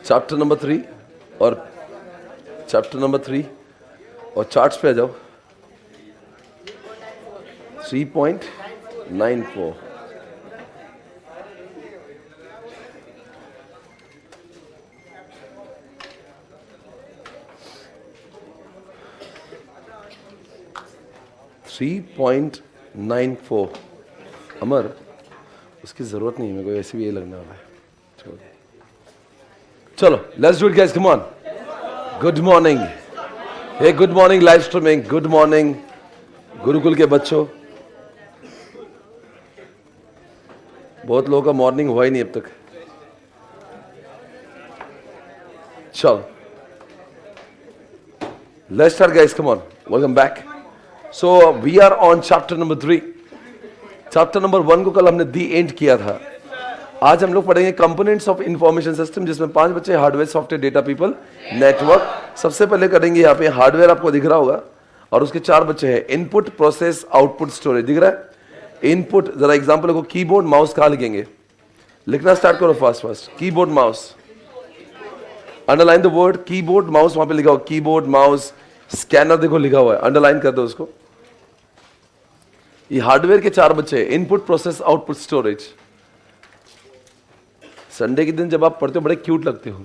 Chapter number 3 और chapter number 3 और charts पे आ जाओ। 3.94 3.94 अमर, उसकी जरूरत नहीं है मेरे को, ऐसे भी ये लगने वाला है। चलो let's do it guys, come on. Good morning, hey good morning live streaming, good morning Gurukul के बच्चों। बहुत लोगों का मॉर्निंग हुआ ही नहीं अब तक। चलो let's start guys, come on, welcome back. So we are on chapter number 3। Chapter number 1 को कल हमने दी एंड किया था। आज हम लोग पढ़ेंगे कंपोनेंट्स ऑफ इंफॉर्मेशन सिस्टम, जिसमें 5 बच्चे hardware, software, data, people, network. सबसे पहले करेंगे यहाँ पे हार्डवेयर, आपको दिख रहा होगा, और उसके 4 बच्चे हैं। Input, process, output, storage. दिख रहा है इनपुट? जरा एग्जांपल देखो, कीबोर्ड, माउस कहाँ लिखेंगे? लिखना स्टार्ट करो fast fast. Keyboard, mouse, underline the word keyboard, mouse वहां पे लिखा हुआ, कीबोर्ड, माउस। स्कैनर देखो लिखा हुआ है, अंडरलाइन कर दो उसको। ये हार्डवेयर के 4 बच्चे, input, process, output, storage. Sunday के दिन जब आप पढ़ते हो बड़े क्यूट लगते हो।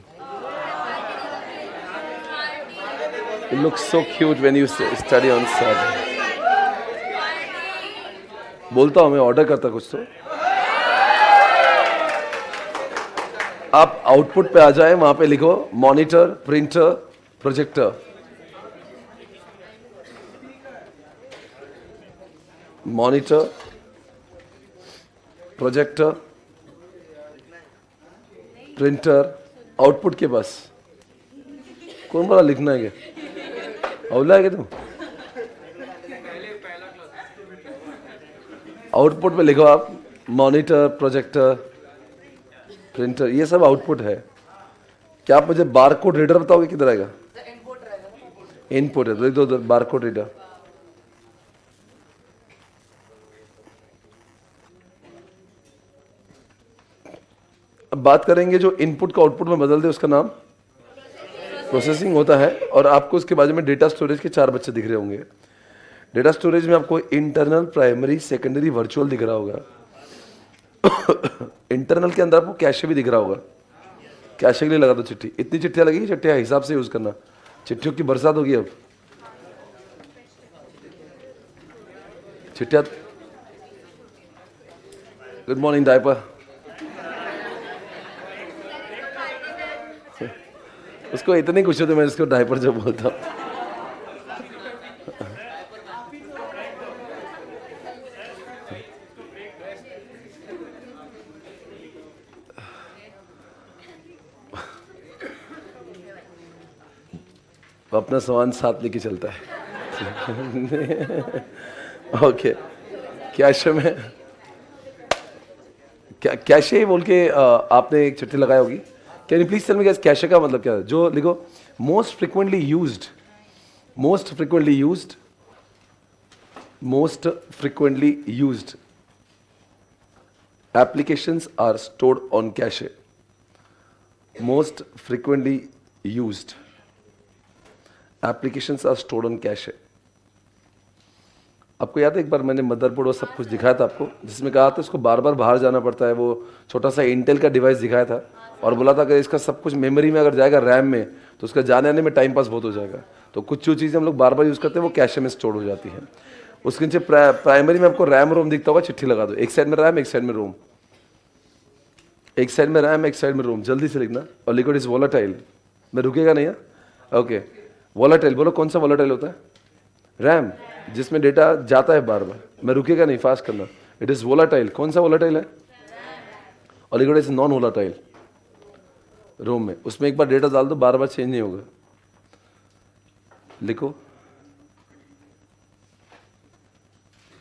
You look so cute when you study on Saturday. बोलता हूं मैं, ऑर्डर करता कुछ तो। आप आउटपुट पे आ जाए, वहां पे लिखो monitor, printer, projector. Monitor, projector, printer, output के पास कौन बड़ा लिखना है? क्या अवला है क्या तुम? आउटपुट में लिखो आप मॉनिटर, प्रोजेक्टर, प्रिंटर, ये सब आउटपुट है। क्या आप मुझे बारकोड रीडर बताओगे किधर आएगा? इनपुट है, तो लिख दो बारकोड रीडर। अब बात करेंगे जो इनपुट को आउटपुट में बदल दे, उसका नाम प्रोसेसिंग होता है। और आपको उसके बाजू में डेटा स्टोरेज के 4 बच्चे दिख रहे होंगे। डेटा स्टोरेज में आपको इंटरनल, प्राइमरी, सेकेंडरी, वर्चुअल दिख रहा होगा। इंटरनल के अंदर आपको कैशे भी दिख रहा होगा। कैशे के लिए लगा दो चिट्ठी। इतनी चिट्ठियां लगेगी, चिट्ठियां हिसाब से यूज करना, चिट्ठियों की बरसात होगी अब। चिट्ठियां, गुड मॉर्निंग डायपर। उसको इतनी खुशी होती है, मैं इसको डायपर जब बोलता हूँ। अपना सामान साथ लेके चलता है। ओके, कैशे में कैशे बोल के आपने एक चिट्ठी लगाई होगी। Can you please tell me guys, cache का मतलब क्या है? जो लिखो most frequently used, most frequently used, most frequently used applications are stored on cache. Most frequently used applications are stored on cache. आपको याद है एक बार मैंने मदरबोर्ड और सब कुछ दिखाया था आपको, जिसमें कहा था इसको बार बार बाहर जाना पड़ता है। वो छोटा सा इंटेल का डिवाइस दिखाया था और बोला था कि इसका सब कुछ मेमोरी में अगर जाएगा, रैम में, तो उसका जाने आने में टाइम पास बहुत हो जाएगा। तो कुछ जो चीज़ें हम लोग बार बार यूज़ करते हैं वो कैशे में स्टोर हो जाती हैं। उसके नीचे प्राइमरी में आपको रैम रोम दिखता होगा, चिट्ठी लगा दो। एक साइड में रैम, एक साइड में रोम, एक साइड में रैम, एक साइड में रोम। जल्दी से लिखना। और लिक्विड इज वोलाटाइल, मैं रुकेगा नहीं है। ओके, वोलाटाइल बोलो, कौन सा वोलाटाइल होता है? रैम, जिसमें डेटा जाता है बार बार। मैं रुकेगा नहीं, फास्ट करना। इट इज वोलाटाइल, कौन सा वोलाटाइल है? और लिक्विड इज नॉन वोलाटाइल, रोम में। उसमें एक बार डेटा डाल दो, बार बार चेंज नहीं होगा। लिखो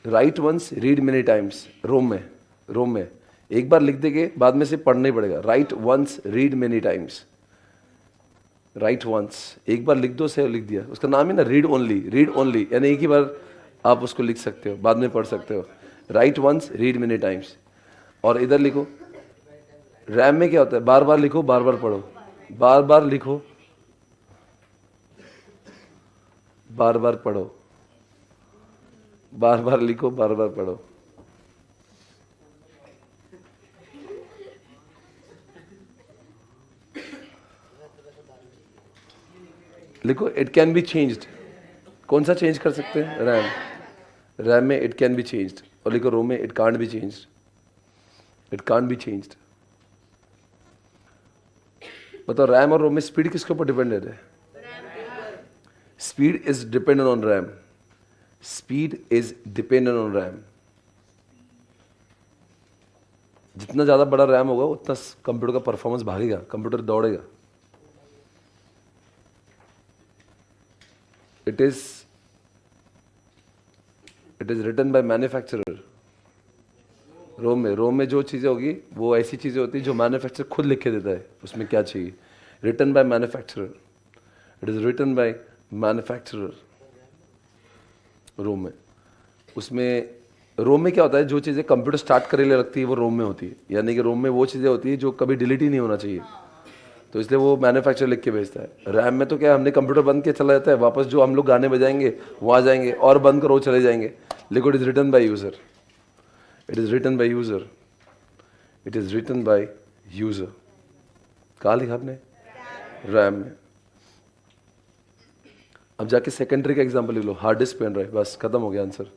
write once, read many times. ROM में, रोम में एक बार लिख देंगे, बाद में से पढ़ना ही पड़ेगा। Write once, read many times. Write once, एक बार लिख दो, से लिख दिया। उसका नाम है ना रीड ओनली। रीड ओनली यानी एक ही बार आप उसको लिख सकते हो, बाद में पढ़ सकते हो। Write once, read many times. और इधर लिखो रैम में क्या होता है, बार बार लिखो, बार बार पढ़ो। बार बार लिखो, बार बार पढ़ो, बार बार लिखो, बार बार पढ़ो। लिखो इट कैन बी चेंज्ड। कौन सा चेंज कर सकते हैं? रैम। रैम में इट कैन बी चेंज्ड। और लिखो रोम में it can't be changed. It can't be changed. बताओ रैम और रोम में स्पीड किसके ऊपर डिपेंडेंट है? Speed is dependent on RAM. Speed is dependent on RAM. जितना ज्यादा बड़ा रैम होगा उतना कंप्यूटर का परफॉर्मेंस भागेगा, कंप्यूटर दौड़ेगा। It is written by manufacturer. ROM में जो चीजें होगी वो ऐसी चीजें होती है जो मैन्युफैक्चरर खुद लिख के देता है उसमें क्या चाहिए। Written by manufacturer. It is written by manufacturer. ROM में, उसमें रोम में क्या होता है, जो चीज़ें कंप्यूटर स्टार्ट करने लगती है वो रोम में होती है। यानी कि रोम में वो चीज़ें होती है जो कभी डिलीट ही नहीं होना चाहिए, तो इसलिए वो मैन्युफैक्चर लिख के भेजता है। रैम में तो क्या, हमने कंप्यूटर बंद किया चला जाता है, वापस जो हम लोग गाने बजाएंगे वहाँ जाएंगे और बंद करो चले जाएंगे। लिखो it is written by user. It is written by user. It is written by user. कहाँ लिखा आपने? रैम में। अब जाके सेकेंडरी का एग्जाम्पल लिख लो, हार्ड डिस्क, पेन ड्राइव, बस खत्म हो गया आंसर।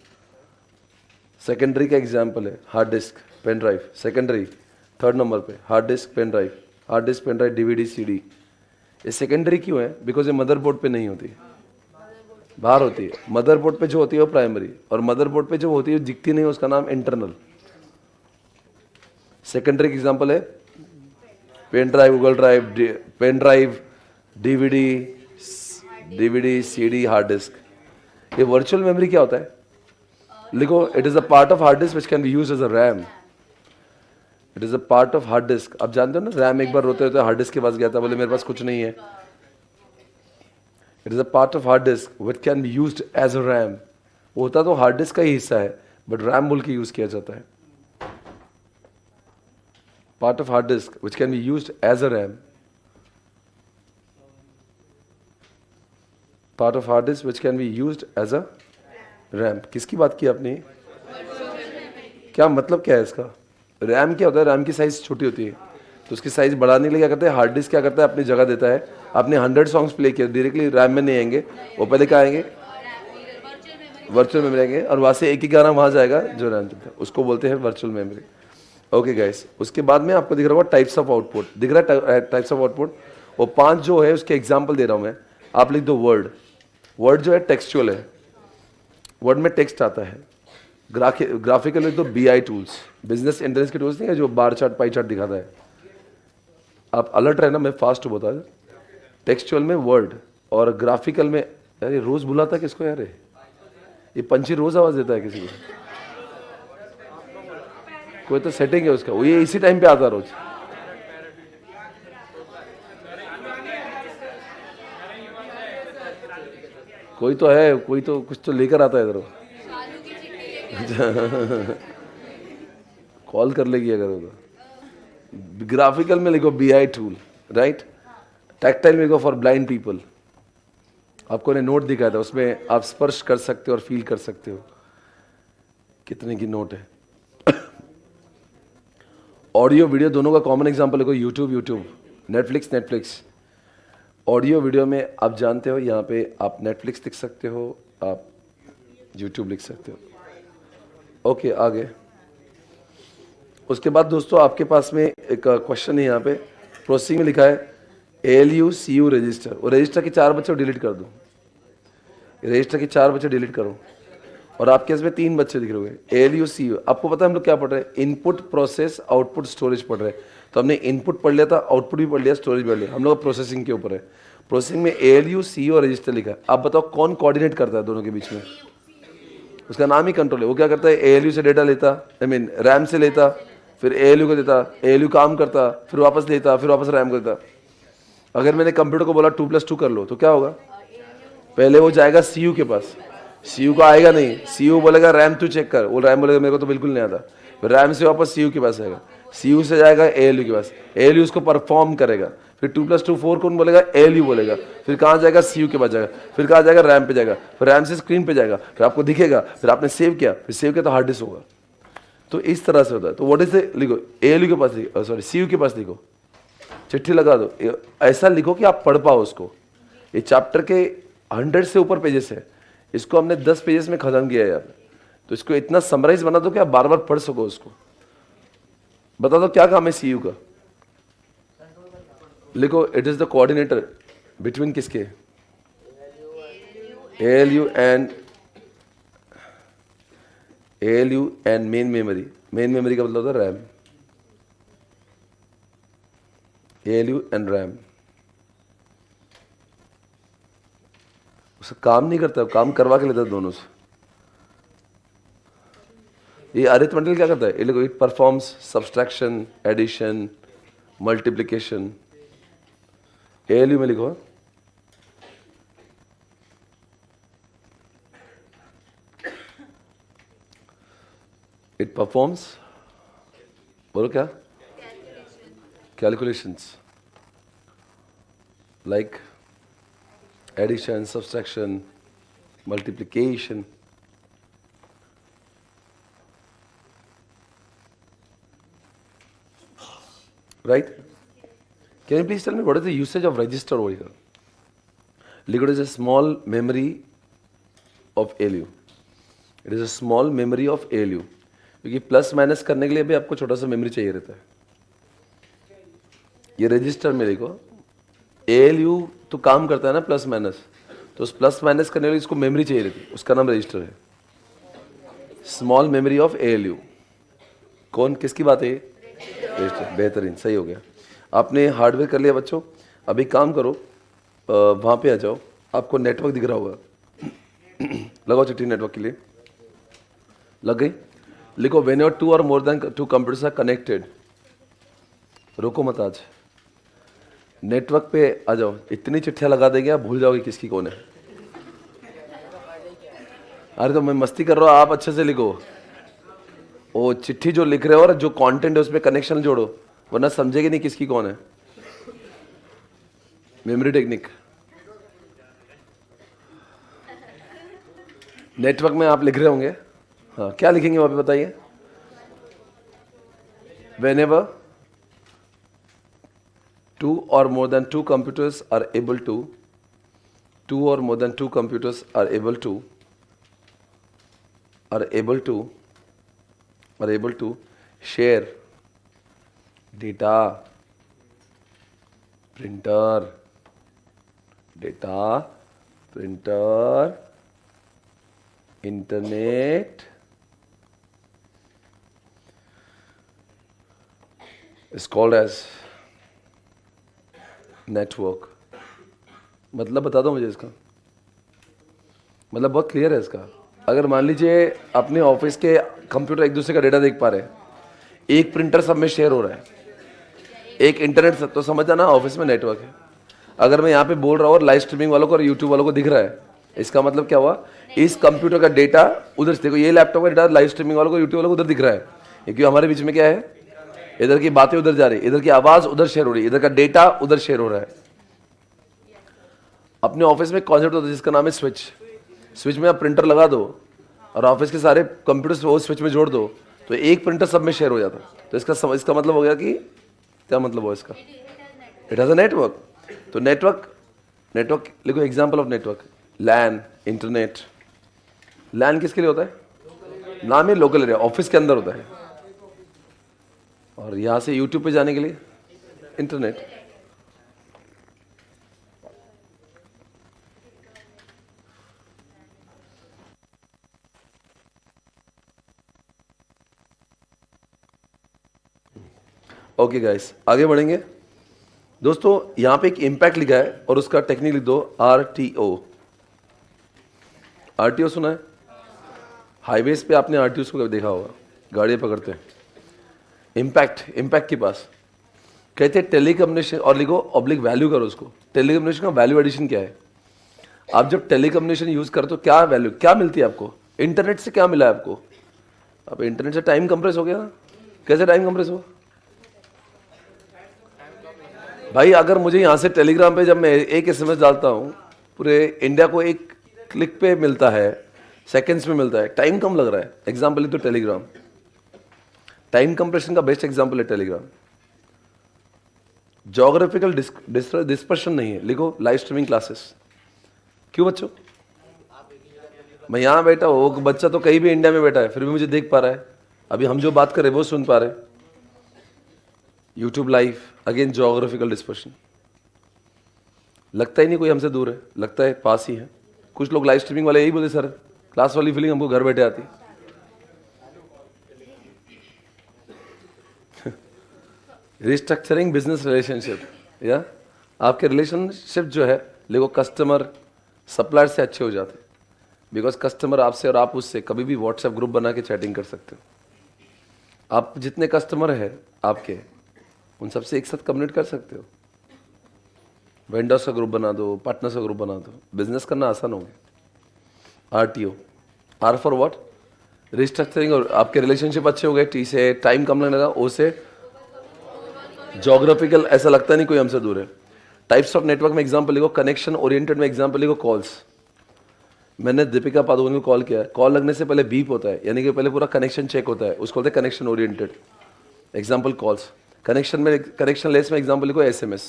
सेकेंडरी का एग्जाम्पल है hard disk, pen drive. Secondary 3rd number पे hard disk, pen drive. Hard disk, pen drive, DVD, CD. ये सेकेंडरी क्यों है? बिकॉज ये मदरबोर्ड पे नहीं होती, बाहर होती है। मदरबोर्ड पे जो होती है वो प्राइमरी, और मदरबोर्ड पे जो होती है दिखती नहीं है, उसका नाम इंटरनल। सेकेंडरी का एग्जाम्पल है pen drive, Google drive, pen drive, DVD, CD, hard disk. ये वर्चुअल मेमोरी क्या होता है? लिखो it is a part of hard disk which can be used as a RAM. It is a part of hard disk. आप जानते हो ना, RAM एक बार रोते रोते हार्ड डिस्क के पास गया था, बोले मेरे पास कुछ नहीं है। It is a part of hard disk which can be used as a RAM. वो होता तो हार्ड डिस्क का ही हिस्सा है, बट रैम बोल के यूज किया जाता है। Part of hard disk which can be used as a RAM. Part of hard disk which can be used as a RAM. किसकी बात की आपने? क्या मतलब क्या है इसका? रैम क्या होता है? रैम की साइज छोटी होती है, तो उसकी साइज बढ़ाने के लिए क्या करते हैं, हार्ड डिस्क क्या करता है, अपनी जगह देता है। आपने 100 सॉन्ग्स प्ले किए, डायरेक्टली रैम में नहीं आएंगे, वो पहले क्या आएंगे, वर्चुअल मेमोरी आएंगे, और वहाँ से एक ही गाना वहाँ जाएगा जो रैम चलता है, उसको बोलते हैं वर्चुअल मेमोरी। ओके गाइस, उसके बाद में आपको दिख रहा होगा टाइप्स ऑफ आउटपुट, दिख रहा है टाइप्स ऑफ आउटपुट। वो 5 जो है उसके एग्जाम्पल दे रहा हूँ मैं। आप लिख दो वर्ड। वर्ड जो है टेक्सचुअल है, वर्ड में टेक्स्ट आता है। ग्राफिकल में तो BI टूल्स, बिजनेस इंटेलिजेंस के टूल्स नहीं है जो बार चार्ट, पाई चार्ट दिखाता है। आप अलर्ट रहना, मैं फास्ट बता दूं। टेक्सचुअल में वर्ड, और ग्राफिकल में, यार ये रोज बुलाता है किसको यार? ये पंछी रोज आवाज देता है किसी को? कोई तो सेटिंग है उसका, वो ये इसी टाइम पे आता है रोज। कोई तो है, कोई तो कुछ तो लेकर आता है इधर। कॉल कर लेगी अगर होगा। ग्राफिकल में लिखो BI टूल, राइट। टैक्टाइल में लिखो फॉर ब्लाइंड पीपल। आपको ने नोट दिखाया था, उसमें आप स्पर्श कर सकते हो और फील कर सकते हो। कितने की नोट है? ऑडियो वीडियो दोनों का कॉमन एग्जांपल लिखो, यूट्यूब, नेटफ्लिक्स। ऑडियो वीडियो में आप जानते हो, यहाँ पे आप नेटफ्लिक्स लिख सकते हो, आप यूट्यूब लिख सकते हो। ओके, आगे। उसके बाद दोस्तों आपके पास में एक क्वेश्चन है यहाँ पे, प्रोसेसिंग में लिखा है ALU CU रजिस्टर। और रजिस्टर के 4 बच्चे डिलीट कर दो, रजिस्टर के 4 बच्चे डिलीट करो। और आपके इसमें 3 बच्चे दिख रहे होंगे, ALU CU। आपको पता है हम लोग क्या पढ़ रहे हैं? इनपुट, प्रोसेस, आउटपुट, स्टोरेज पढ़ रहे हैं। तो हमने इनपुट पढ़ लिया था, आउटपुट भी पढ़ लिया, स्टोरेज पढ़ लिया। हम लोग प्रोसेसिंग के ऊपर है। प्रोसेसिंग में ALU CU और रजिस्टर लिखा है। आप बताओ कौन कोऑर्डिनेट करता है दोनों के बीच में? उसका नाम ही कंट्रोल है। वो क्या करता है, ALU से डेटा लेता, रैम से लेता, फिर ALU को देता, ALU काम करता, फिर वापस लेता, फिर वापस रैम को देता। अगर मैंने कंप्यूटर को बोला 2+2 कर लो, तो क्या होगा? पहले वो जाएगा CU के पास, CU को आएगा नहीं, CU बोलेगा रैम तू चेक कर, वो रैम बोलेगा मेरे को तो बिल्कुल नहीं आता। फिर रैम से वापस CU के पास आएगा, CU से जाएगा ALU के पास, ALU उसको परफॉर्म करेगा, फिर 2+2 4 कौन बोलेगा? ALU बोलेगा। फिर कहाँ जाएगा? CU के पास जाएगा। फिर कहाँ जाएगा? रैम पे जाएगा। फिर रैम से स्क्रीन पे जाएगा, फिर आपको दिखेगा, फिर आपने सेव किया, फिर सेव किया तो हार्ड डिस्क होगा। तो इस तरह से होता है। तो व्हाट इज लिखो, ALU के पास लिखो, सॉरी CU के पास लिखो, चिट्ठी लगा दो, ऐसा लिखो कि आप पढ़ पाओ उसको। ये चैप्टर के 100 से ऊपर पेजेस है, इसको हमने 10 पेजेस में खत्म किया है यार। तो इसको इतना समराइज बना दो कि आप बार बार पढ़ सको उसको। बता दो क्या काम है CU का? लिखो, it is the coordinator between किसके? ALU and main memory. Main memory का मतलब होता है रैम। ALU and RAM. उसका काम नहीं करता, काम करवा के लेता है दोनों से। ये अरिथमेटिक क्या करता है? ये लिखो, it performs subtraction, addition, multiplication. ALU में लिखो, इट परफॉर्म्स, बोलो क्या? Calculations like addition, subtraction, multiplication. Right? Can you please tell me what is the usage of register over here? Liquid is a small memory of ALU. It is a small memory of ALU. क्योंकि plus minus करने के लिए भी आपको छोटा सा memory चाहिए रहता है। ये रजिस्टर में देखो, ALU तो काम करता है ना प्लस माइनस, तो उस प्लस माइनस करने के लिए इसको मेमोरी चाहिए रहती है, उसका नाम रजिस्टर है। Small memory of ALU। कौन, किसकी बात है? रजिस्टर। बेहतरीन, सही हो गया। आपने हार्डवेयर कर लिया बच्चों। अभी काम करो, वहाँ पे आ जाओ, आपको नेटवर्क दिख रहा होगा। लगाओ चिट्ठी नेटवर्क के लिए। लग गई? लिखो, when your 2 or more than 2 computers are connected. रोको मत आज, नेटवर्क पे आ जाओ। इतनी चिट्ठियाँ लगा देंगे आप भूल जाओगे किसकी कौन है। अरे तो मैं मस्ती कर रहा हूँ, आप अच्छे से लिखो। वो चिट्ठी जो लिख रहे हो और जो कंटेंट है उसमें कनेक्शन जोड़ो, वरना समझेगी नहीं किसकी कौन है। Memory technique. नेटवर्क में आप लिख रहे होंगे, हाँ, क्या लिखेंगे वहां पे बताइए? Whenever 2 or more than 2 computers are able to 2 or more than 2 computers are able to share data, printer, internet is called as network। मतलब बता दो मुझे इसका मतलब, बहुत क्लियर है इसका। अगर मान लीजिए अपने ऑफिस के कंप्यूटर एक दूसरे का डेटा देख पा रहे हैं, एक प्रिंटर सब में शेयर हो रहा है, एक इंटरनेट सब, तो समझ जाना ऑफिस में नेटवर्क है। अगर मैं यहाँ पे बोल रहा हूँ और लाइव स्ट्रीमिंग वालों को और यूट्यूब वालों को दिख रहा है, इसका मतलब क्या हुआ? इस कंप्यूटर का डेटा उधर से, देखो ये लैपटॉप का डेटा लाइव स्ट्रीमिंग वालों को, यूट्यूब वालों को उधर दिख रहा है, क्योंकि हमारे बीच में क्या है? इधर की बातें उधर जा रही है, इधर की आवाज उधर शेयर हो रही है, इधर का डेटा उधर शेयर हो रहा है। अपने ऑफिस में कॉन्सेप्ट होता है जिसका नाम है स्विच। स्विच में आप प्रिंटर लगा दो और ऑफिस के सारे कंप्यूटर्स वो स्विच में जोड़ दो, तो एक प्रिंटर सब में शेयर हो जाता है। तो इसका मतलब हो गया कि क्या मतलब हुआ इसका? It has a network. तो नेटवर्क लिखो, example of network, LAN, internet. LAN किसके लिए होता है? नाम है लोकल एरिया, ऑफिस के अंदर होता है। और यहां से यूट्यूब पे जाने के लिए इंटरनेट। ओके गाइस, आगे बढ़ेंगे। दोस्तों यहां पे एक इम्पैक्ट लिखा है और उसका टेक्निक लिख दो, RTO। RTO सुना है? हाईवेज पे आपने RTO को कभी देखा होगा, गाड़ियां पकड़ते हैं। इम्पैक्ट के पास कहते हैं टेलीकम्युनिकेशन, और लिखो ऑब्लिक वैल्यू करो उसको। टेलीकम्युनिकेशन का वैल्यू एडिशन क्या है? आप जब टेलीकम्युनिकेशन यूज करते हो क्या वैल्यू क्या मिलती है आपको? इंटरनेट से क्या मिला है आपको? अब इंटरनेट से टाइम कंप्रेस हो गया ना। कैसे टाइम कंप्रेस हुआ? भाई अगर मुझे यहाँ से टेलीग्राम पे जब मैं एक एसएमएस डालता हूँ, पूरे इंडिया को एक क्लिक पे मिलता है, सेकंड्स में मिलता है, टाइम कम लग रहा है। एग्जाम्पल है तो टेलीग्राम, टाइम कंप्रेशन का बेस्ट एग्जाम्पल है टेलीग्राम। जोग्राफिकल डिस्पर्शन नहीं है, लिखो लाइव स्ट्रीमिंग क्लासेस। क्यों बच्चों? मैं यहाँ बैठा हूँ, वो बच्चा तो कहीं भी इंडिया में बैठा है, फिर भी मुझे देख पा रहा है। अभी हम जो बात कर रहे हैं वो सुन पा रहे हैं। YouTube live, again geographical dispersion. लगता ही नहीं कोई हमसे दूर है, लगता है पास ही है। कुछ लोग लाइव स्ट्रीमिंग वाले यही बोले, सर क्लास वाली फीलिंग हमको घर बैठे आती। रिस्ट्रक्चरिंग बिजनेस रिलेशनशिप, या आपके रिलेशनशिप जो है देखो कस्टमर सप्लायर से अच्छे हो जाते हैं, बिकॉज कस्टमर आपसे और आप उससे कभी भी व्हाट्सएप ग्रुप बना के चैटिंग कर सकते हो। आप जितने कस्टमर है आपके, उन सबसे एक साथ कम्युनिकेट कर सकते हो। वेंडर्स का ग्रुप बना दो, पार्टनर्स का ग्रुप बना दो, बिजनेस करना आसान हो गया। RTO, R for what? Restructuring. और आपके रिलेशनशिप अच्छे हो गए, T से टाइम कम लगने लगा, O से जोग्राफिकल, ऐसा लगता नहीं कोई हमसे दूर है। टाइप्स ऑफ नेटवर्क में एग्जांपल लिखो, कनेक्शन ओरिएंटेड में एग्जांपल लिखो, कॉल्स। मैंने दीपिका पादुकोण को कॉल किया है, कॉल लगने से पहले बीप होता है, यानी कि पहले पूरा कनेक्शन चेक होता है, उसको बोलते हैं connection oriented. Example calls. Connection में, कनेक्शन लेस में एग्जांपल लिखो, SMS।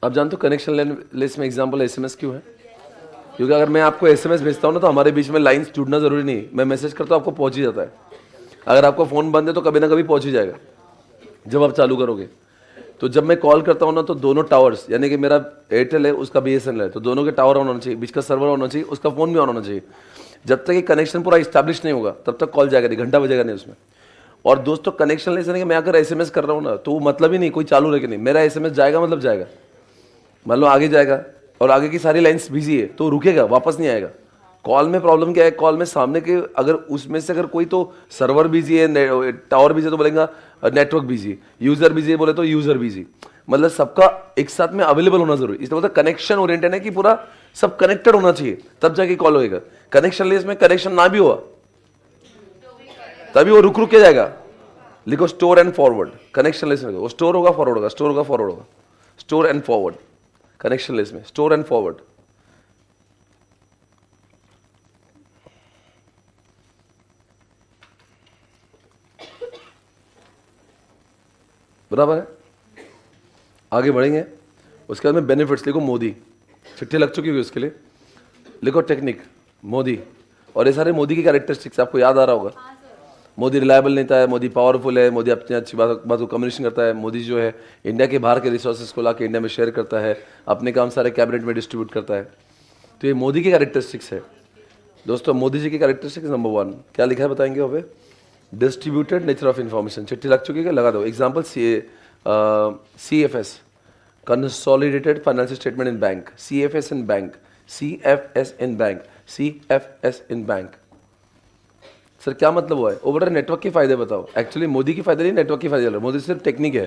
आप जानते हो कनेक्शन लेस में एग्जांपल SMS क्यों है? क्योंकि अगर मैं आपको SMS भेजता हूँ ना, तो हमारे बीच में लाइंस जुड़ना जरूरी नहीं, मैं मैसेज करता हूँ आपको पहुंच ही जाता है। अगर आपको फोन बंद है तो कभी ना कभी पहुंच ही जाएगा जब आप चालू करोगे। तो जब मैं कॉल करता हूँ ना, तो दोनों टावर्स, यानी कि मेरा एयरटेल है, उसका BSNL है, तो दोनों के टावर ऑन होना चाहिए, बीच का सर्वर होना चाहिए, उसका फोन भी ऑन होना चाहिए। जब तक ये कनेक्शन पूरा इस्टेब्लिश नहीं होगा तब तक कॉल जाएगा नहीं, घंटा बजेगा नहीं उसमें। और दोस्तों कनेक्शन लेस यानी कि मैं अगर SMS कर रहा हूँ ना, तो वो मतलब ही नहीं कोई चालू रहे कि नहीं, मेरा SMS जाएगा मतलब जाएगा। मान लो आगे जाएगा और आगे की सारी लाइन्स बिजी है तो रुकेगा, वापस नहीं आएगा। कॉल में प्रॉब्लम क्या है? कॉल में सामने के अगर उसमें से अगर कोई तो सर्वर बिजी है, टावर बिजी है तो बोलेगा नेटवर्क बिजी, यूजर बिजी है बोले तो यूजर बिजी, मतलब सबका एक साथ में अवेलेबल होना जरूरी। इसलिए बोलते कनेक्शन ओरिएंटेड है कि पूरा सब कनेक्टेड होना चाहिए तब जाके कॉल होएगा। कनेक्शन लेस में कनेक्शन ना भी हुआ तभी वो रुक रुक के जाएगा। लिखो store and forward. Connection less में वो स्टोर होगा, फॉरवर्ड होगा, स्टोर होगा, फॉरवर्ड होगा, store and forward. Connection less में स्टोर एंड फॉरवर्ड। बराबर है? आगे बढ़ेंगे। उसके बाद में बेनिफिट्स लिखो, मोदी, चिट्ठी लग चुकी होगी उसके लिए। लिखो टेक्निक, मोदी, और ये सारे मोदी की कैरेक्टरिस्टिक्स आपको याद आ रहा होगा। मोदी रिलायबल नेता है, मोदी पावरफुल है, मोदी अपनी अच्छी बात को कम्युनिकेशन करता है, मोदी जो है इंडिया के बाहर के रिसोर्सेज को लाके इंडिया में शेयर करता है, अपने काम सारे कैबिनेट में डिस्ट्रीब्यूट करता है। तो ये मोदी की कैरेक्टरिस्टिक्स है दोस्तों। मोदी जी की कैरेक्टरिस्टिक्स नंबर 1 क्या लिखा है बताएंगे? हो डिस्ट्रीब्यूटेड नेचर ऑफ इन्फॉर्मेशन। चिट्ठी लग चुकी है, लगा दो। Example CFS, consolidated financial statement in bank, CFS in bank, CFS in bank, CFS in bank. Sir क्या मतलब हुआ है? ओवरऑल नेटवर्क के फायदे बताओ। एक्चुअली मोदी की फायदे नहीं, नेटवर्क की फायदे। मोदी सिर्फ टेक्निक है।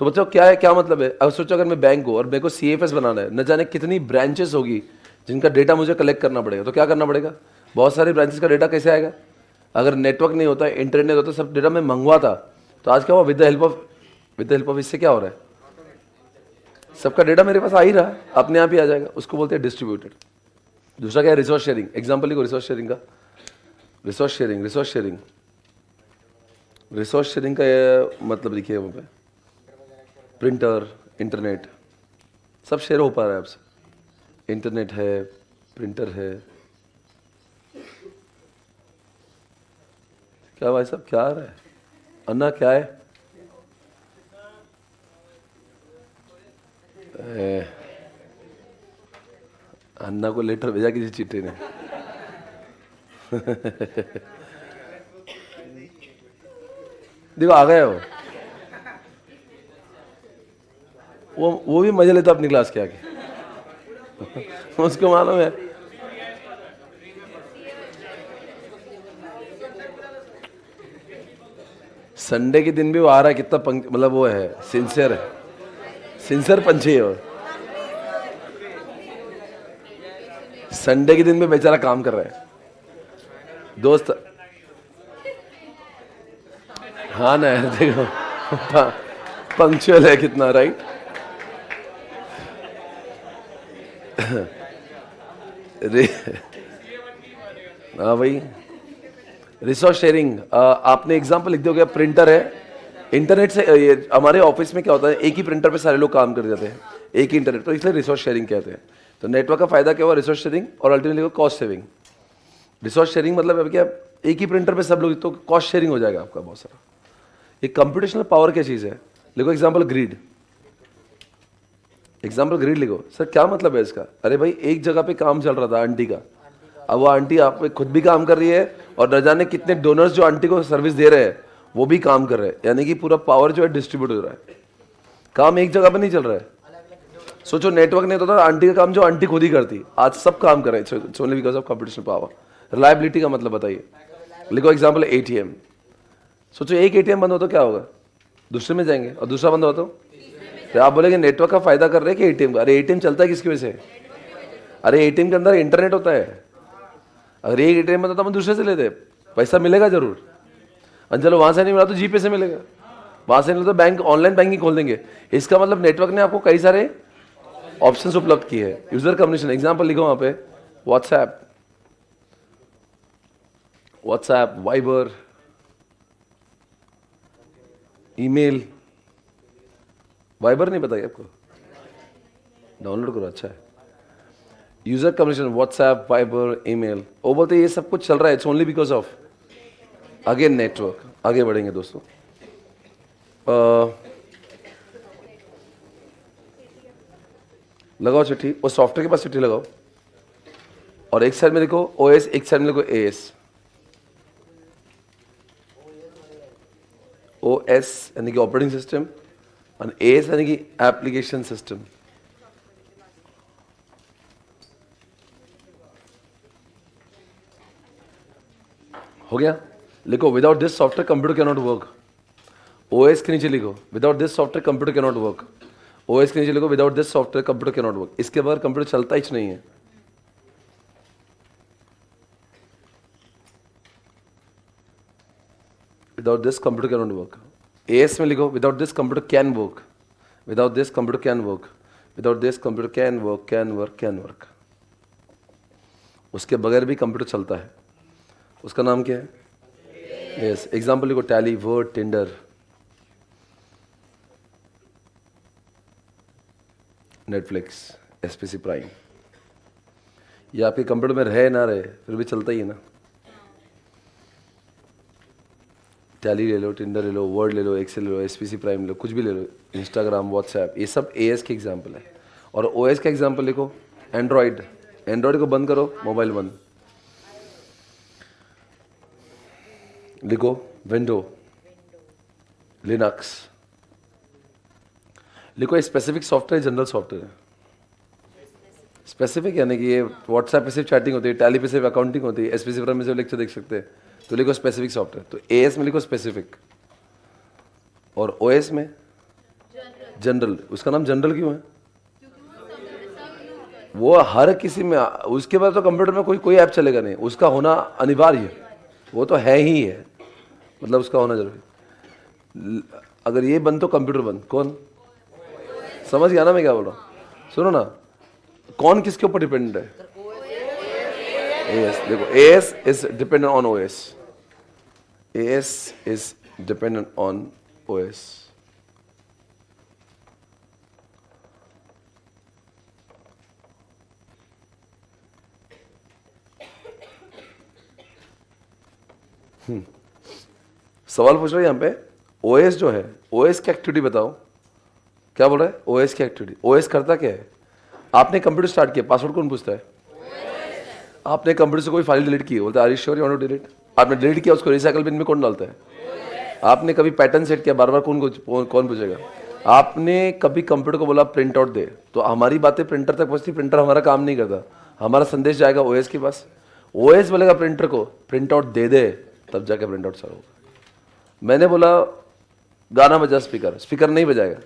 तो बताओ क्या है, क्या मतलब है? अब सोचो अगर मैं बैंक हूँ और मेरे को CFS बनाना है, न जाने कितनी ब्रांचेस होगी जिनका डेटा मुझे कलेक्ट करना पड़ेगा। तो क्या करना पड़ेगा? बहुत सारी ब्रांचेस का डेटा कैसे आएगा? अगर नेटवर्क नहीं होता, इंटरनेट नहीं होता, सब डेटा मैं मंगवाता, तो आज क्या हुआ? विद द हेल्प ऑफ इससे क्या हो रहा है? सबका डेटा मेरे पास आ ही रहा है, अपने आप ही आ जाएगा। उसको बोलते हैं डिस्ट्रीब्यूटेड। दूसरा क्या है? Resource sharing. एग्जाम्पल लिखो रिसोर्स शेयरिंग का। Resource sharing, resource sharing, resource sharing का ये मतलब लिखिए वहाँ पे। प्रिंटर, इंटरनेट, सब शेयर हो पा रहा है आपसे। इंटरनेट है, प्रिंटर है। क्या भाई साहब क्या आ रहा है? अन्ना क्या है? अन्ना को लेटर भेजा किसी चिट्ठी ने। देखो आ गया वो भी मजे लेता अपनी क्लास के आगे। उसको मालूम है संडे के दिन भी वो आ रहा है, कितना मतलब वो है, सिंसियर है, सिंसियर पंछी है वो। संडे के दिन में बेचारा काम कर रहा है दोस्त। हाँ ना यार, देखो पंक्चुअल है कितना, राइट। हाँ भाई, रिसोर्स शेयरिंग। आपने एग्जांपल लिख दिया, प्रिंटर है, इंटरनेट से ये हमारे ऑफिस में क्या होता है, एक ही प्रिंटर पे सारे लोग काम कर जाते हैं, एक ही इंटरनेट, तो इसलिए रिसोर्स शेयरिंग कहते हैं। तो नेटवर्क का फायदा क्या हुआ, रिसोर्स शेयरिंग, और ultimately cost saving. Resource sharing मतलब अब क्या, एक ही प्रिंटर पे सब लोग, तो कॉस्ट शेयरिंग हो जाएगा आपका बहुत सारा। एक कंप्यूटेशनल पावर क्या चीज़ है, लिखो एग्जाम्पल ग्रिड, एग्जाम्पल ग्रिड लिखो। सर क्या मतलब है इसका, अरे भाई एक जगह पे काम चल रहा था आंटी का, अब वो आंटी आप पे खुद भी काम कर रही है और न जाने कितने डोनर्स जो आंटी को सर्विस दे रहे हैं वो भी काम कर रहे हैं, यानी कि पूरा पावर जो है डिस्ट्रीब्यूट हो रहा है, काम एक जगह पे नहीं चल रहा है। सोचो नेटवर्क नहीं होता, आंटी का काम जो आंटी खुद ही करती, आज सब काम कर रहे हैं only because of computational power. Reliability का मतलब बताइए, लिखो एग्जाम्पल एटीएम। सोचो एक एटीएम बंद हो तो क्या होगा, दूसरे में जाएंगे, और दूसरा बंद हो तो आप बोलेंगे नेटवर्क का फायदा कर रहे हैं कि एटीएम का। अरे एटीएम चलता है किसकी वजह से, अरे एटीएम के अंदर इंटरनेट होता है, अगर एक एटीएम में तो हम दूसरे से लेते, पैसा मिलेगा जरूर, और चलो वहां से नहीं मिला तो जीपे से मिलेगा, वहां से नहीं तो बैंक ऑनलाइन बैंकिंग खोल देंगे। इसका मतलब नेटवर्क ने आपको कई सारे ऑप्शंस उपलब्ध किए हैं। यूजर कम्युनिकेशन एग्जांपल लिखो वहां पे, WhatsApp, WhatsApp, Viber, email. Viber नहीं बताइए आपको, डाउनलोड करो, अच्छा है। User communication, WhatsApp, Viber, email, वो बोलते ये सब कुछ चल रहा है, it's only because of again network. आगे बढ़ेंगे दोस्तों, लगाओ चिट्ठी, वो सॉफ्टवेयर के पास चिट्ठी लगाओ, और एक साइड में लिखो ओएस, एक साइड में लिखो एएस। ओएस यानी कि ऑपरेटिंग सिस्टम, और एएस यानी कि एप्लीकेशन सिस्टम। हो गया, लिखो without this software computer can not work. OS के नीचे लिखो without this software computer can not work. OS के नीचे लिखो without this software computer can not work. इसके बगैर कंप्यूटर चलता ही नहीं है। Without this computer can not work. As में लिखो without this computer can work, without this computer can work, without this computer can work, can work, can work. उसके बगैर भी कंप्यूटर चलता है, उसका नाम क्या है, यस। एग्जाम्पल लिखो tally, word, Tinder, Netflix, SPC prime. ये आपके कंप्यूटर में रहे ना रहे फिर भी चलता ही है ना। टैली ले लो, टिंडर ले लो, वर्ड ले लो, एक्सेल ले लो, एसपीसी प्राइम ले लो, कुछ भी ले लो, इंस्टाग्राम, व्हाट्सएप, ये सब एएस के एग्जाम्पल है। और ओएस का एग्जाम्पल लिखो एंड्रॉयड। एंड्रॉयड को बंद करो, मोबाइल बंद। लिखो विंडो, लिनक्स। लिखो स्पेसिफिक सॉफ्टवेयर, जनरल सॉफ्टवेयर है। स्पेसिफिक यानी कि ये व्हाट्सएप पे सिर्फ चैटिंग होती है, टैली पे सिर्फ अकाउंटिंग होती है, एसपीसी प्राइम में सिर्फ लेक्चर देख सकते हैं, तो लिखो स्पेसिफिक सॉफ्टवेयर। तो एएस में लिखो स्पेसिफिक, और ओएस में जनरल। उसका नाम जनरल क्यों है, वो हर किसी में, उसके बाद तो कंप्यूटर में कोई ऐप चलेगा नहीं, उसका होना अनिवार्य है, वो तो है ही है, मतलब उसका होना जरूरी। अगर ये बंद तो कंप्यूटर बंद। कौन समझ गया ना मैं क्या बोल रहा हूँ, सुनो ना, कौन किसके ऊपर डिपेंडेंट है, एएस। देखो as is dependent on OS, as is dependent on OS. सवाल पूछ रहे हैं यहाँ पे, ओएस जो है, ओएस की एक्टिविटी बताओ, क्या बोल रहा है, ओएस की एक्टिविटी। ओएस करता क्या है, आपने कंप्यूटर स्टार्ट किया, पासवर्ड कौन पूछता है, आपने कंप्यूटर से कोई फाइल डिलीट की, बोलता है are you sure you want to delete, आपने डिलीट किया, उसको रिसाइकल बिन में कौन डालता है, आपने कभी पैटर्न सेट किया, बार बार कौन पूछेगा, आपने कभी कंप्यूटर को बोला प्रिंट आउट दे, तो हमारी बातें प्रिंटर तक पहुंचती, प्रिंटर हमारा काम नहीं करता, हमारा संदेश जाएगा ओएस के पास, ओएस बोलेगा प्रिंटर को प्रिंट आउट दे दे, तब जाके प्रिंट आउट चालू होगा। मैंने बोला गाना बजा, स्पीकर, स्पीकर नहीं बजाएगा,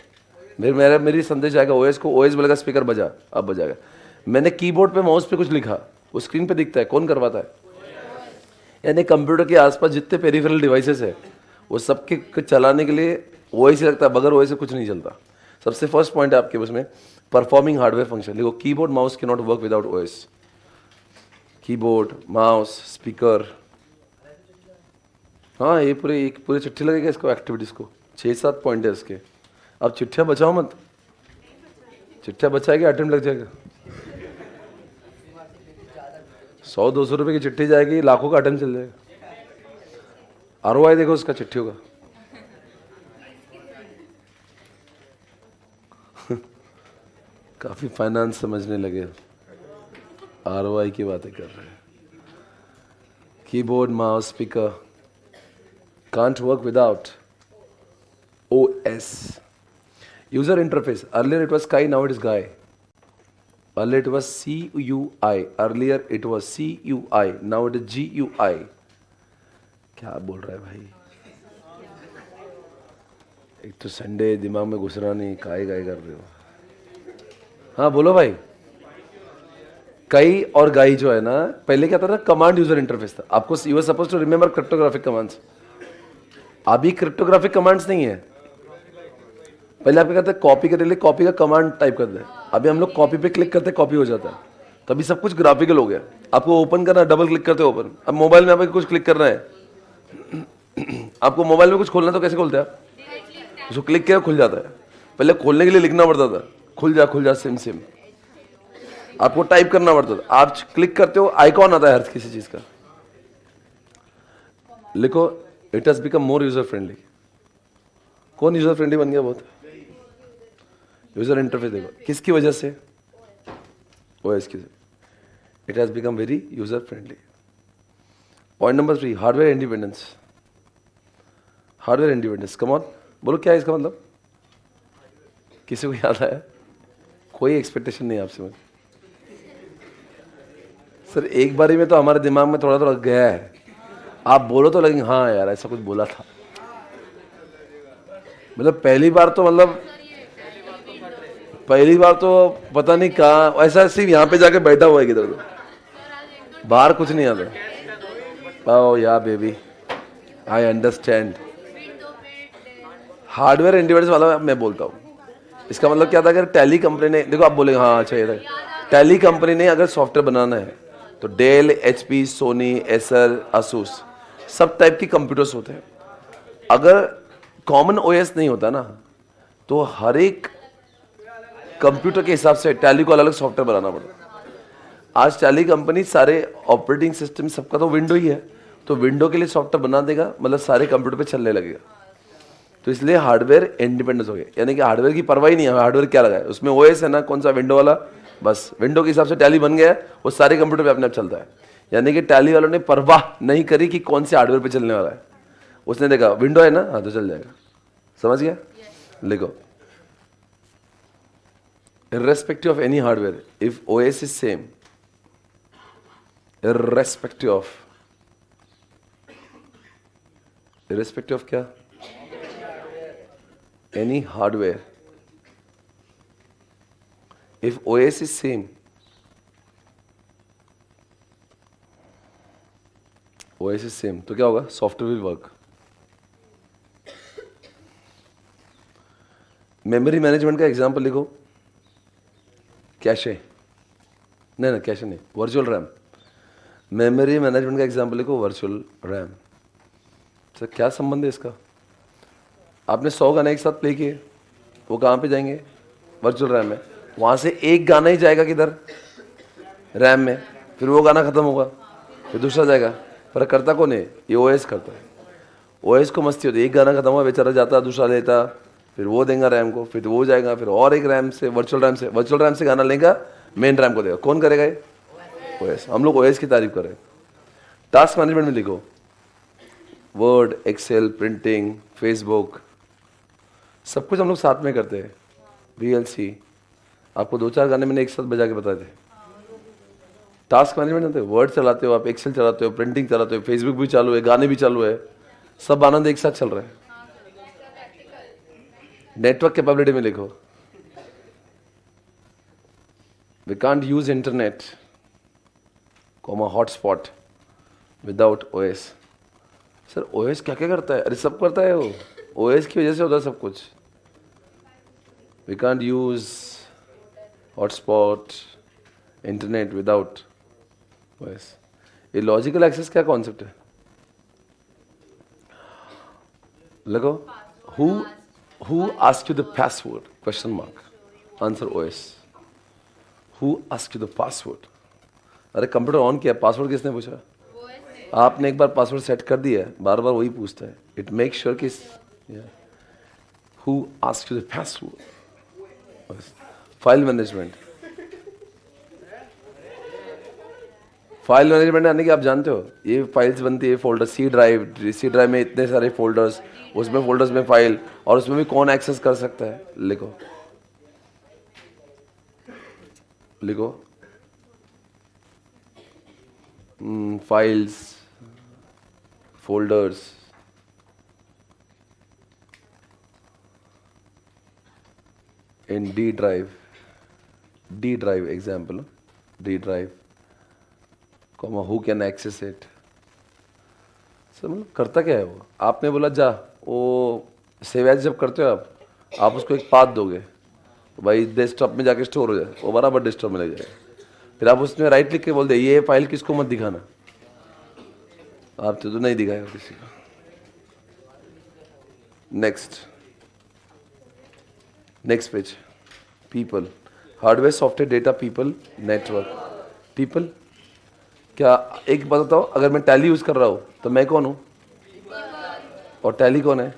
मेरी संदेश जाएगा ओएस को, ओएस बोलेगा स्पीकर बजा, अब बजाएगा। मैंने कीबोर्ड पे माउस पे कुछ लिखा, वो स्क्रीन पे दिखता है, कौन करवाता है, यानी कंप्यूटर के आसपास जितने पेरिफेरल डिवाइसेस है वो सबके को चलाने के लिए OS ही लगता है, बगैर OS से कुछ नहीं चलता। सबसे फर्स्ट पॉइंट है आपके उसमें परफॉर्मिंग हार्डवेयर फंक्शन। देखो keyboard mouse can not work without OS। Keyboard mouse speaker, हाँ ये पूरे चिट्ठी लगेगा इसको, एक्टिविटीज़ को 6-7 पॉइंट है इसके। अब चिट्ठियाँ बचाओ मत, चिट्ठियाँ बचाएगी अटेम्प्ट लग जाएगा। 100-200 रुपये की चिट्ठी जाएगी, लाखों का अटेम्प्ट चल जाएगा। ROI देखो उसका चिट्ठियों का। काफ़ी फाइनेंस समझने लगे, ROI की बातें कर रहे हैं। Keyboard mouse speaker can't work without OS. User interface, earlier it was Sky, now it is Guy. Earlier it was CUI, earlier it was CUI, now it is GUI. क्या बोल रहा है भाई? एक तो संडे दिमाग में घुस रहा नहीं, काय काय कर रहे हो? हाँ बोलो भाई। कई और गाई जो है ना, पहले क्या था ना, कमांड यूजर इंटरफेस था। आपको you are suppose to remember cryptographic commands. अभी क्रिप्टोग्राफिक कमांड्स नहीं है। पहले आपके कहते हैं कॉपी करने के लिए कॉपी का कमांड टाइप करते हैं, अभी हम लोग कॉपी पे क्लिक करते कॉपी हो जाता है। तो अभी सब कुछ ग्राफिकल हो गया। आपको ओपन करना, डबल क्लिक करते ओपन। अब मोबाइल में आपको कुछ क्लिक करना है, आपको मोबाइल में कुछ खोलना तो कैसे खोलते हैं आप? उसको क्लिक किया खुल जाता है। पहले खोलने के लिए लिखना पड़ता था, खुल जा सिम सिम, आपको टाइप करना पड़ता था। आप क्लिक करते हो आइकॉन आता है हर किसी चीज का। लिखो it has become more user friendly. कौन यूजर फ्रेंडली बन गया? बहुत। यूजर इंटरफेस देखो किसकी वजह से? OS की। It has become very user friendly. Point number 3, hardware independence. Hardware independence, come on बोलो क्या है इसका मतलब? किसी को याद आया? कोई एक्सपेक्टेशन नहीं आपसे मुझे। सर एक बारी में तो हमारे दिमाग में थोड़ा थोड़ा गया है, आप बोलो तो लगेंगे हाँ यार ऐसा कुछ बोला था। मतलब पहली बार तो पता नहीं कहाँ, ऐसा सिर्फ यहाँ पे जाके बैठा हुआ है किधर तो, बाहर कुछ नहीं आता। ओ या baby I understand. Hardware independence वाला मैं बोलता हूँ। इसका मतलब क्या था? अगर टैली कंपनी ने, देखो आप बोलेंगे हाँ अच्छा ये था, टैली कंपनी ने अगर सॉफ्टवेयर बनाना है तो Dell, HP, Sony, Acer, asus सब टाइप की कंप्यूटर्स होते हैं। अगर कॉमन OS नहीं होता ना तो हर एक कंप्यूटर के हिसाब से टैली को अलग अलग सॉफ्टवेयर बनाना पड़ता। आज टैली कंपनी सारे ऑपरेटिंग सिस्टम सबका तो विंडो ही है, तो विंडो के लिए सॉफ्टवेयर बना देगा, मतलब सारे कंप्यूटर पे चलने लगेगा। तो इसलिए हार्डवेयर इंडिपेंडेंस हो गया, यानी कि हार्डवेयर की परवाही नहीं है। हार्डवेयर क्या लगा है उसमें? OS है ना, कौन सा? विंडो वाला। बस विंडो के हिसाब से टैली बन गया है, वो सारे कंप्यूटर पे अपने आप चलता है। यानी कि टैली वालों ने परवाह नहीं करी कि कौन से हार्डवेयर पे चलने वाला है। उसने देखा विंडो है ना, हाँ तो चल जाएगा। समझ गया? लिखो irrespective of any hardware, if OS is same, irrespective of क्या? Any hardware, if OS is same, तो क्या होगा? Software will work. Memory management का एग्जांपल लिखो, कैशे नहीं, कैशे नहीं, वर्चुअल रैम। मेमोरी मैनेजमेंट का एग्जांपल लिखो, वर्चुअल रैम। सर क्या संबंध है इसका? आपने 100 गाने एक साथ प्ले किए, वो कहाँ पे जाएंगे? वर्चुअल रैम में। वहाँ से एक गाना ही जाएगा किधर? रैम में। फिर वो गाना खत्म होगा, फिर दूसरा जाएगा। पर करता कौन है? ये OS करता है। OS को मस्ती होती है, एक गाना खत्म हुआ बेचारा जाता, दूसरा लेता, फिर वो देगा रैम को, फिर वो जाएगा, फिर और एक रैम से, वर्चुअल रैम से गाना लेगा, मेन रैम को देगा। कौन करेगा ये? OS। हम लोग OS की तारीफ करें। टास्क मैनेजमेंट में लिखो, वर्ड, एक्सेल, प्रिंटिंग, फेसबुक, सब कुछ हम लोग साथ में करते हैं। VLC, आपको 2-4 गाने मैंने एक साथ बजा के बताए थे। टास्क मैनेजमेंट जानते हो? वर्ड चलाते हो आप, एक्सेल चलाते हो, प्रिंटिंग चलाते हो, फेसबुक भी चालू है, गाने भी चालू है, सब आनंद एक साथ चल रहा है। नेटवर्क कैपेबिलिटी में लिखो, we can't use internet, hotspot without OS। Sir OS क्या क्या करता है? अरे सब करता है वो, ओएस की वजह से होता है सब कुछ. We can't use hotspot internet without OS. ये लॉजिकल एक्सेस क्या कॉन्सेप्ट है? लगो. Who ask you the password? Question mark. Answer OS. Who ask you the password? अरे कंप्यूटर ऑन किया, पासवर्ड किसने पूछा? आपने एक बार पासवर्ड सेट कर दिया है, बार बार वही पूछता है. इट मेक श्योर कि who ask you the password? File management. File management यानी कि आप जानते हो ये फाइल्स बनती है, फोल्डर, सी ड्राइव में इतने सारे फोल्डर्स, उसमें फोल्डर्स में फाइल, और उसमें भी कौन एक्सेस कर सकता है? लिखो लिखो. Files, folders, in D drive example, D drive, comma who can access it. Sir मतलब करता क्या है वो? आपने बोला जा, वो सेव एज जब करते हो आप उसको एक पाथ दोगे तो भाई डेस्कटॉप में जाके स्टोर हो जाए, वो बराबर डेस्कटॉप में लग जाएगा. फिर आप उसमें राइट लिख के बोल दे ये फाइल किसको मत दिखाना, आप तो नहीं दिखाएगा किसी को. Next page. People, hardware, software, data, people, network. People क्या, एक बात बताओ, अगर मैं टैली यूज कर रहा हूँ तो मैं कौन हूँ? और टैली कौन है?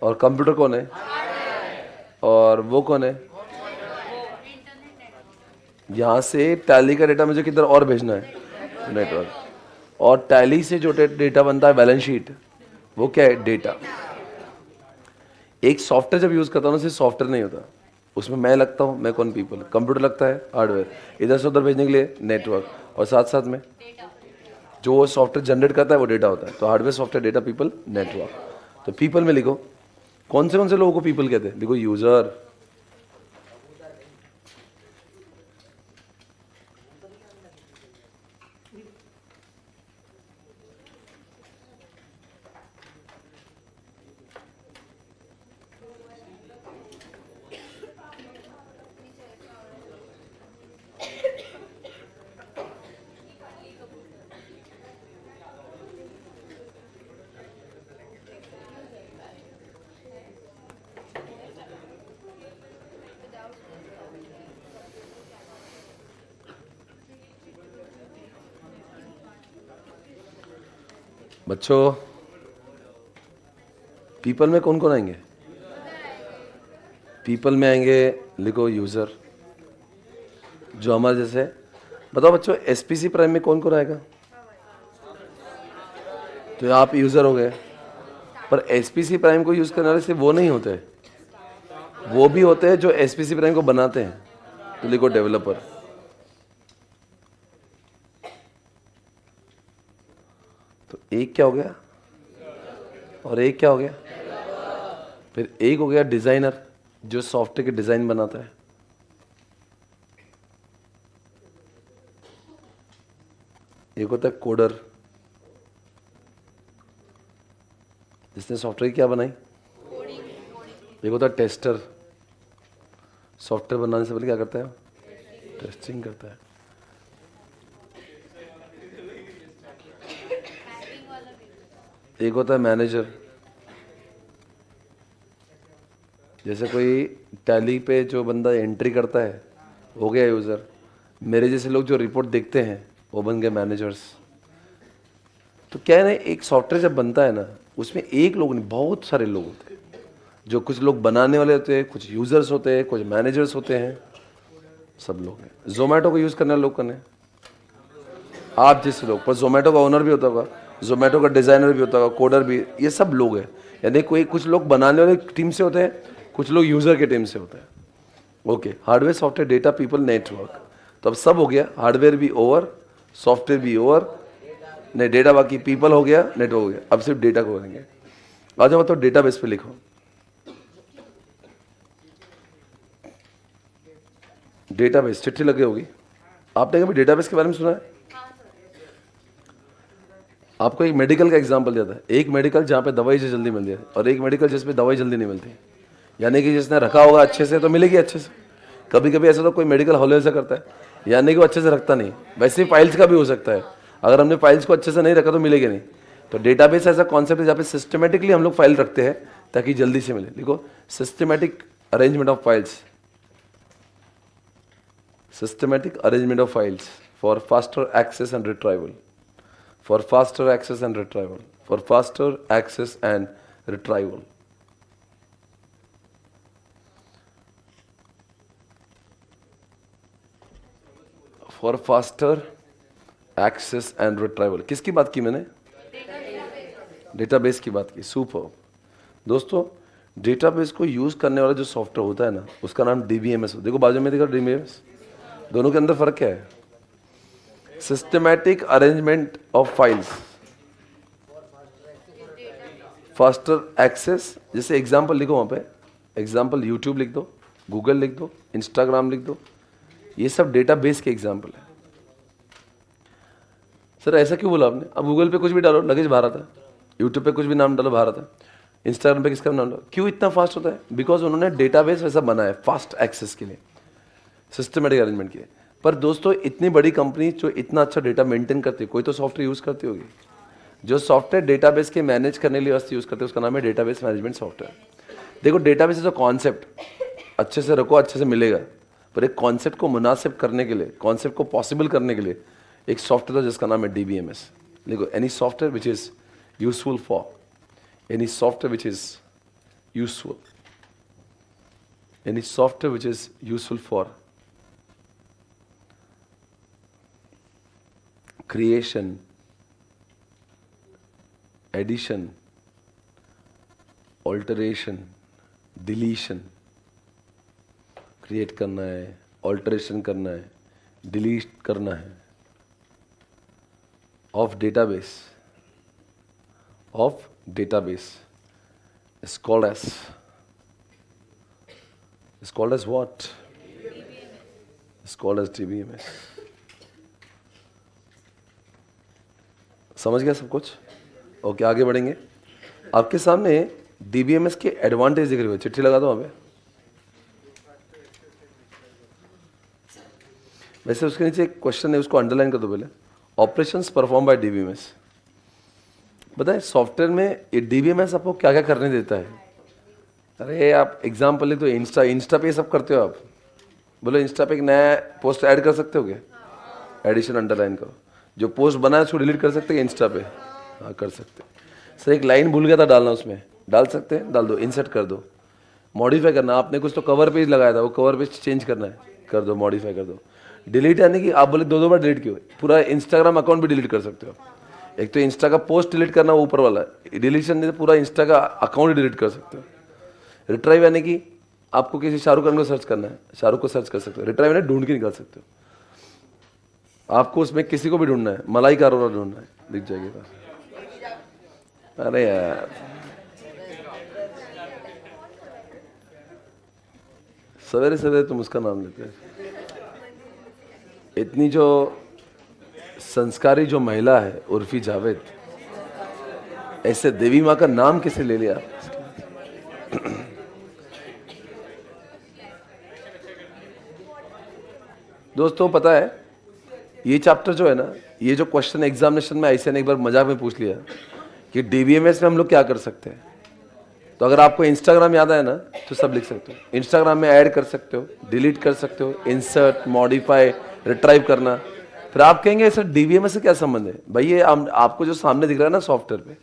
और कंप्यूटर कौन है? और वो कौन है? यहाँ से टैली का डेटा मुझे किधर और भेजना है? नेटवर्क. और टैली से जो डेटा बनता है बैलेंस शीट, वो क्या है? डेटा. एक सॉफ्टवेयर जब यूज करता हूँ ना, सिर्फ सॉफ्टवेयर नहीं होता, उसमें मैं लगता हूँ. मैं कौन? पीपल. कंप्यूटर लगता है हार्डवेयर, इधर से उधर भेजने के लिए नेटवर्क, और साथ साथ में जो सॉफ्टवेयर जनरेट करता है वो डेटा होता है. तो hardware, software, data, people, network. तो पीपल में लिखो कौन से लोगों को पीपल कहते हैं? लिखो यूजर, बच्चों. पीपल में कौन कौन आएंगे? पीपल में आएंगे, लिखो यूजर, जो हमारे जैसे. बताओ बच्चों, एसपीसी प्राइम में कौन कौन आएगा? तो आप यूजर हो गए. पर एसपीसी प्राइम को यूज करने वाले सिर्फ वो नहीं होते, वो भी होते हैं जो एसपीसी प्राइम को बनाते हैं. तो लिखो डेवलपर. तो एक क्या हो गया? और एक क्या हो गया? फिर एक हो गया डिजाइनर, जो सॉफ्टवेयर के डिजाइन बनाता है. एक होता है कोडर, जिसने सॉफ्टवेयर क्या बनाई. एक होता है टेस्टर, सॉफ्टवेयर बनाने से पहले क्या करता है? टेस्टिंग करता है. एक होता है मैनेजर, जैसे कोई टैली पे जो बंदा एंट्री करता है हो गया यूज़र. मेरे जैसे लोग जो रिपोर्ट देखते हैं वो बन गए मैनेजर्स. तो क्या है ना, एक सॉफ्टवेयर जब बनता है ना, उसमें एक लोग नहीं बहुत सारे लोग होते हैं. जो कुछ लोग बनाने वाले होते हैं, कुछ यूज़र्स होते हैं, कुछ मैनेजर्स होते हैं, सब लोग हैं. जोमेटो को यूज़ करने वाले लोग कौन है? आप जैसे लोग. पर जोमेटो का ओनर भी होता होगा, जोमेटो का डिज़ाइनर भी होता होगा, कोडर भी, ये सब लोग हैं. यानी कोई कुछ लोग बनाने वाले टीम से होते हैं, कुछ लोग यूज़र के टीम से होते हैं. Okay. Hardware, software, data, people, network. तो अब सब हो गया. हार्डवेयर भी ओवर, सॉफ्टवेयर भी ओवर, नहीं डेटा बाकी, पीपल हो गया, नेटवर्क हो गया. अब सिर्फ डेटा को करेंगे. आ जाओ मतलब डेटाबेस पे लिखो. डेटाबेस चिट्ठी लगी होगी. आपने कभी डेटाबेस के बारे में सुना है? आपको एक मेडिकल का एग्जांपल दिया था, एक मेडिकल जहाँ पे दवाई से जल्दी मिलती है और एक मेडिकल जिसमें दवाई जल्दी नहीं मिलती, यानी कि जिसने रखा होगा अच्छे से तो मिलेगी अच्छे से। कभी कभी ऐसा तो कोई मेडिकल हॉल से करता है, यानी कि वो अच्छे से रखता नहीं। वैसे ही फाइल्स का भी हो सकता है, अगर हमने फाइल्स को अच्छे से नहीं रखा तो मिलेगी नहीं। तो डेटाबेस ऐसा कॉन्सेप्ट है जहाँ पे सिस्टमेटिकली हम लोग फाइल रखते हैं ताकि जल्दी से मिले। देखो, systematic arrangement of files, systematic arrangement of files for faster access and retrieval, for faster access and retrieval, for faster access and retrieval. For faster access and retrieval. किसकी बात की मैंने? डेटाबेस की बात की। सुपर दोस्तों, डेटाबेस को use करने वाला जो सॉफ्टवेयर होता है ना, उसका नाम डीबीएमएस। देखो बाजू में देखो डीबीएमएस, दोनों के अंदर फर्क क्या है? Systematic arrangement of files, faster access. जैसे एग्जांपल लिखो वहाँ पे, एग्जांपल यूट्यूब लिख दो, गूगल लिख दो, इंस्टाग्राम लिख दो, ये सब डेटाबेस के एग्जांपल है। सर ऐसा क्यों बोला आपने? अब गूगल पे कुछ भी डालो लगेज बाहर आता है, यूट्यूब पे कुछ भी नाम डालो बाहर आता है, इंस्टाग्राम पे किसका नाम डालो, क्यों इतना फास्ट होता है? बिकॉज उन्होंने डेटाबेस वैसा बनाया है फास्ट एक्सेस के लिए, सिस्टमेटिक अरेंजमेंट के लिए। पर दोस्तों, इतनी बड़ी कंपनी जो इतना अच्छा डेटा मेंटेन करती है, कोई तो सॉफ्टवेयर यूज करती होगी। जो सॉफ्टवेयर डेटाबेस के मैनेज करने के लिए वास्ते यूज करते हैं उसका नाम है डेटाबेस मैनेजमेंट सॉफ्टवेयर। देखो, डेटाबेस इज अ कॉन्सेप्ट, अच्छे से रखो अच्छे से मिलेगा, पर एक कॉन्सेप्ट को मुनासिब करने के लिए, कॉन्सेप्ट को पॉसिबल करने के लिए एक सॉफ्टवेयर है जिसका नाम है डीबीएमएस। देखो, any software which is useful for, any software which is useful, any software which is useful for creation, addition, alteration, deletion, create करना है, ऑल्टरेशन करना है, डिलीट करना है, of database is called as what? It's called as DBMS. समझ गया सब कुछ? ओके, आगे बढ़ेंगे। आपके सामने डीबीएमएस के एडवांटेज दिख रहे हो, चिट्ठी लगा दो वहाँ पे। वैसे उसके नीचे एक क्वेश्चन है, उसको अंडरलाइन कर दो पहले। Operations perform by DBMS. बताएं सॉफ्टवेयर में ये डीबीएमएस आपको क्या क्या करने देता है? अरे आप एग्जाम्पल ले तो इंस्टा पे ये सब करते हो आप। बोलो इंस्टा पे एक नया पोस्ट ऐड कर सकते हो क्या? एडिशन अंडरलाइन करो। जो पोस्ट बना है उसको डिलीट कर सकते हैं इंस्टा पे? हाँ कर सकते हैं। सर एक लाइन भूल गया था डालना, उसमें डाल सकते हैं, डाल दो, इंसर्ट कर दो। मॉडिफाई करना, आपने कुछ तो कवर पेज लगाया था, वो कवर पेज चेंज करना है, कर दो, मॉडिफाई कर दो। डिलीट यानी कि आप बोले दो बार डिलीट क्यों? पूरा इंस्टाग्राम अकाउंट भी डिलीट कर सकते हो। एक तो इंस्टा का पोस्ट डिलीट करना वो ऊपर वाला है, डिलीशन नहीं तो पूरा इंस्टा का अकाउंट डिलीट कर सकते हो। रिट्राइव यानी कि आपको किसी शाहरुख खान को सर्च करना है, शाहरुख को सर्च कर सकते हो। रिट्राइव यानी ढूंढ के निकाल सकते हो। आपको उसमें किसी को भी ढूंढना है, मलाइका अरोरा ढूंढना है, दिख जाएगी बस। अरे यार सवेरे सवेरे तुम उसका नाम लेते हैं। इतनी जो संस्कारी जो महिला है उर्फी जावेद, ऐसे देवी माँ का नाम किसे ले लिया? दोस्तों पता है ये चैप्टर जो है ना, ये जो क्वेश्चन एग्जामिनेशन में ऐसे ने एक बार मजाक में पूछ लिया कि डीबीएमएस में हम लोग क्या कर सकते हैं। तो अगर आपको इंस्टाग्राम याद आया ना तो सब लिख सकते हो। इंस्टाग्राम में ऐड कर सकते हो, डिलीट कर सकते हो, इंसर्ट, मॉडिफाई, रिट्राइव करना। फिर आप कहेंगे सर डीबीएमएस से क्या संबंध है? भाई ये आपको जो सामने दिख रहा है ना सॉफ्टवेयर पे,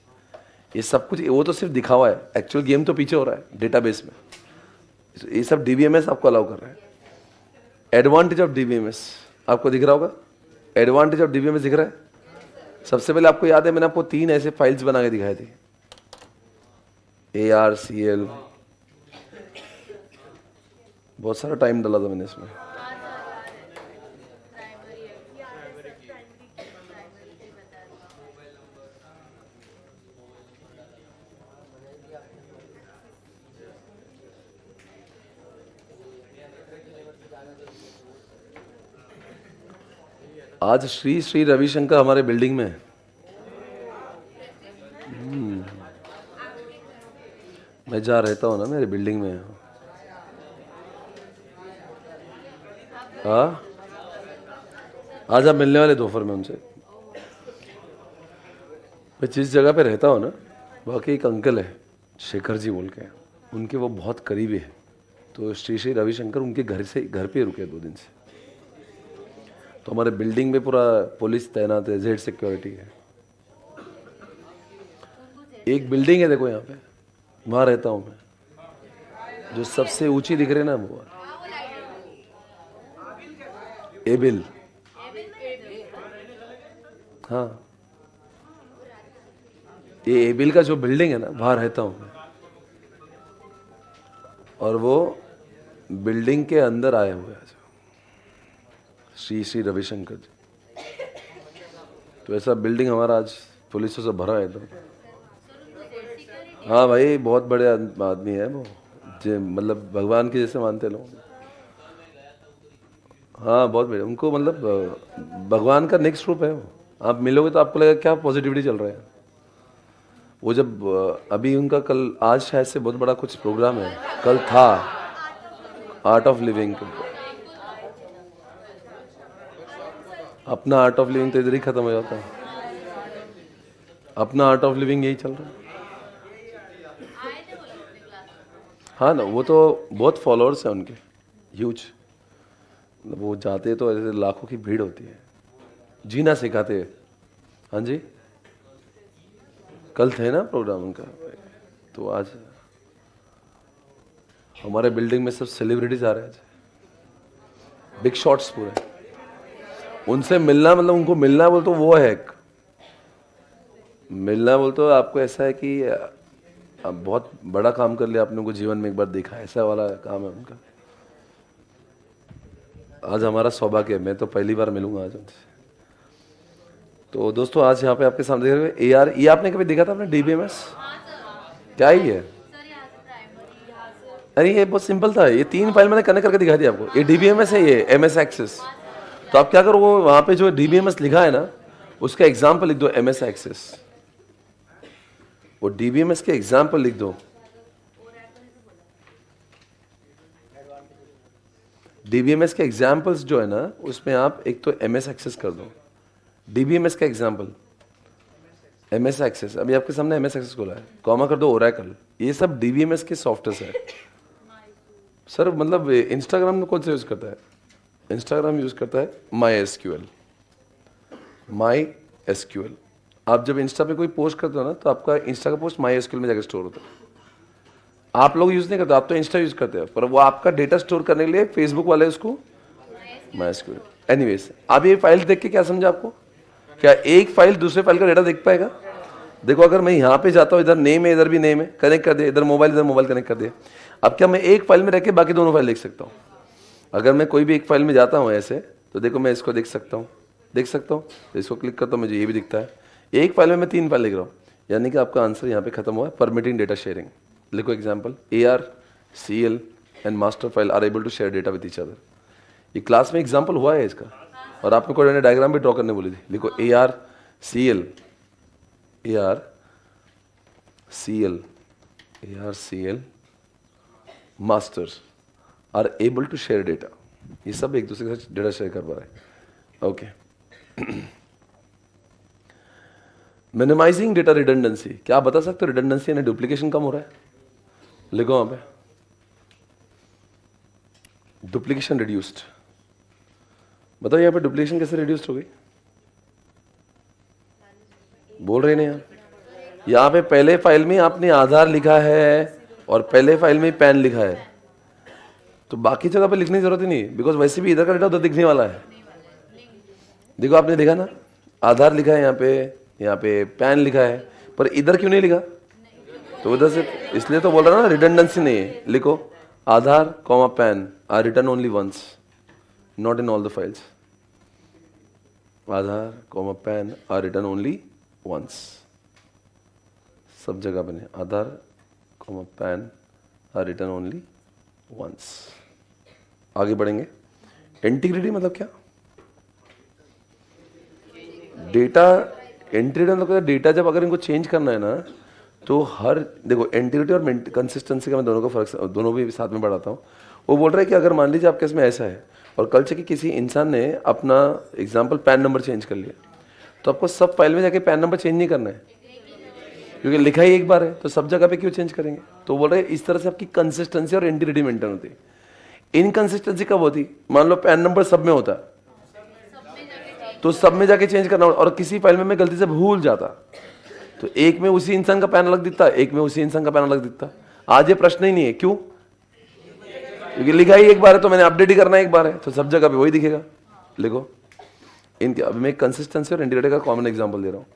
ये सब कुछ वो तो सिर्फ दिखावा है, एक्चुअल गेम तो पीछे हो रहा है डेटाबेस में। ये सब डीबीएमएस आपको अलाउ कर रहा है। एडवांटेज ऑफ डीबीएमएस आपको दिख रहा होगा, एडवांटेज ऑफ डीबीएमएस दिख रहा है। सबसे पहले आपको याद है मैंने आपको 3 ऐसे फाइल्स बना के दिखाए थे, ARCL, बहुत सारा टाइम डाला था मैंने इसमें। आज श्री श्री रविशंकर हमारे बिल्डिंग में है। मैं जहाँ रहता हूँ ना, मेरी बिल्डिंग में। हाँ, आज आप मिलने वाले दोपहर में उनसे। मैं जिस जगह पे रहता हूँ ना, वहाँ के एक अंकल है, शेखर जी बोल के, उनके वो बहुत करीबी है। तो श्री श्री रविशंकर उनके घर पे रुके 2 दिन से। तो हमारे बिल्डिंग में पूरा पुलिस तैनात है, जेड सिक्योरिटी है। एक बिल्डिंग है देखो यहाँ पे, वहाँ रहता हूँ मैं, जो सबसे ऊंची दिख रही है ना वो एबिल। हाँ, ये एबिल का जो बिल्डिंग है ना, वहाँ रहता हूँ मैं। और वो बिल्डिंग के अंदर आए हुए हैं श्री श्री रविशंकर जी। तो ऐसा बिल्डिंग हमारा आज पुलिसों से भरा है। तो हाँ भाई, बहुत बड़े आदमी है वो, मतलब भगवान के जैसे मानते लोग। हाँ बहुत बड़े, उनको मतलब भगवान का नेक्स्ट रूप है वो। आप मिलोगे तो आपको लगेगा क्या पॉजिटिविटी चल रहा है। वो जब अभी उनका कल, आज शायद से बहुत बड़ा कुछ प्रोग्राम है, कल था आर्ट ऑफ लिविंग। अपना आर्ट ऑफ लिविंग तो इधर ही खत्म हो जाता है। अपना आर्ट ऑफ लिविंग यही चल रहा है। हाँ ना, वो तो बहुत फॉलोअर्स हैं उनके, ह्यूज। वो जाते तो ऐसे लाखों की भीड़ होती है, जीना सिखाते हैं। हाँ जी, कल थे ना प्रोग्राम उनका। तो आज हमारे बिल्डिंग में सब सेलिब्रिटीज आ रहे हैं, बिग शॉट्स पूरे। उनसे मिलना मतलब, उनको मिलना बोल तो वो है एक मिलना बोल तो आपको ऐसा है कि अब बहुत बड़ा काम कर लिया आपने, उनको जीवन में एक बार देखा, ऐसा वाला काम है उनका। आज हमारा सौभाग्य है, मैं तो पहली बार मिलूंगा आज उनसे। तो दोस्तों, आज यहाँ पे आपके सामने देख रहे हैं AR। ये आपने कभी देखा था आपने DBMS? क्या ही है? अरे ये बहुत सिंपल था, ये 3 फाइल मैंने कनेक्ट करके दिखा दिया आपको। ये DBMS है, ये MS एक्सेस। तो आप क्या करो, वो वहाँ पे जो DBMS लिखा है ना, उसका एग्जाम्पल लिख दो MS एक्सेस। वो DBMS के एग्जाम्पल लिख दो। DBMS के एग्जाम्पल्स जो है ना, उसमें आप एक तो MS एक्सेस कर दो। DBMS का एग्जाम्पल MS एक्सेस, अभी आपके सामने MS एक्सेस खोला है, कॉमा कर दो ओरेकल। ये सब DBMS के सॉफ्टवेयर है सर। मतलब इंस्टाग्राम में कौन सा यूज करता है? इंस्टाग्राम यूज करता है MySQL। आप जब इंस्टा पे कोई पोस्ट करते हो ना, तो आपका इंस्टा का पोस्ट MySQL में जाकर स्टोर होता है। आप लोग यूज नहीं करते, आप तो इंस्टा यूज करते हैं, पर वो आपका डेटा स्टोर करने के लिए फेसबुक वाले उसको MySQL। एनीवेज, अब ये फाइल देख के क्या समझा आपको? क्या एक फाइल दूसरे फाइल का डेटा देख पाएगा? देखो, अगर मैं यहाँ पे जाता हूँ, इधर नेम है, इधर भी नेम है, कनेक्ट कर दिया, इधर मोबाइल कनेक्ट कर दिया। अब क्या मैं एक फाइल में रह के बाकी दोनों फाइल देख सकता हूँ? अगर मैं कोई भी एक फाइल में जाता हूँ ऐसे, तो देखो मैं इसको देख सकता हूँ, तो इसको क्लिक करता हूँ, मुझे ये भी दिखता है। एक फाइल में मैं 3 फाइल लिख रहा हूँ, यानी कि आपका आंसर यहाँ पे खत्म हुआ है। Permitting data sharing. लिखो example, AR, CL and master file are able to share data with each other. ये क्लास में एग्जाम्पल हुआ है इसका, और आपने कोई डायग्राम भी ड्रॉ करने बोली थी। लिखो AR CL masters are able to share data. ये सब एक दूसरे के साथ डेटा शेयर कर पा रहे हैं। ओके। मिनिमाइजिंग डेटा रिडंडेंसी, क्या आप बता सकते हो रिडंडेंसी यानी डुप्लीकेशन कम हो रहा है? लिखो वहां पे, डुप्लीकेशन रिड्यूस्ड। बताओ यहाँ पे डुप्लीकेशन कैसे रिड्यूस्ड हो गई? बोल रहे नहीं आप? यहाँ पे पहले फाइल में आपने आधार लिखा है और पहले फाइल में पैन लिखा है, तो बाकी जगह पे लिखने की जरूरत ही नहीं, बिकॉज वैसे भी इधर का डेटा उधर दिखने वाला है। देखो आपने देखा ना, आधार लिखा है यहाँ पे पैन लिखा है, पर इधर क्यों नहीं लिखा? तो उधर से, इसलिए तो बोल रहा ना रिडंडेंसी नहीं है। लिखो Aadhaar comma PAN are return only once, not in all the files. Aadhaar comma PAN are return only once, सब जगह बने Aadhaar comma PAN are return only once. आगे बढ़ेंगे। इंटीग्रिटी मतलब क्या? डेटा इंटीग्रिटी मतलब डेटा जब अगर इनको चेंज करना है ना, तो हर देखो एंटिटी और कंसिस्टेंसी का मैं दोनों का फर्क दोनों भी साथ में बढ़ाता हूँ। वो बोल रहा है कि अगर मान लीजिए आपके इसमें ऐसा है और कल से कि किसी इंसान ने अपना एग्जाम्पल पैन नंबर चेंज कर लिया, तो आपको सब फाइल में जाके पैन नंबर चेंज नहीं करना है, क्योंकि लिखा ही एक बार है, तो सब जगह पे क्यों चेंज करेंगे। तो बोल रहे हैं इस तरह से आपकी कंसिस्टेंसी और इंटीग्रिटी मेंटेन होती है। इनकंसिस्टेंसी कब होती, मान लो पैन नंबर सब में होता तो सब में जाके चेंज करना, और किसी फाइल में मैं गलती से भूल जाता तो एक में उसी इंसान का पैन अलग दिखता, एक में उसी इंसान का पैन अलग दिखता। आज ये प्रश्न ही नहीं है, क्यों, क्योंकि लिखा ही एक बार है, तो मैंने अपडेट ही करना एक बार है, तो सब जगह पे वही दिखेगा। लिखो इनके, अभी मैं कंसिस्टेंसी और इंटीग्रिटी का कॉमन एग्जांपल दे रहा हूँ।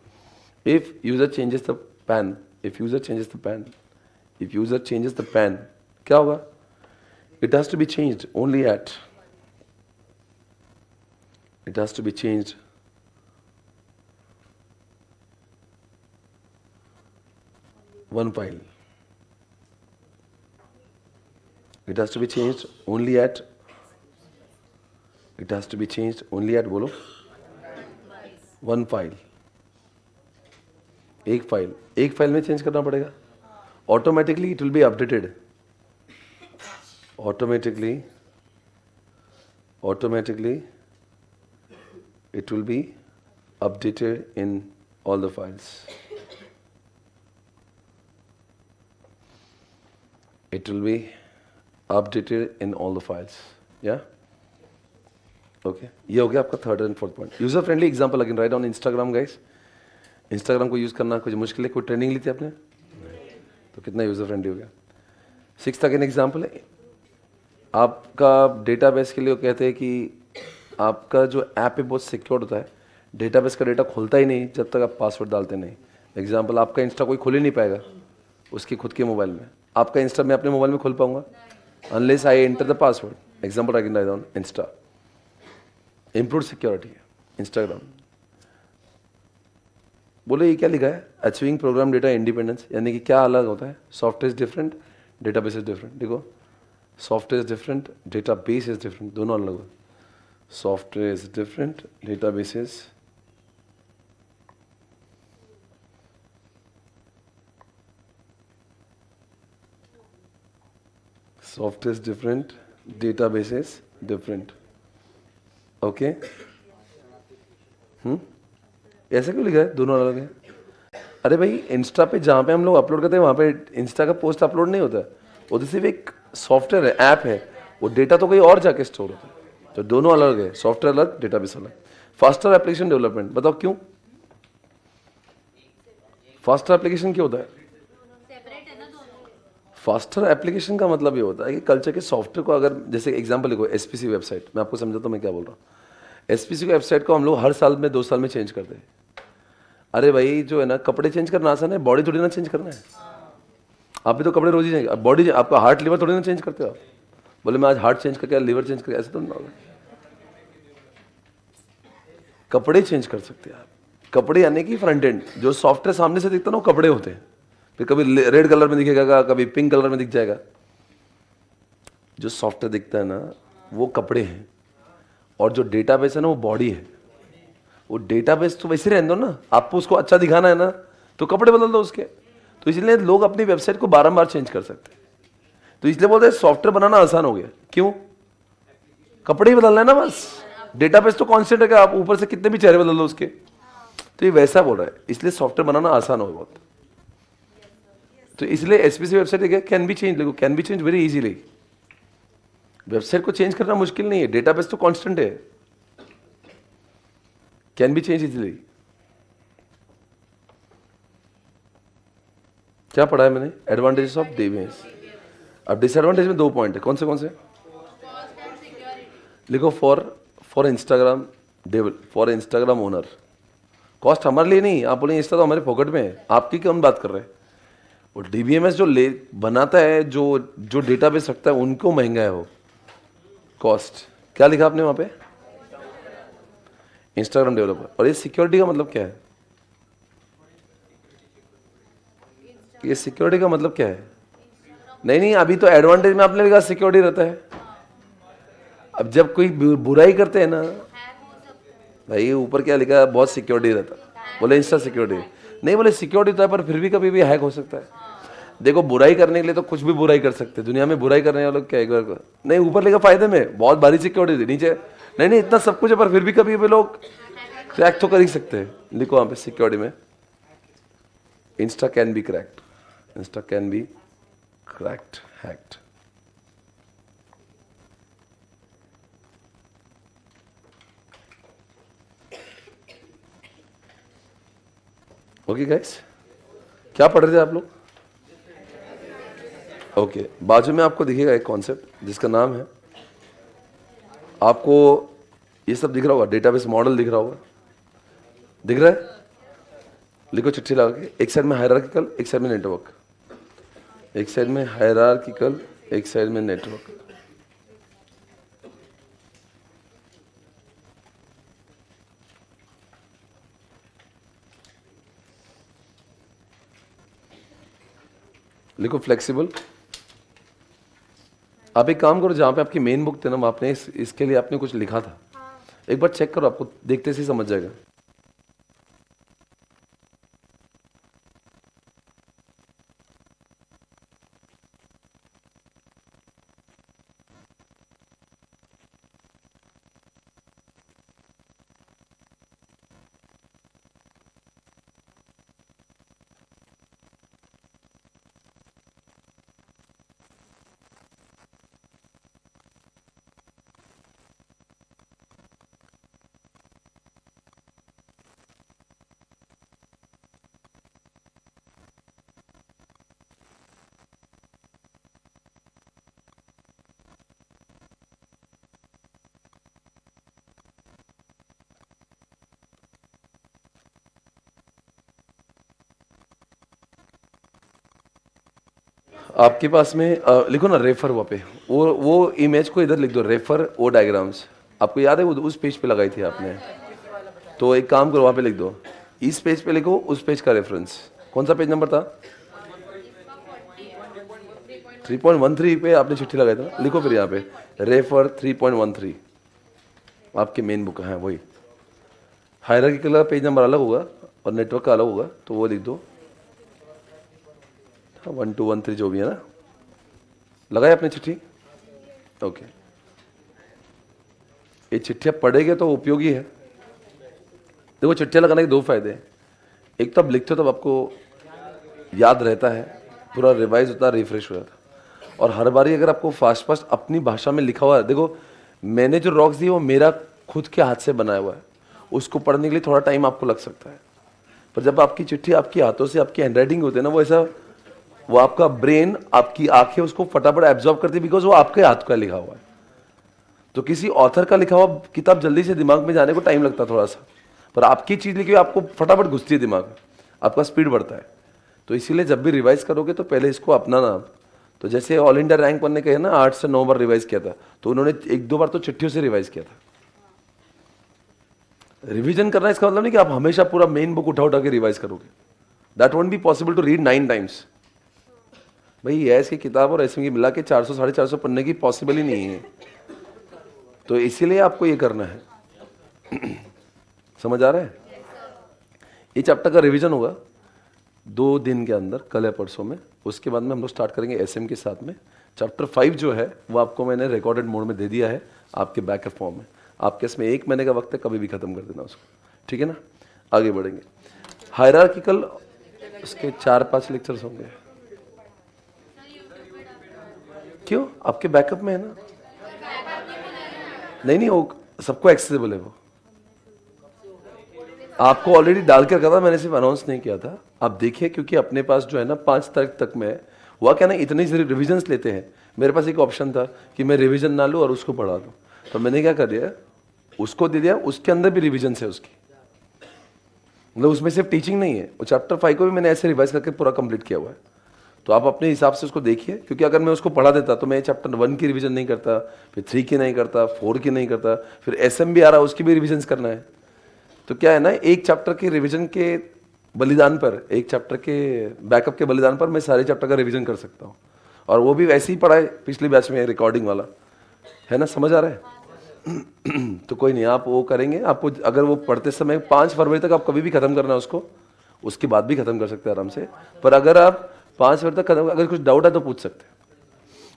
If user changes the pan, if user changes the pan, if user changes the pan, क्या होगा, it has to be changed only at, it has to be changed one file, it has to be changed only at, it has to be changed only at, बोलो, one file, एक file में change करना पड़ेगा, automatically it will be updated, automatically it will be updated in all the files, it will be updated in all the files, yeah, okay। ये हो गया आपका third and fourth point. User friendly example again, right on Instagram guys. Instagram को use करना कुछ मुश्किल है, कोई ट्रेनिंग ली थी आपने, तो कितना यूजर फ्रेंडली हो गया। सिक्स्थ अगेन एग्जांपल है, आपका डेटाबेस के लिए वो कहते हैं कि आपका जो ऐप है बहुत सिक्योर होता है, डेटाबेस का डेटा खुलता ही नहीं जब तक आप पासवर्ड डालते नहीं। एग्जांपल, आपका इंस्टा कोई खुल ही नहीं पाएगा उसकी खुद के मोबाइल में, आपका इंस्टा मैं अपने मोबाइल में खोल पाऊंगा unless I enter the password. Example again right on Insta, improve security है इंस्टाग्राम। बोले ये क्या लिखा है, अचीविंग प्रोग्राम डेटा इंडिपेंडेंस, यानी कि क्या अलग होता है, software is different, database is different. देखो software is different, database is different, दोनों अलग है। Software is different, database is software is different, database is different, okay. ऐसा क्यों लिखा है, दोनों अलग है। अरे भाई इंस्टा पे जहाँ पे हम लोग अपलोड करते हैं वहाँ पे इंस्टा का पोस्ट अपलोड नहीं होता है, वो तो सिर्फ एक सॉफ्टवेयर है, ऐप है, वो डेटा तो कहीं और जाके स्टोर होता है। तो दोनों अलग है, सॉफ्टवेयर अलग, डेटाबेस अलग। फास्टर एप्लीकेशन डेवलपमेंट, बताओ क्यों फास्टर एप्लीकेशन क्यों होता है। फास्टर एप्लीकेशन का मतलब ये होता है कि कल्चर के सॉफ्टवेयर को, अगर जैसे एग्जांपल लिखो एसपीसी वेबसाइट, मैं आपको समझाता हूँ मैं क्या बोल रहा हूँ। एसपीसी वेबसाइट को हम लोग हर साल में 2 साल में चेंज करते हैं। अरे भाई जो है ना, कपड़े चेंज करना आसान है, बॉडी थोड़ी ना चेंज करना है। आप भी तो कपड़े रोज ही चेंज, बॉडी, आपका हार्ट लीवर थोड़ी ना चेंज करते हो आप। बोले मैं आज हार्ट चेंज करके लीवर चेंज करके, ऐसे तो ना होगा। कपड़े चेंज कर सकते हैं आप, कपड़े यानी कि फ्रंट एंड, जो सॉफ्टवेयर सामने से दिखता है ना वो कपड़े होते हैं, फिर कभी रेड कलर में दिखेगा, कभी पिंक कलर में दिख जाएगा। जो सॉफ्टवेयर दिखता है ना वो कपड़े हैं, और जो डेटाबेस है ना वो बॉडी है। वो डेटाबेस तो वैसे रहने दो ना, आपको उसको अच्छा दिखाना है ना, तो कपड़े बदल दो उसके। तो इसलिए लोग अपनी वेबसाइट को बारंबार चेंज कर सकते हैं। तो इसलिए बोलते हैं सॉफ्टवेयर बनाना आसान हो गया, क्यों, कपड़े ही बदलना है ना बस। डेटाबेस तो कांस्टेंट है, आप ऊपर से कितने भी चेहरे बदल दो उसके। तो ये वैसा बोल रहा है, इसलिए सॉफ्टवेयर बनाना आसान हो बहुत। तो इसलिए SPC website can be change, देखो can be change very easily. Website को चेंज करना मुश्किल नहीं है, डेटाबेस तो कांस्टेंट है, कैन बी चेंज इजीली। क्या पढ़ा है मैंने, एडवांटेजेस ऑफ डेटाबेस। अब डिसएडवांटेज में 2 पॉइंट है, कौन से लिखो। For Instagram for Instagram owner, cost हमारे लिए नहीं, आप बोलेंगे इंस्टा तो हमारे पॉकेट में है, आपकी कौन बात कर रहे हैं। वो डीबीएमएस जो बनाता है, जो डेटाबेस रखता है, उनको महंगा है वो कॉस्ट। क्या लिखा आपने वहां पे, इंस्टाग्राम डेवलपर। और ये सिक्योरिटी का मतलब क्या है, ये सिक्योरिटी का मतलब क्या है। नहीं, अभी तो एडवांटेज में आपने लिखा सिक्योरिटी रहता है। अब जब कोई बुराई करते हैं ना भाई, ऊपर क्या लिखा है, बहुत सिक्योरिटी रहता है, बोले इंस्टा सिक्योरिटी। नहीं बोले सिक्योरिटी होता है, पर फिर भी कभी भी हैक हो सकता है। देखो बुराई करने के लिए तो कुछ भी बुराई कर सकते हैं दुनिया में, बुराई करने वाले लोग क्या एक बार नहीं ऊपर लेकर फायदे में बहुत भारी सिक्योरिटी थी, नीचे नहीं नहीं इतना सब कुछ है, पर फिर भी कभी भी लोग क्रैक तो कर ही सकते हैं। लिखो वहां पे सिक्योरिटी में, Insta can be cracked, Insta can be cracked, hacked. Okay guys, क्या पढ़ रहे थे आप लोग? ओके बाजू में आपको दिखेगा एक कॉन्सेप्ट जिसका नाम है, आपको ये सब दिख रहा होगा, डेटाबेस मॉडल दिख रहा होगा, दिख रहा है? लिखो चिट्ठी लगा के, एक साइड में हायरार्किकल, एक साइड में नेटवर्क, एक साइड में हायरार्किकल, एक साइड में नेटवर्क। लिखो फ्लेक्सिबल। आप एक काम करो, जहां पे आपकी मेन बुक थी ना, आपने इसके लिए आपने कुछ लिखा था, एक बार चेक करो, आपको देखते से ही समझ जाएगा। आपके पास में लिखो ना रेफर, वहाँ पे वो इमेज को इधर लिख दो, रेफर वो डायग्राम्स। आपको याद है वो उस पेज पे लगाई थी आपने, तो एक काम करो वहाँ पे लिख दो, इस पेज पे लिखो उस पेज का रेफरेंस। कौन सा पेज नंबर था? 3.13 पे आपने चिट्ठी लगाई था, लिखो फिर यहाँ पे रेफर 3.13, आपके मेन बुक है वही। हायरार्किकल का पेज नंबर अलग होगा और नेटवर्क का अलग होगा, तो वो लिख दो 1213 जो भी है ना। लगाए आपने चिट्ठी? ओके, ये चिट्ठियाँ पढ़ेंगे तो उपयोगी है। देखो चिट्ठियाँ लगाने के दो फायदे हैं, एक तो आप लिखते हो तब आपको याद रहता है, पूरा रिवाइज होता है, रिफ्रेश हो जाता है। और हर बारी अगर आपको फास्ट फास्ट अपनी भाषा में लिखा हुआ है, देखो मैंने जो रॉक्स दिए वो मेरा खुद के हाथ से बनाया हुआ है, उसको पढ़ने के लिए थोड़ा टाइम आपको लग सकता है, पर जब आपकी चिट्ठी आपके हाथों से आपकी हैंडराइटिंग होती है ना, वो ऐसा, वो आपका ब्रेन, आपकी आंखें उसको फटाफट एब्जॉर्ब करती है, बिकॉज वो आपके हाथ का लिखा हुआ है। तो किसी ऑथर का लिखा हुआ किताब जल्दी से दिमाग में जाने को टाइम लगता है थोड़ा सा, पर आपकी चीज लिखी हुई आपको फटाफट घुसती है दिमाग में, आपका स्पीड बढ़ता है। तो इसीलिए जब भी रिवाइज करोगे तो पहले इसको अपनाना। तो जैसे ऑल इंडिया रैंक बनने के है ना, 8 से 9 बार रिवाइज किया था, तो उन्होंने 1-2 बार तो चिट्ठियों से रिवाइज किया था। रिवीजन करना इसका मतलब नहीं कि आप हमेशा पूरा मेन बुक उठा उठा के रिवाइज करोगे, that won't be possible to read 9 times. भाई एस की किताब और एसएम की मिला के 400-450 पढ़ने की पॉसिबल ही नहीं है, तो इसीलिए आपको ये करना है। समझ आ रहा है? ये चैप्टर का रिवीजन होगा 2 दिन के अंदर, कल या परसों में। उसके बाद में हम लोग स्टार्ट करेंगे एसएम के साथ में। चैप्टर 5 जो है वो आपको मैंने रिकॉर्डेड मोड में दे दिया है आपके बैकअप फॉर्म में। आपके इसमें 1 महीने का वक्त है, कभी भी खत्म कर देना उसको, ठीक है ना? आगे बढ़ेंगे। हायरार्किकल उसके 4-5 लेक्चर्स होंगे। क्यों? आपके बैकअप में है ना? नहीं वो सबको एक्सेसिबल है, वो आपको ऑलरेडी डाल कर रखा था, मैंने सिर्फ अनाउंस नहीं किया था। आप देखिए, क्योंकि अपने पास जो है ना 5 तारीख तक में हुआ क्या ना, इतनी सारी रिविजन्स लेते हैं। मेरे पास एक ऑप्शन था कि मैं रिवीजन ना लूँ और उसको पढ़ा दूँ, तो मैंने क्या कर दिया, उसको दे दिया, उसके अंदर भी रिविजन है उसकी, मतलब उसमें सिर्फ टीचिंग नहीं है। वो चैप्टर 5 को भी मैंने ऐसे रिवाइज करके पूरा कंप्लीट किया हुआ है। तो आप अपने हिसाब से उसको देखिए, क्योंकि अगर मैं उसको पढ़ा देता तो मैं चैप्टर 1 की रिवीजन नहीं करता, फिर 3 की नहीं करता, 4 की नहीं करता, फिर एसएम भी आ रहा है उसकी भी रिविजन करना है। तो क्या है ना, एक चैप्टर के रिवीजन के बलिदान पर, एक चैप्टर के बैकअप के बलिदान पर मैं सारे चैप्टर का रिवीजन कर सकता हूँ, और वो भी वैसे ही पढ़ा है पिछली बैच में रिकॉर्डिंग वाला, है ना? समझ आ रहा है? तो कोई नहीं, आप वो करेंगे। आपको अगर वो पढ़ते समय 5 फरवरी तक आप कभी भी खत्म करना है उसको, उसके बाद भी ख़त्म कर सकते हैं आराम से। पर अगर आप 5 मिनट तक खत्म, अगर कुछ डाउट है तो पूछ सकते हैं,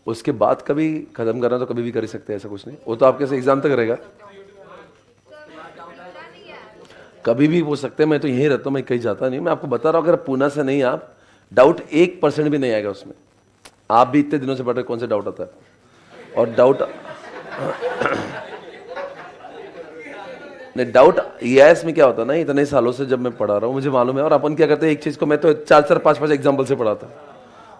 उसके बाद कभी ख़त्म करना तो कभी भी कर ही सकते हैं, ऐसा कुछ नहीं। वो तो आपके से एग्ज़ाम तक रहेगा, कभी भी पूछ सकते हैं। मैं तो यहीं रहता हूँ, मैं कहीं जाता नहीं। मैं आपको बता रहा हूँ, अगर पूना से नहीं आप, डाउट 1% भी नहीं आएगा उसमें। आप भी इतने दिनों से पढ़ रहे, कौन सा डाउट आता है? और डाउट नहीं, डाउट ईआईएस में क्या होता है ना, इतने सालों से जब मैं पढ़ा रहा हूँ मुझे मालूम है। और अपन क्या करते हैं, एक चीज़ को मैं तो 4-4 5-5 एग्जाम्पल से पढ़ाता,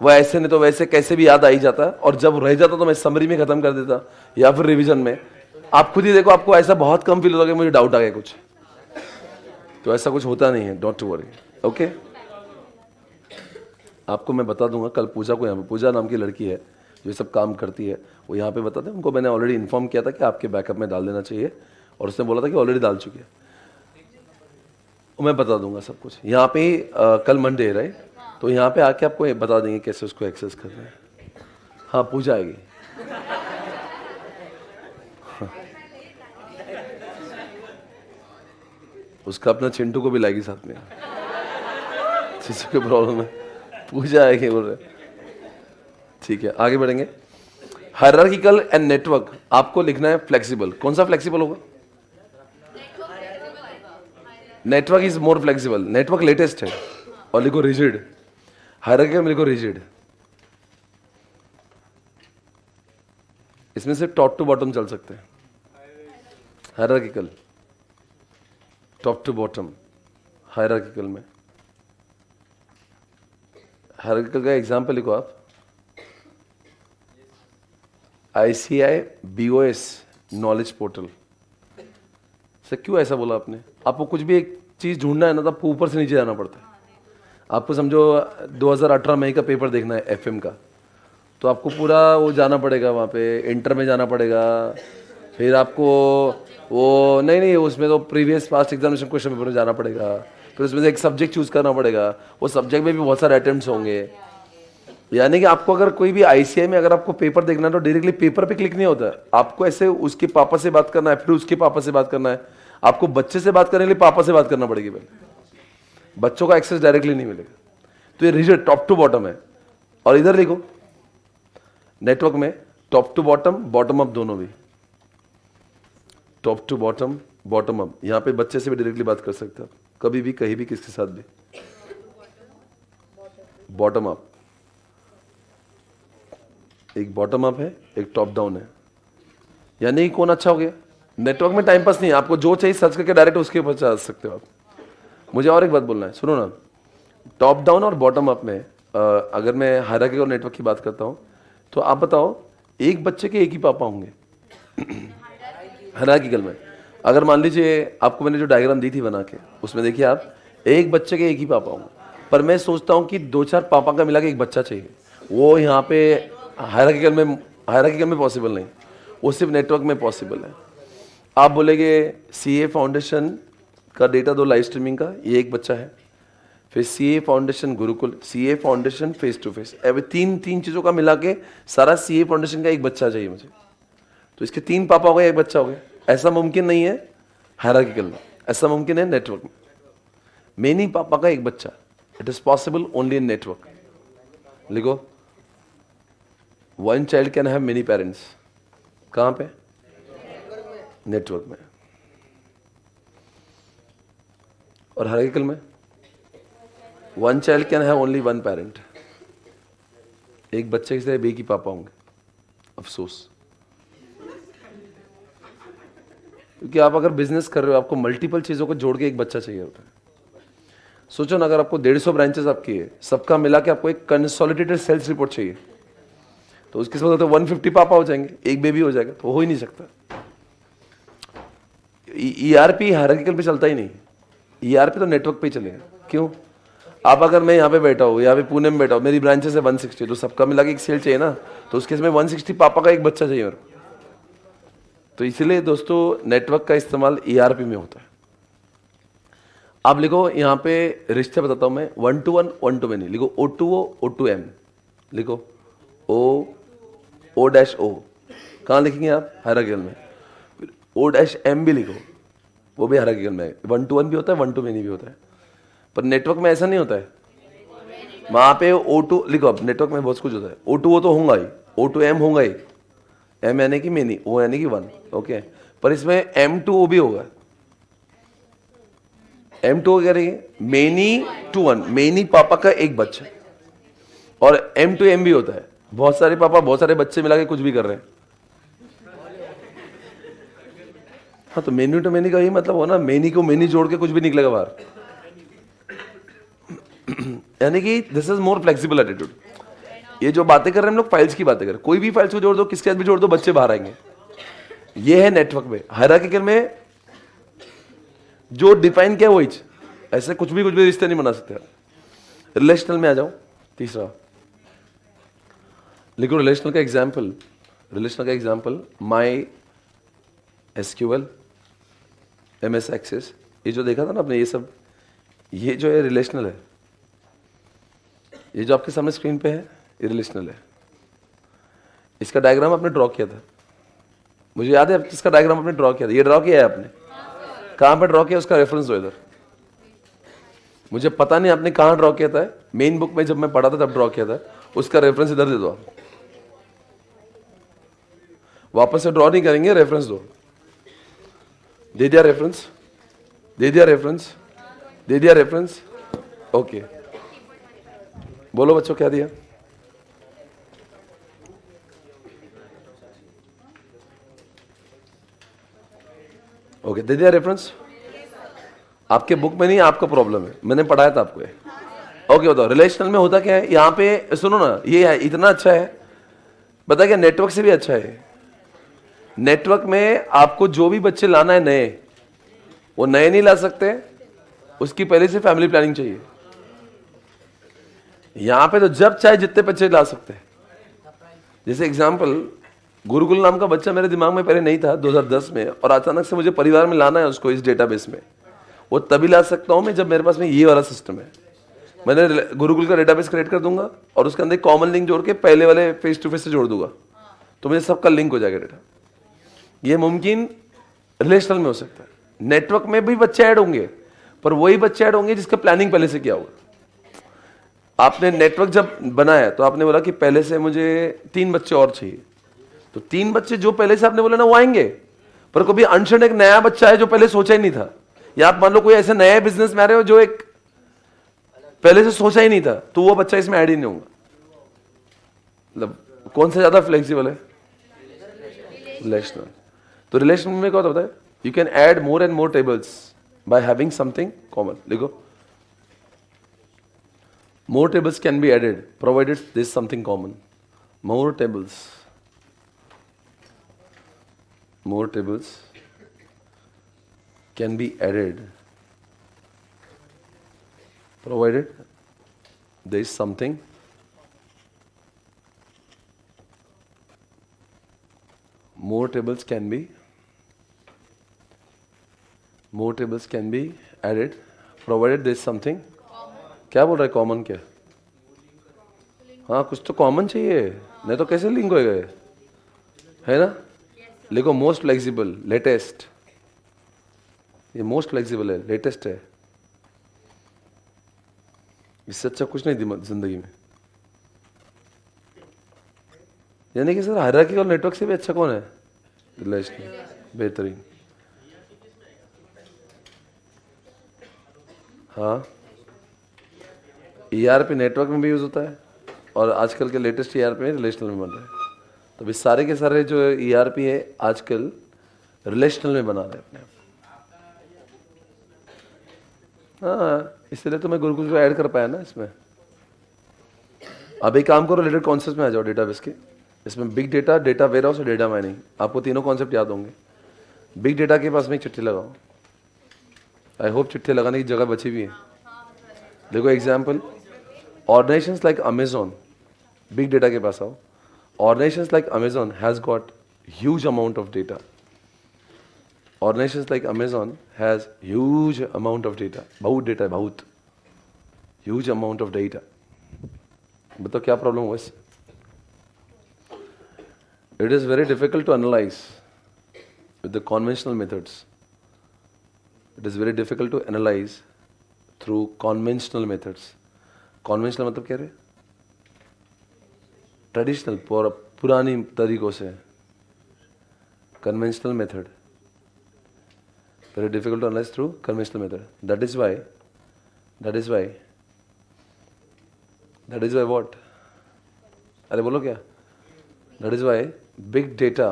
वो ऐसे नहीं तो वैसे कैसे भी याद आ ही जाता। और जब रह जाता तो मैं समरी में खत्म कर देता या फिर रिवीजन में। आप खुद ही देखो, आपको ऐसा बहुत कम फील होता है कि मुझे डाउट आ गया कुछ, तो ऐसा कुछ होता नहीं है, डोंट वरी। ओके, आपको मैं बता दूंगा कल पूजा को, यहाँ पे पूजा नाम की लड़की है जो ये सब काम करती है, वो यहाँ पे बताते हैं। उनको मैंने ऑलरेडी इन्फॉर्म किया था कि आपके बैकअप में डाल देना चाहिए, और उसने बोला था कि ऑलरेडी डाल चुके हैं। मैं बता दूंगा सब कुछ यहाँ पे। कल मंडे है राइट, तो यहाँ पे आके आपको बता देंगे कैसे उसको एक्सेस करना है। हाँ, पूजा आएगी। हाँ। उसका अपना चिंटू को भी लाएगी साथ में, जिसको कोई प्रॉब्लम है, पूजा आएगी बोल रहे। ठीक है, आगे बढ़ेंगे। हायरार्किकल एंड नेटवर्क, आपको लिखना है फ्लेक्सिबल। कौन सा फ्लेक्सिबल होगा? Network is more flexible, network latest है। और लिखो रिजिड, हायरार्किकल में लिखो रिजिड। इसमें से टॉप टू बॉटम चल सकते हैं। Hierarchical top to bottom, hierarchical में। हायरार्किकल का एग्जांपल लिखो आप, ICI BOS knowledge portal. Sir क्यों ऐसा बोला आपने? आपको कुछ भी एक चीज़ ढूंढना है ना, तो आपको ऊपर से नीचे जाना पड़ता है। आपको समझो 2018 मई का पेपर देखना है FM का, तो आपको पूरा वो जाना पड़ेगा, वहाँ पे इंटर में जाना पड़ेगा। फिर आपको वो नहीं, उसमें तो previous past examination question paper में जाना पड़ेगा। फिर उसमें से एक सब्जेक्ट चूज करना पड़ेगा, वो सब्जेक्ट में भी बहुत सारे अटेम्प्ट्स होंगे। यानी कि आपको अगर कोई भी ICI में अगर आपको पेपर देखना है तो डायरेक्टली पेपर पे क्लिक नहीं होता है। आपको ऐसे उसके पापा से बात करना है, फिर उसके पापा से बात करना है। आपको बच्चे से बात करने के लिए पापा से बात करना पड़ेगी पहले, बच्चों का एक्सेस डायरेक्टली नहीं मिलेगा। तो ये रिजल्ट टॉप टू बॉटम है। और इधर लिखो, नेटवर्क में top to bottom, bottom up दोनों भी। Top to bottom, bottom up. यहां पे बच्चे से भी डायरेक्टली बात कर सकते हो, कभी भी कहीं भी किसके साथ भी। बॉटम अप, एक बॉटम अप है, एक टॉप डाउन है। यानी कि कौन अच्छा हो गया? नेटवर्क में टाइम पास नहीं, आपको जो चाहिए सर्च करके डायरेक्ट उसके ऊपर जा सकते हो आप। मुझे और एक बात बोलना है, सुनो ना। टॉप डाउन और बॉटम अप में अगर मैं हायरार्की और नेटवर्क की बात करता हूं, तो आप बताओ, एक बच्चे के एक ही पापा होंगे हायरार्किकल में। अगर मान लीजिए आपको मैंने जो डायग्राम दी थी बना के, उसमें देखिए आप, एक बच्चे के एक ही पापा होंगे। पर मैं सोचता हूं कि 2-4 पापा का मिला के एक बच्चा चाहिए। वो यहाँ पे हायरार्किकल में पॉसिबल नहीं, वो सिर्फ नेटवर्क में पॉसिबल है। आप बोलेंगे CA फाउंडेशन का डेटा दो लाइव स्ट्रीमिंग का, ये एक बच्चा है। फिर CA foundation Gurukul, CA foundation face to face, अब तीन चीज़ों का मिला के सारा CA फाउंडेशन का एक बच्चा चाहिए मुझे। तो इसके 3 पापा हो गए, एक बच्चा हो गया। ऐसा मुमकिन नहीं है हायरार्किकल में, ऐसा मुमकिन है नेटवर्क में। मेनी पापा का एक बच्चा, it is possible only in network. लिखो, 1 child can have many parents. कहां पे? नेटवर्क में। और हायरार्किकल में 1 child can have only 1 parent. एक बच्चे से एक ही पापा होंगे, अफसोस। क्योंकि आप अगर बिजनेस कर रहे हो, आपको मल्टीपल चीजों को जोड़ के एक बच्चा चाहिए होता है। सोचो ना, अगर आपको 150 ब्रांचेस आपकी है, सबका मिला के आपको एक कंसोलिडेटेड सेल्स रिपोर्ट चाहिए, तो उसके साथ तो 150 पापा हो जाएंगे, एक बेबी हो जाएगा, तो हो ही नहीं सकता। ERP हायरार्किकल पे चलता ही नहीं, ERP तो नेटवर्क पे ही चलेगा। क्यों? आप अगर मैं यहाँ पे बैठा हूँ, यहाँ पे पुणे में बैठा हूँ, मेरी ब्रांचेस है 160, तो सबका मिला के एक सेल चाहिए ना, तो उसके इसमें 160 पापा का एक बच्चा चाहिए मेरे को। तो इसलिए दोस्तों नेटवर्क का इस्तेमाल ERP में होता है। आप लिखो यहाँ पे रिश्ते बताता हूँ मैं, 1 to 1, 1 to many। लिखो O2O, O2M। लिखो O-O-O। कहाँ लिखेंगे आप? हायरार्किकल में। O-M भी लिखो, वो भी हायरार्किकल में 1 to 1 भी होता है, 1 to many भी होता है। पर नेटवर्क में ऐसा नहीं होता है। वहाँ पे O2 लिखो, अब नेटवर्क में बहुत कुछ होता है। O2O तो होगा ही, O2M होगा ही, M यानी कि मेनी, O यानी कि वन, ओके। पर इसमें M2O भी होगा। M2O क्या रहेगी? मेनी टू वन, मेनी पापा का एक बच्चा। और M2M भी होता है, बहुत सारे पापा बहुत सारे बच्चे मिला के कुछ भी कर रहे हैं। हाँ, तो मेनी टू मेनी का ही मतलब हो ना, मेनी को मेनी जोड़ के कुछ भी निकलेगा बाहर। यानी कि this is more flexible attitude. ये जो बातें कर रहे हैं हम लोग, फाइल्स की बातें कर रहे हैं। कोई भी फाइल्स को जोड़ दो, किसके साथ भी जोड़ दो, बच्चे बाहर आएंगे। ये है नेटवर्क में। हायरार्किकल में जो डिफाइन किया वही, ऐसे कुछ भी रिश्ते नहीं बना सकते। रिलेशनल में आ जाओ, तीसरा लिखो रिलेशनल का एग्जाम्पल। रिलेशनल का example my SQL, MS access, ये जो देखा था ना आपने, ये सब, ये जो है रिलेशनल है। ये जो आपके सामने स्क्रीन पे है, ये रिलेशनल है। इसका डायग्राम आपने ड्रॉ किया था, मुझे याद है इसका डायग्राम आपने ड्रॉ किया था। ये ड्रॉ किया है आपने, कहाँ पे ड्रॉ किया, उसका रेफरेंस दो इधर। मुझे पता नहीं आपने कहाँ ड्रॉ किया था, मेन बुक में जब मैं पढ़ा था तब ड्रॉ किया था, उसका रेफरेंस इधर दे दो। वापस से ड्रॉ नहीं करेंगे, रेफरेंस दो। दे दिया रेफरेंस, दे दिया रेफरेंस, दे दिया रेफरेंस, ओके। बोलो बच्चों क्या दिया? ओके, दे दिया रेफरेंस। आपके बुक में नहीं, आपका प्रॉब्लम है, मैंने पढ़ाया था आपको। ओके, बताओ रिलेशनल में होता क्या है। यहाँ पे सुनो ना, ये है इतना अच्छा है, बता क्या, नेटवर्क से भी अच्छा है। नेटवर्क में आपको जो भी बच्चे लाना है नए, वो नए नहीं ला सकते, उसकी पहले से फैमिली प्लानिंग चाहिए। यहां पे तो जब चाहे जितने बच्चे ला सकते हैं। जैसे एग्जांपल, गुरुकुल नाम का बच्चा मेरे दिमाग में पहले नहीं था 2010 में, और अचानक से मुझे परिवार में लाना है उसको इस डेटाबेस में। वो तभी ला सकता हूं मैं जब मेरे पास में ये वाला सिस्टम है। मैंने गुरुकुल का डेटाबेस क्रिएट कर दूंगा और उसके अंदर कॉमन लिंक जोड़ के पहले वाले फेस टू फेस से जोड़ दूंगा, तो मुझे सबका लिंक हो जाएगा डेटा। ये मुमकिन रिलेशनल में हो सकता है। नेटवर्क में भी बच्चे ऐड होंगे, पर वही बच्चे ऐड होंगे जिसका प्लानिंग पहले से किया होगा। आपने नेटवर्क जब बनाया तो आपने बोला कि पहले से मुझे 3 बच्चे और चाहिए, तो 3 बच्चे जो पहले से आपने बोला ना वो आएंगे। पर कभी अनशन एक नया बच्चा है जो पहले सोचा ही नहीं था, या आप मान लो कोई ऐसे नया बिजनेस में आ रहे हो जो एक पहले से सोचा ही नहीं था, तो वो बच्चा इसमें ऐड ही नहीं होगा। मतलब कौन सा ज्यादा फ्लेक्सिबल है? रिलेशनल। तो रिलेशन में क्या होता है, you can add more and more tables by having something common. देखो, more tables can be added provided there is something common. More tables can be added provided there is something more tables can be added provided there is something क्या बोल रहा है common? क्या? हाँ, कुछ तो common चाहिए, नहीं तो कैसे लिंक होएगा, है ना? लिखो मोस्ट फ्लेक्सिबल, लेटेस्ट। ये मोस्ट फ्लेक्सिबल है, लेटेस्ट है, इससे अच्छा कुछ नहीं जिंदगी में। यानी कि सर हायरार्की और नेटवर्क से भी अच्छा कौन है? रिलेशनल, बेहतरीन। हाँ, ERP नेटवर्क में भी यूज होता है, और आजकल के लेटेस्ट ERP में रिलेशनल में बन रहा है। तो भी सारे के सारे जो ERP है आजकल रिलेशनल में बना रहे हैं अपने आप। हाँ, इसलिए तो मैं गुरुकुल को ऐड कर पाया ना इसमें। अब एक काम करो, रिलेटेड कॉन्सेप्ट में आ जाओ डेटाबेस के। इसमें बिग डेटा, डेटा वेयरहाउस और डेटा माइनिंग, आपको तीनों कॉन्सेप्ट याद होंगे। बिग डेटा के पास में एक चिट्ठी लगाओ। आई होप चिट्ठी लगाने की जगह बची भी है। देखो example, organisations like Amazon, big data के पास आओ। Organizations like Amazon has got huge amount of data. Organizations like Amazon has huge amount of data. बहुत डेटा है, बहुत huge amount of data. बताओ क्या प्रॉब्लम हुआ इससे? It is very difficult to analyze with the conventional methods. It is very difficult to analyze through conventional methods. Conventional मतलब क्या रहे? ट्रेडिशनल, पुरानी तरीकों से। Conventional method very difficult to analyze through conventional method. That is why what? अरे बोलो क्या? That is why big data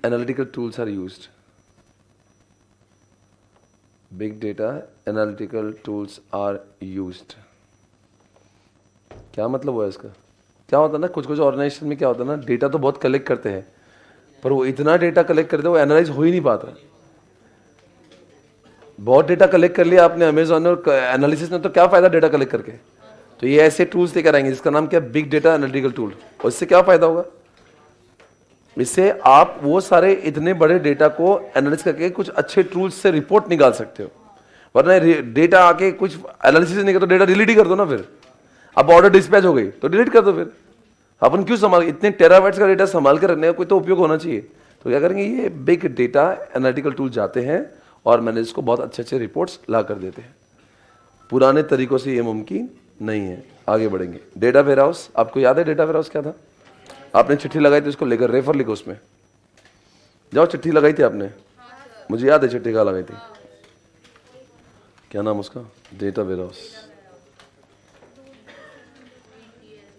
analytical tools are used. Big data analytical tools are used. क्या मतलब हुआ इसका? क्या होता है ना, कुछ ऑर्गेनाइजेशन में क्या होता है ना, डेटा तो बहुत कलेक्ट करते हैं, पर वो इतना डेटा कलेक्ट करते हैं वो एनालाइज हो ही नहीं पाता। बहुत डेटा कलेक्ट कर लिया आपने अमेजॉन और एनालिसिस में, तो क्या फायदा डेटा कलेक्ट करके? तो ये ऐसे टूल्स लेकर आएंगे जिसका नाम क्या? Big data analytical tool. और इससे क्या फायदा होगा? इससे आप वो सारे इतने बड़े डेटा को एनालिसिस करके कुछ अच्छे टूल्स से रिपोर्ट निकाल सकते हो। वरना डेटा आके कुछ एनालिसिस नहीं कर तो डेटा डिलीट ही कर दो ना। फिर अब ऑर्डर डिस्पैच हो गई तो डिलीट कर दो। फिर अपन क्यों संभाल, इतने टेराबाइट्स का डेटा संभाल के रखने का कोई तो उपयोग होना चाहिए। तो क्या करेंगे, ये बिग डेटा एनालिटिकल टूल जाते हैं और मैनेजर्स को बहुत अच्छे अच्छे रिपोर्ट्स ला कर देते हैं। पुराने तरीकों से ये मुमकिन नहीं है। आगे बढ़ेंगे। डेटा वेयरहाउस, आपको याद है डेटा वेयरहाउस क्या था? आपने चिट्ठी लगाई थी, उसको लेकर रेफर लिखो उसमें। जाओ, चिट्ठी लगाई थी आपने, मुझे याद है चिट्ठी कहाँ लगाई थी, क्या नाम उसका? Data warehouse.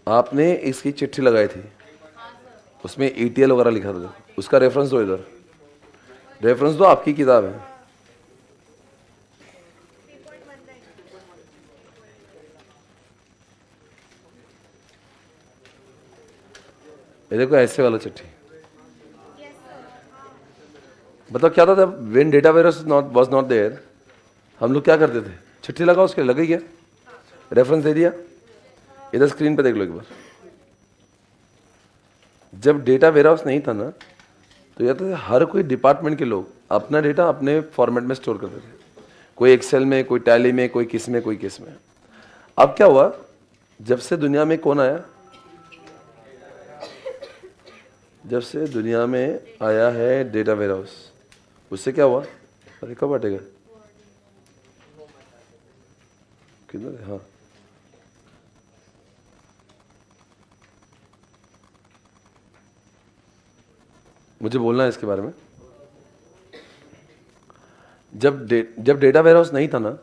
आपने इसकी चिट्ठी लगाई थी, उसमें ETL वगैरह लिखा था, उसका रेफरेंस दो। इधर रेफरेंस दो, आपकी किताब है। ये देखो ऐसे वाला चिट्ठी। बताओ क्या था जब when data warehouse was not there, हम लोग क्या करते थे? चिट्ठी लगाओ, उसके लग गया, रेफरेंस दे दिया। इधर स्क्रीन पे देख लो एक बार। जब डेटा वेयरहाउस नहीं था ना, तो यह था हर कोई डिपार्टमेंट के लोग अपना डेटा अपने फॉर्मेट में स्टोर करते थे। कोई एक्सेल में, कोई टैली में, कोई किस में, कोई किस में। अब क्या हुआ, जब से दुनिया में कौन आया? जब से दुनिया में आया है डेटा वेयरहाउस, उससे क्या हुआ? अरे कब हटेगा? किधर? हाँ, मुझे बोलना है इसके बारे में। जब डेटा वेयरहाउस नहीं था ना,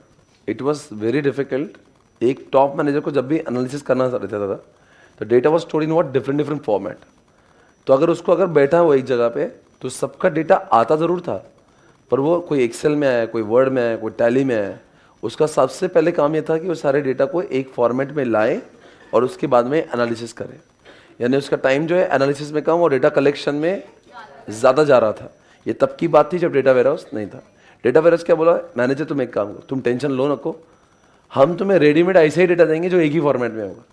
इट वॉज वेरी डिफिकल्ट। एक टॉप मैनेजर को जब भी एनालिसिस करना रहता था, तो data was stored in what different format. तो अगर बैठा हुआ एक जगह पे, तो सबका डेटा आता ज़रूर था, पर वो कोई एक्सेल में आया, कोई वर्ड में आया, कोई टैली में आया। उसका सबसे पहले काम ये था कि वो सारे डेटा को एक फॉर्मेट में लाए और उसके बाद में एनालिसिस करे। यानी उसका टाइम जो है एनालिसिस में कम और डेटा कलेक्शन में ज़्यादा जा रहा था। ये तब की बात थी जब डेटा वेयरहाउस नहीं था। डेटा वेयरहाउस क्या बोला, मैनेजर तुम एक काम करो, तुम टेंशन लो नको, हम तुम्हें रेडीमेड ऐसे ही डेटा देंगे जो एक ही फॉर्मेट में होगा।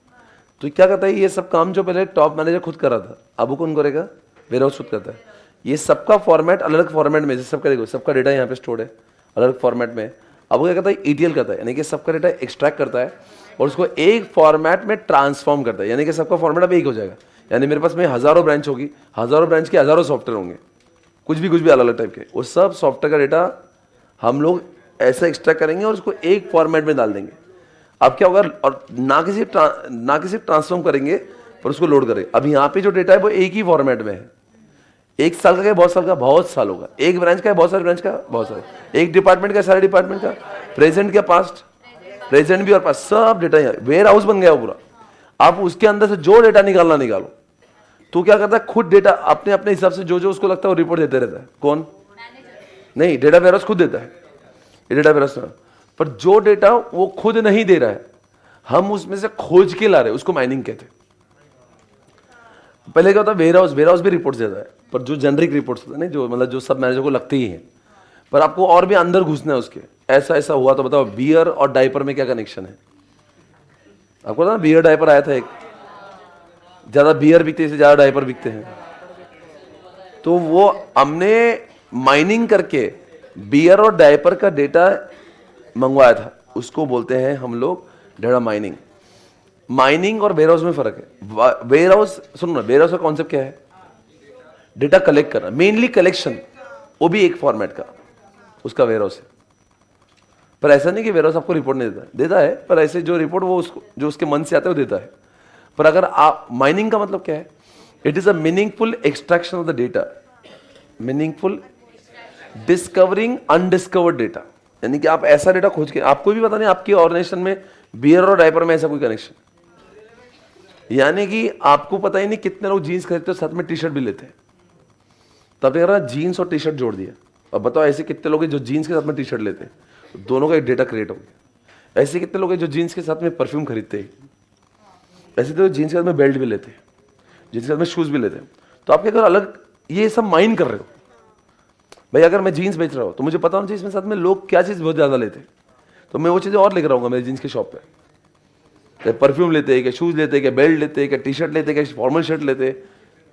तो क्या कहता है, ये सब काम जो पहले टॉप मैनेजर खुद कर रहा था, अब वो कौन करेगा? वेयरहाउस खुद करता है। ये सबका फॉर्मेट अलग अलग फॉर्मेट में, जैसे सबका देखो, सबका डेटा यहाँ पे स्टोर्ड है अलग अलग फॉर्मेट में। अब वो क्या करता है, ETL करता है, यानी कि सबका डेटा एक्सट्रैक्ट करता है और उसको एक फॉर्मेट में ट्रांसफॉर्म करता है, यानी कि सबका फॉर्मेट अब एक हो जाएगा। यानी मेरे पास में हज़ारों ब्रांच होगी, हज़ारों ब्रांच के हज़ारों सॉफ्टवेयर होंगे, कुछ भी अलग अलग टाइप के। वो सब सॉफ्टवेयर का डेटा हम लोग ऐसे एक्सट्रैक्ट करेंगे और उसको एक फॉर्मेट में डाल देंगे। अब क्या होगा, और ना किसी ट्रांसफॉर्म करेंगे, पर उसको लोड करेंगे। अब यहाँ पे जो डेटा है वो एक ही फॉर्मेट में है। एक साल का है, बहुत साल का, बहुत साल होगा। एक ब्रांच का है, बहुत सारे ब्रांच का, बहुत सारे। एक डिपार्टमेंट का, सारे डिपार्टमेंट का, प्रेजेंट का, पास्ट, प्रेजेंट भी और पास्ट, सब डेटा यहाँ वेयर हाउस बन गया पूरा। आप उसके अंदर से जो डेटा निकालना निकालो। तो क्या करता है, खुद डेटा अपने अपने हिसाब से जो उसको लगता है वो रिपोर्ट देते रहता है। कौन? नहीं, डेटा वेयरहाउस खुद देता है। ये डेटा वेयरहाउस, पर जो डेटा वो खुद नहीं दे रहा है, हम उसमें से खोज के ला रहे हैं, उसको माइनिंग कहते हैं। पहले क्या होता है, वेयरहाउस भी रिपोर्ट्स देता है, पर जो जेनरिक रिपोर्ट्स होते हैं ना, जो मतलब जो सब मैनेजर को लगती ही है, पर आपको और भी अंदर घुसना है उसके। ऐसा हुआ तो बताओ, बियर और डायपर में क्या कनेक्शन है? आपको पता ना, बियर डायपर आया था एक, ज्यादा बियर बिकते से ज्यादा डायपर बिकते हैं। तो वो हमने माइनिंग करके बियर और डायपर का डेटा मंगवाया था, उसको बोलते हैं हम लोग डेटा माइनिंग। माइनिंग और वेयर हाउस में फर्क है। वेयर हाउस, सुनो ना, वेयर हाउस का कॉन्सेप्ट क्या है? डेटा कलेक्ट करना, मेनली कलेक्शन, वो भी एक फॉर्मेट का, उसका वेयर हाउस है। पर ऐसा नहीं कि वेयर हाउस आपको रिपोर्ट नहीं देता, देता है, पर ऐसे जो रिपोर्ट वो उसको जो उसके मन से आता है वो देता है। पर अगर आप, माइनिंग का मतलब क्या है? It is a meaningful extraction of the data, meaningful discovering undiscovered data. यानी कि आप ऐसा डेटा खोज के, आपको भी पता नहीं आपकी ऑर्गेनाइजेशन में बियर और डायपर में ऐसा कोई कनेक्शन, यानी कि आपको पता ही नहीं कितने लोग जीन्स खरीदते हैं साथ में टी शर्ट भी लेते हैं, तो आपने कहा जीन्स और टी शर्ट जोड़ दिया। अब बताओ ऐसे कितने लोग हैं जो जीन्स के साथ में टी शर्ट लेते हैं, तो दोनों का एक डेटा क्रिएट हो गया। ऐसे कितने लोग हैं जो जीन्स के साथ में परफ्यूम खरीदते हैं, ऐसे तो जीन्स के साथ में बेल्ट भी लेते हैं, जीन्स के साथ में शूज भी लेते हैं। तो आपके अगर अलग ये सब माइंड कर रहे हो भाई, अगर मैं जीन्स बेच रहा हूँ तो मुझे पता होना चाहिए इसमें साथ में लोग क्या चीज़ बहुत ज़्यादा लेते हैं, तो मैं वो चीज़ें और लेकर आऊँगा मेरे जीन्स की शॉप पे। परफ्यूम लेते हैं, क्या शूज लेते हैं, क्या बेल्ट लेते हैं, क्या टी शर्ट लेते हैं, क्या फॉर्मल शर्ट लेते हैं,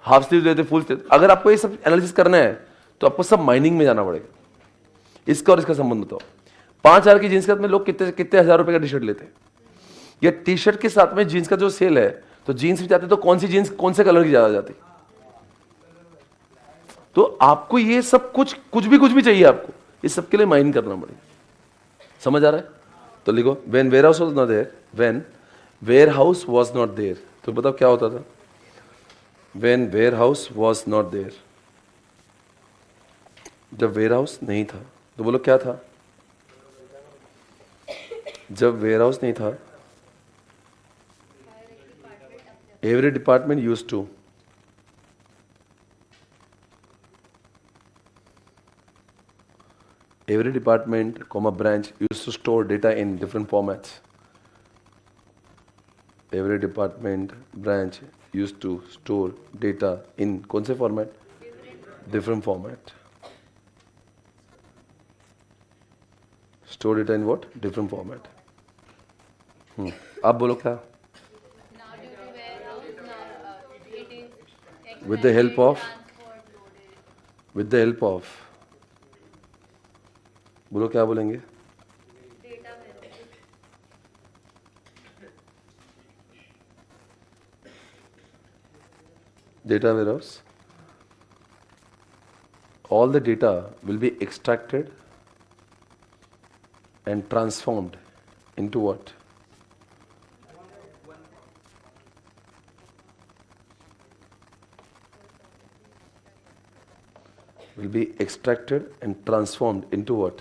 हाफ स्लीव लेते, फुल स्लीव। अगर आपको ये सब एनालिसिस करना है तो आपको सब माइनिंग में जाना पड़ेगा। इसका और इसका संबंध बताओ। 5,000 की जीन्स के साथ में लोग कितने कितने हज़ार रुपए का टी शर्ट लेते हैं, या टी शर्ट के साथ में जीन्स का जो सेल है, तो जीन्स भी जाते तो कौन सी जीन्स कौन से कलर की ज्यादा जाती। तो आपको ये सब कुछ भी चाहिए आपको, इस सब के लिए माइंड करना पड़ेगा। समझ आ रहा है? तो लिखो, when warehouse was not there, when warehouse was not there, तो बताओ क्या होता था? When warehouse was not there, जब वेयर हाउस नहीं था, तो बोलो क्या था? जब वेयर हाउस नहीं था, every department used to, every department, branch used to store data in different formats. Every department, branch used to store data in कौन से format? Different format. Store data in what? Different format. आप बोलो क्या? With the help of, बोलो क्या बोलेंगे? Data warehouse. All the data will be extracted and transformed into what? Will be extracted and transformed into what?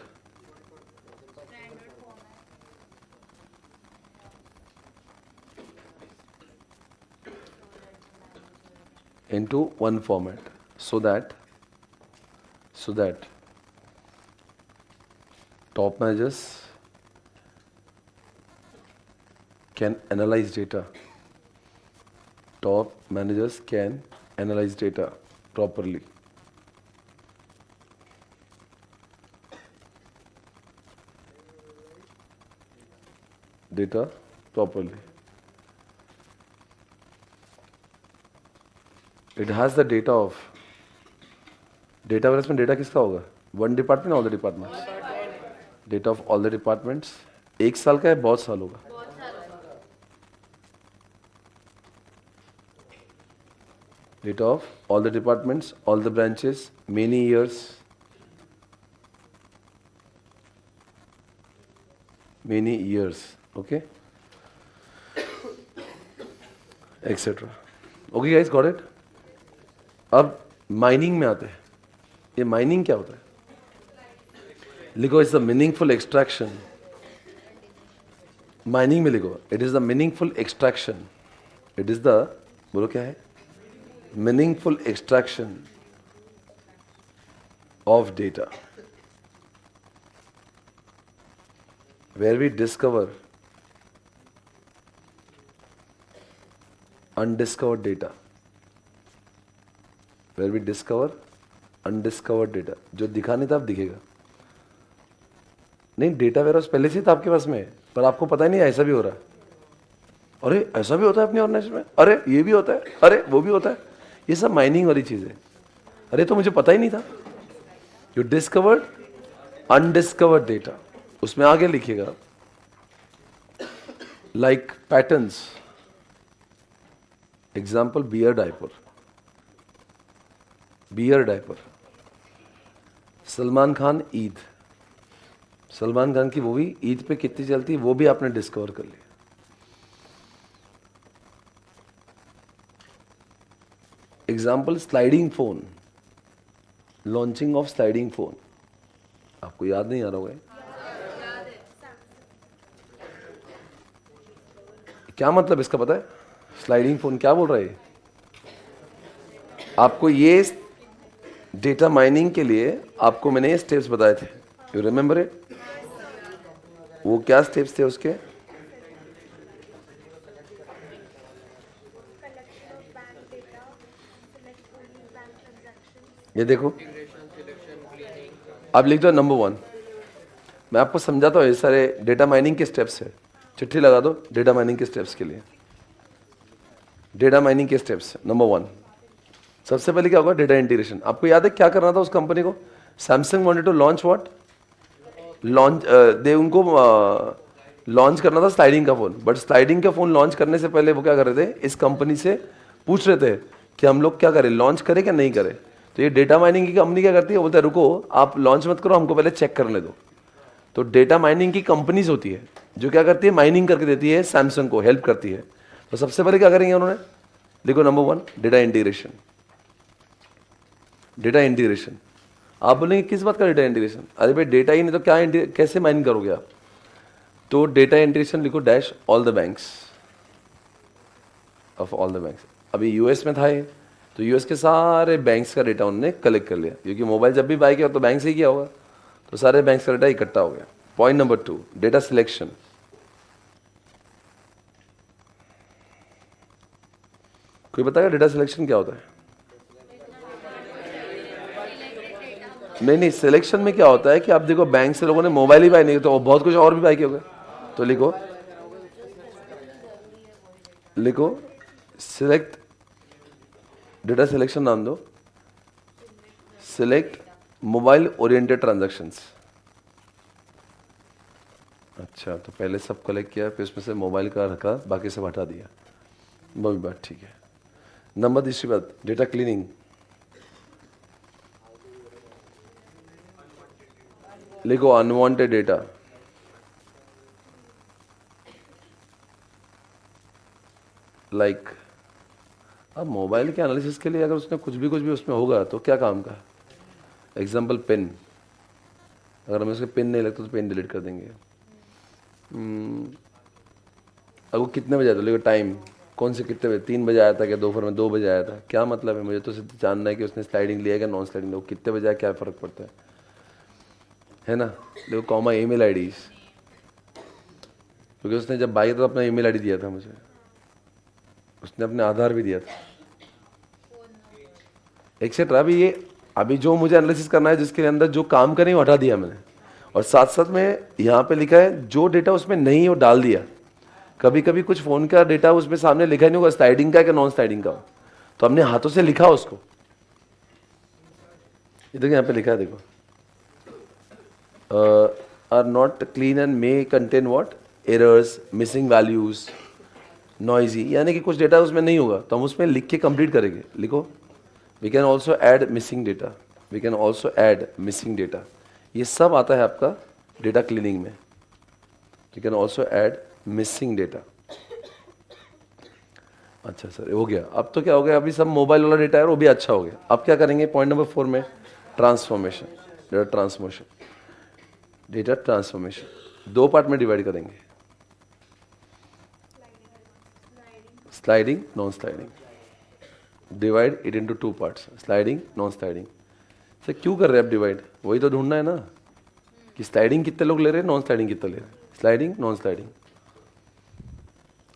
Into one format, so that top managers can analyze data. Top managers can analyze data properly. Data properly. It has the data of, data warehouse में data किसका होगा? One department, all the departments? Data of all the departments. एक साल का है, बहुत साल होगा? Data of all the departments, all the branches, many years, okay, etcetera. Okay guys, got it? अब माइनिंग में आते हैं। ये माइनिंग क्या होता है? लिखो, it's the meaningful extraction. Mining में लिखो, it is the meaningful extraction. It is the, बोलो क्या है? Meaningful extraction of data, where we discover undiscovered data. Where we discover undiscovered data. जो दिखा नहीं था अब दिखेगा। नहीं, डेटा वेयरहाउस पहले से था आपके पास में, पर आपको पता ही नहीं ऐसा भी हो रहा है। अरे ऐसा भी होता है अपनी ऑर्गेनाइजेशन में, अरे ये भी होता है, अरे वो भी होता है। ये सब माइनिंग वाली चीज है। अरे तो मुझे पता ही नहीं था। यू डिस्कवर्ड अनडिस्कवर्ड डेटा, उसमें आगे लिखिएगा like patterns, example beer diaper, beer diaper. Salman Khan Eid, Salman Khan की मूवी ईद पे कितनी चलती है वो भी आपने डिस्कवर कर लिया। Example sliding phone, launching of sliding phone, आपको याद नहीं आ रहा होगा? क्या मतलब इसका पता है? स्लाइडिंग फोन क्या बोल रहा है? आपको ये डेटा माइनिंग के लिए आपको मैंने स्टेप्स बताए थे, यू रिमेम्बर इट? वो क्या स्टेप्स थे उसके? ये देखो, आप लिख दो नंबर 1। मैं आपको समझाता हूँ, ये सारे डेटा माइनिंग के स्टेप्स है। चिट्ठी लगा दो डेटा माइनिंग के स्टेप्स के लिए। डेटा माइनिंग के स्टेप्स नंबर 1, सबसे पहले क्या होगा? Data integration. आपको याद है क्या करना था उस कंपनी को? Samsung wanted to launch what? Launch they उनको लॉन्च करना था स्लाइडिंग का फोन, बट स्लाइडिंग का फोन लॉन्च करने से पहले वो क्या कर रहे थे? इस कंपनी से पूछ रहे थे कि हम लोग क्या करें, लॉन्च करें क्या नहीं करें। तो ये डेटा माइनिंग की कंपनी क्या करती है? बोलते हैं रुको आप लॉन्च मत करो, हमको पहले चेक करने दो। तो डेटा माइनिंग की कंपनीज होती है जो क्या करती है? माइनिंग करके देती है सैमसंग को, हेल्प करती है। तो सबसे पहले क्या करेंगे उन्होंने? देखो number 1 data integration. Data integration, आप बोलेंगे किस बात का डेटा इंटीग्रेशन? अरे भाई डेटा ही नहीं तो क्या कैसे माइन करोगे आप? तो डेटा इंटीग्रेशन लिखो dash all the banks, of all the banks. अभी यूएस में था ये, तो यूएस के सारे बैंक्स का डेटा उन्होंने कलेक्ट कर लिया, क्योंकि मोबाइल जब भी बाय किया तो बैंक से ही किया होगा, तो सारे बैंक्स का डेटा इकट्ठा हो गया। Point number 2 data selection. कोई बताएगा डेटा सिलेक्शन क्या होता है? नहीं, सिलेक्शन में क्या होता है कि आप देखो बैंक से लोगों ने मोबाइल ही बाय नहीं किया तो बहुत कुछ और भी बाय किया होगा। तो लिखो, लिखो सिलेक्ट, डेटा सिलेक्शन नाम दो, सिलेक्ट मोबाइल ओरिएंटेड ट्रांजैक्शंस। अच्छा, तो पहले सब कलेक्ट किया, फिर उसमें से मोबाइल का रखा, बाकी सब हटा दिया, वो भी बात ठीक है। नंबर तीसरी बात डेटा क्लीनिंग। लिखो अनवांटेड डेटा। लाइक अब मोबाइल के एनालिसिस के लिए अगर उसने कुछ भी उसमें होगा तो क्या काम का? एग्जाम्पल पेन, अगर हमें उसके पेन नहीं लगता तो पेन डिलीट कर देंगे। अब वो कितने बजे आया था? लिखो टाइम, कौन से कितने बजे? 3 बजे आया था क्या? दोपहर में 2 बजे आया था? क्या मतलब है? मुझे तो सिर्फ जानना है कि उसने स्लाइडिंग लिया है क्या नॉन स्लाइडिंग, वो कितने बजे आया, क्या फ़र्क पड़ता है ना? देखो कॉमा ईमेल आईडीज, क्योंकि उसने जब बाई तो अपना ईमेल आईडी दिया था मुझे, उसने अपने आधार भी दिया था, एक्सेट्रा। अभी जो मुझे एनालिसिस करना है जिसके अंदर जो काम का नहीं वो हटा दिया मैंने, और साथ साथ में यहाँ पे लिखा है जो डेटा उसमें नहीं वो डाल दिया। कभी कभी कुछ फोन का डेटा उसमें सामने लिखा ही नहीं होगा स्लाइडिंग का है कि नॉन स्लाइडिंग का, तो हमने हाथों से लिखा उसको। ये देखो यहाँ पे लिखा है, देखो are not clean and may contain what? Errors, missing values, noisy, यानी कि कुछ डेटा उसमें नहीं होगा तो हम उसमें लिख के कंप्लीट करेंगे। लिखो we can also add missing data, we can also add missing data. ये सब आता है आपका डेटा क्लीनिंग में। We can also add missing data. अच्छा सर हो गया। अब तो क्या हो गया, अभी सब मोबाइल वाला डेटा है वो भी अच्छा हो गया। अब क्या करेंगे पॉइंट नंबर 4 में? Transformation, data transformation. Data transformation 2 part में डिवाइड करेंगे, sliding, non sliding. Divide it into 2 parts, sliding, non sliding. Sir क्यों कर रहे हैं आप डिवाइड? वही तो ढूंढना है ना कि स्लाइडिंग कितने लोग ले रहे हैं, नॉन स्लाइडिंग कितने ले रहे हैं। स्लाइडिंग, नॉन स्लाइडिंग,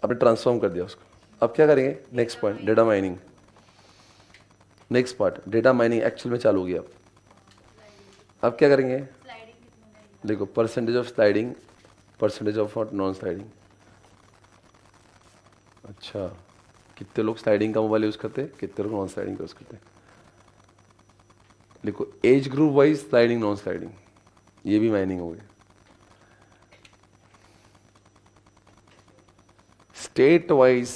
आपने ट्रांसफॉर्म कर दिया उसको। अब क्या करेंगे? Next point data mining. Next part data mining actual में चालू हो गया। अब क्या करेंगे? देखो percentage of sliding, percentage of non sliding. अच्छा, कितने लोग स्लाइडिंग का मोबाइल यूज करते हैं, कितने लोग नॉन स्लाइडिंग का यूज करते हैं। देखो age group wise sliding, non sliding, ये भी माइनिंग हो गई। State wise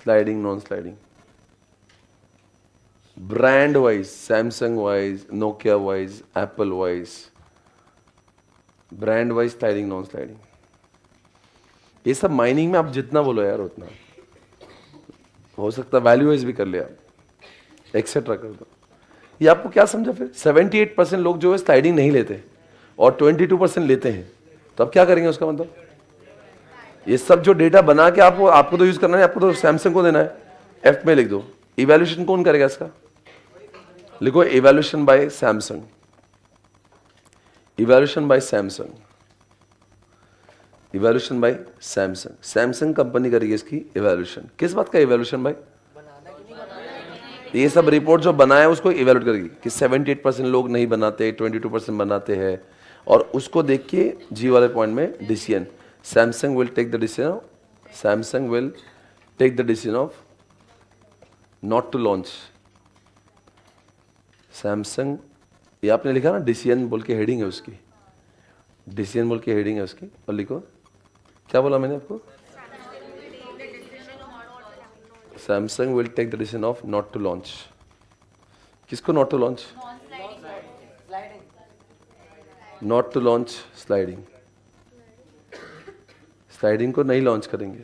sliding non sliding, brand wise, Samsung wise, Nokia wise, Apple wise, brand wise sliding non sliding. ये सब माइनिंग में आप जितना बोलो यार उतना हो सकता, वैल्यू वाइज भी कर लिया एक्सेट्रा कर दो। ये आपको क्या समझा फिर? 78% लोग जो है स्लाइडिंग नहीं लेते और 22% लेते हैं, तो अब क्या करेंगे उसका मतलब? ये सब जो डेटा बना के आपको तो यूज करना है, आपको तो सैमसंग को देना है। एफ में लिख दो, इवैल्यूएशन कौन करेगा इसका? लिखो evaluation by Samsung, evaluation by Samsung, evaluation by Samsung. Samsung company करेगी इसकी इवैल्यूएशन। किस बात का इवैल्यूएशन भाई? ये सब रिपोर्ट जो बनाया उसको इवैल्यूएट करेगी कि 78% लोग नहीं बनाते, 22% बनाते हैं, और उसको देख के जी वाले पॉइंट में decision, Samsung will take the decision, Samsung will take the decision of not to launch. Samsung, ये आपने लिखा ना डिसीजन बोल के हेडिंग है उसकी, डिसीजन बोल के हेडिंग है उसकी, और लिखो क्या बोला मैंने आपको? Samsung will take the decision of not to launch. किसको not to launch? Not to launch sliding. Sliding को नहीं लॉन्च करेंगे